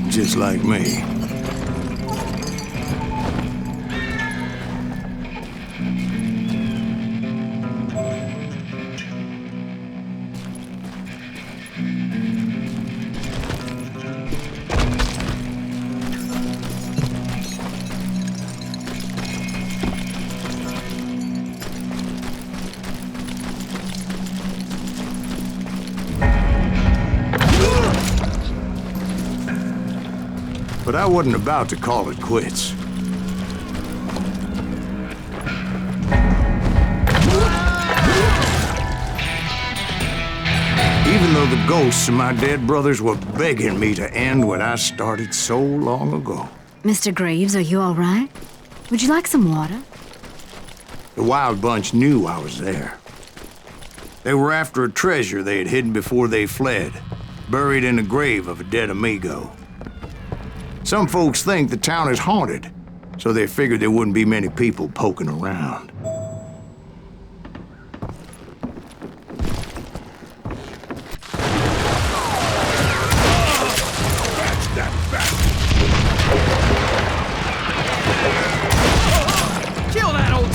Just like me. But I wasn't about to call it quits. Even though the ghosts of my dead brothers were begging me to end what I started so long ago. Mr. Graves, are you all right? Would you like some water? The Wild Bunch knew I was there. They were after a treasure they had hidden before they fled, buried in the grave of a dead amigo. Some folks think the town is haunted, so they figured there wouldn't be many people poking around. Kill that old...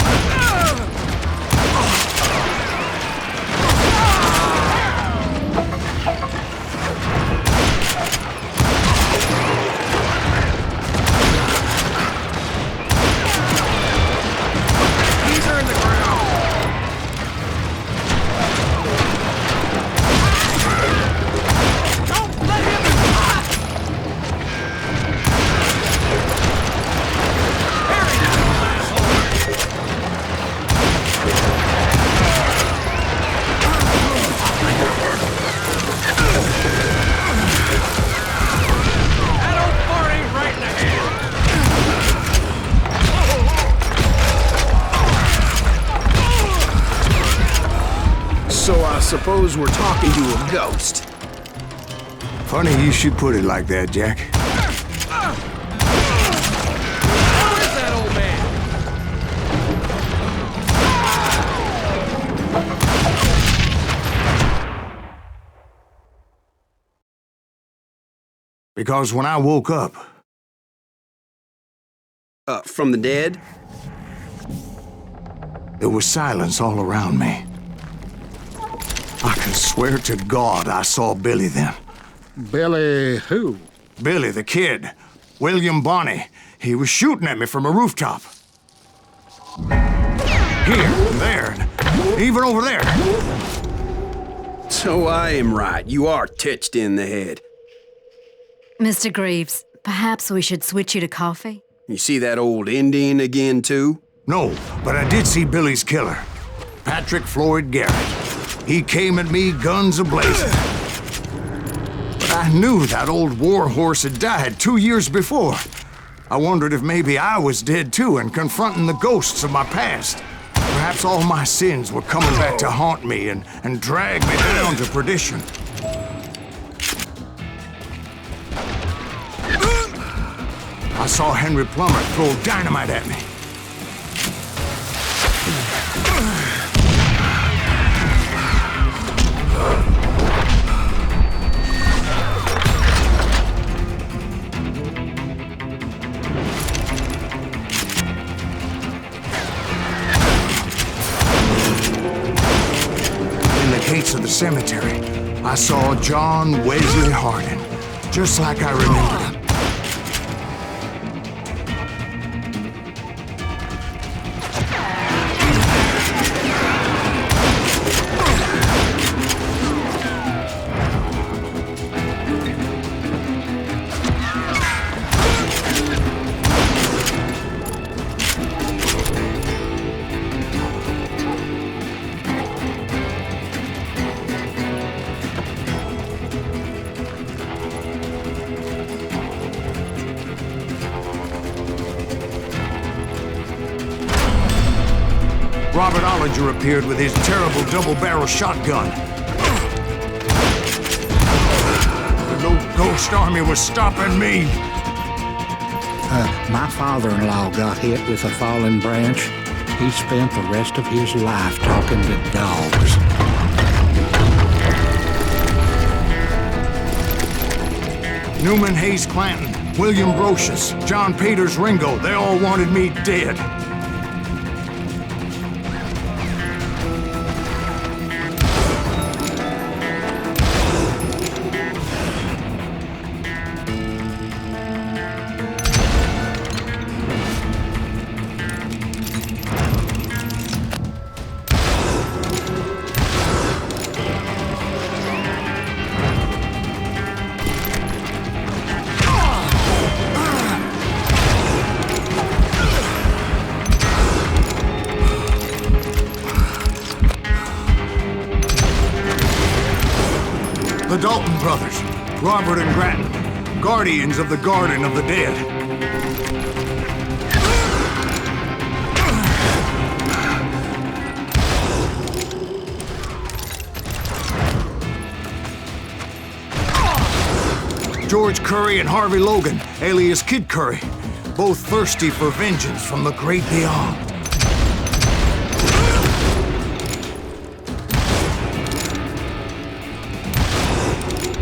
Suppose we're talking to a ghost. Funny you should put it like that, Jack. Who is that old man? Because when I woke up... From the dead? There was silence all around me. I can swear to God I saw Billy then. Billy who? Billy the Kid. William Bonney. He was shooting at me from a rooftop. Here, there, and even over there. So I am right. You are touched in the head. Mr. Graves, perhaps we should switch you to coffee? You see that old Indian again, too? No, but I did see Billy's killer. Patrick Floyd Garrett. He came at me guns a-blazing. But I knew that old war horse had died 2 years before. I wondered if maybe I was dead too and confronting the ghosts of my past. Perhaps all my sins were coming back to haunt me and drag me down to perdition. I saw Henry Plummer throw dynamite at me. Gates of the cemetery, I saw John Wesley Hardin, just like I remembered him. Robert Ollinger appeared with his terrible double-barrel shotgun. No ghost army was stopping me. My father-in-law got hit with a fallen branch. He spent the rest of his life talking to dogs. Newman Hayes Clanton, William Brocious, John Peters Ringo, they all wanted me dead. The Dalton brothers, Robert and Grattan, guardians of the Garden of the Dead. George Curry and Harvey Logan, alias Kid Curry, both thirsty for vengeance from the great beyond.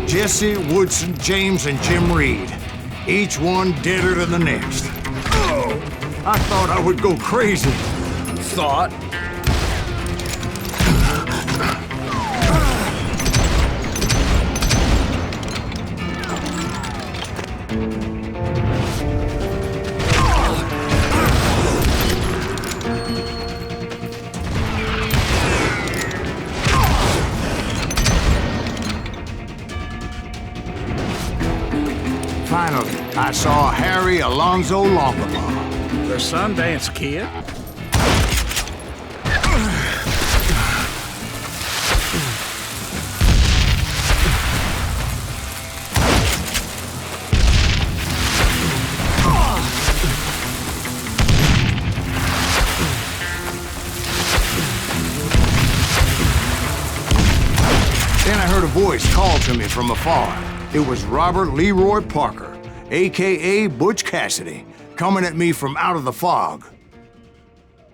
Jesse, Woodson, James, and Jim Reed. Each one deader than the next. I thought I would go crazy. Thought? Finally, I saw Harry Alonzo Longplay. The Sundance Kid? Then I heard a voice call to me from afar. It was Robert Leroy Parker, a.k.a. Butch Cassidy, coming at me from out of the fog.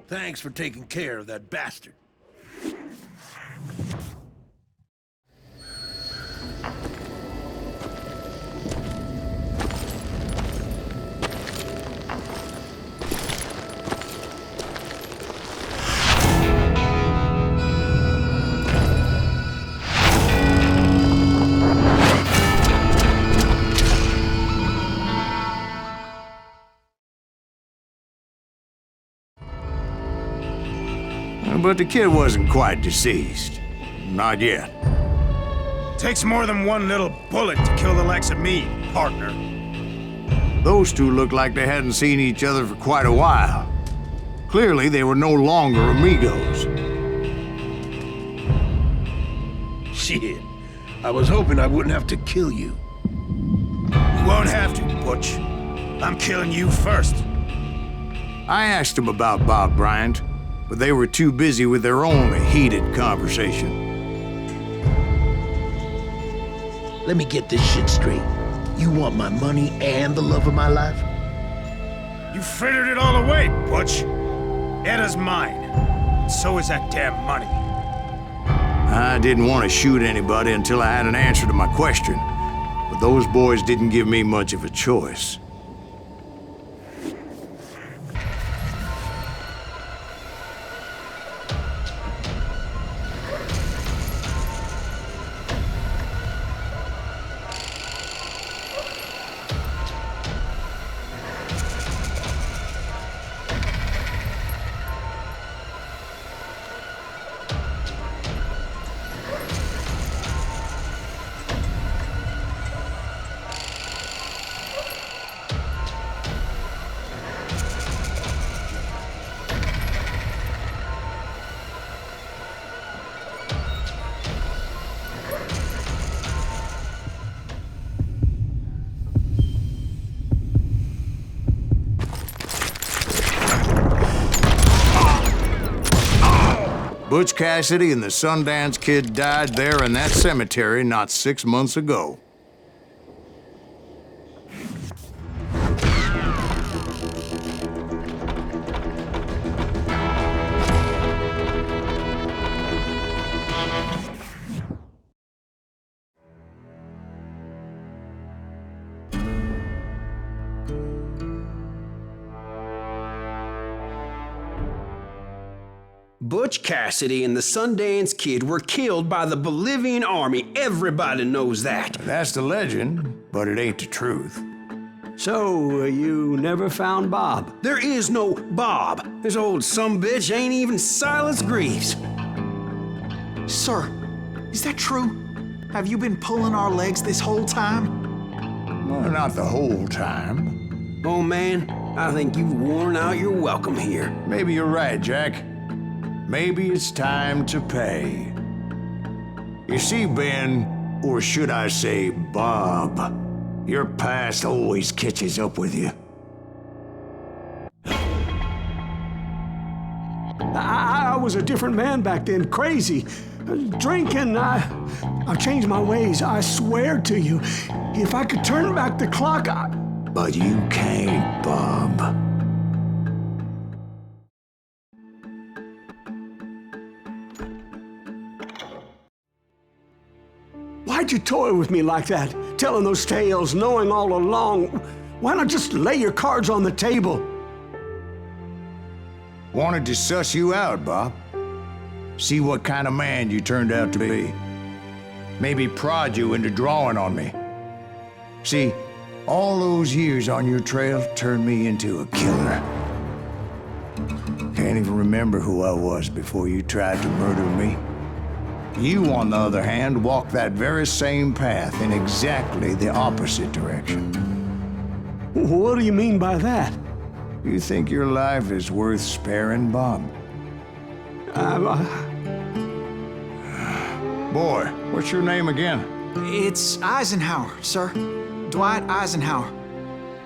Thanks for taking care of that bastard. But the kid wasn't quite deceased. Not yet. Takes more than one little bullet to kill the likes of me, partner. Those two looked like they hadn't seen each other for quite a while. Clearly, they were no longer amigos. Shit. I was hoping I wouldn't have to kill you. You won't have to, Butch. I'm killing you first. I asked him about Bob Bryant. but they were too busy with their own heated conversation. Let me get this shit straight. You want my money and the love of my life? You frittered it all away, Butch. Etta's mine. And so is that damn money. I didn't want to shoot anybody until I had an answer to my question, but those boys didn't give me much of a choice. Butch Cassidy and the Sundance Kid died there in that cemetery not 6 months ago. Butch Cassidy and the Sundance Kid were killed by the Bolivian army. Everybody knows that. That's the legend, but it ain't the truth. So, you never found Bob? There is no Bob. This old sumbitch ain't even Silas Greaves. Sir, is that true? Have you been pulling our legs this whole time? Well, not the whole time. Oh, man, I think you've worn out your welcome here. Maybe you're right, Jack. Maybe it's time to pay. You see, Ben, or should I say Bob, your past always catches up with you. I was a different man back then, crazy. Drinking, I've changed my ways, I swear to you. If I could turn back the clock, But you can't, Bob. Why'd you toy with me like that? Telling those tales, knowing all along. Why not just lay your cards on the table? Wanted to suss you out, Bob. See what kind of man you turned out to be. Maybe prod you into drawing on me. See, all those years on your trail turned me into a killer. Can't even remember who I was before you tried to murder me. You, on the other hand, walked that very same path in exactly the opposite direction. What do you mean by that? You think your life is worth sparing, Bob? Boy, what's your name again? It's Eisenhower, sir. Dwight Eisenhower.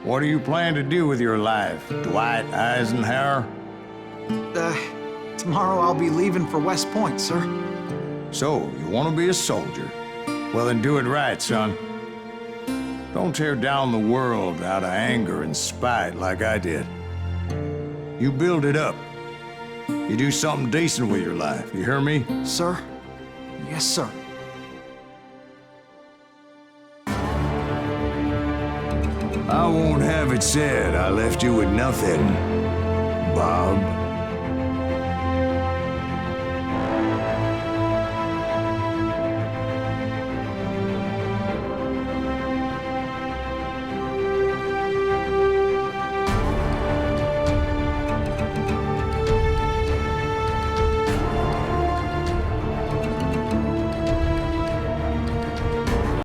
What do you plan to do with your life, Dwight Eisenhower? Tomorrow I'll be leaving for West Point, sir. So, you want to be a soldier? Well, then do it right, son. Don't tear down the world out of anger and spite like I did. You build it up. You do something decent with your life, you hear me? Sir? Yes, sir. I won't have it said I left you with nothing, Bob.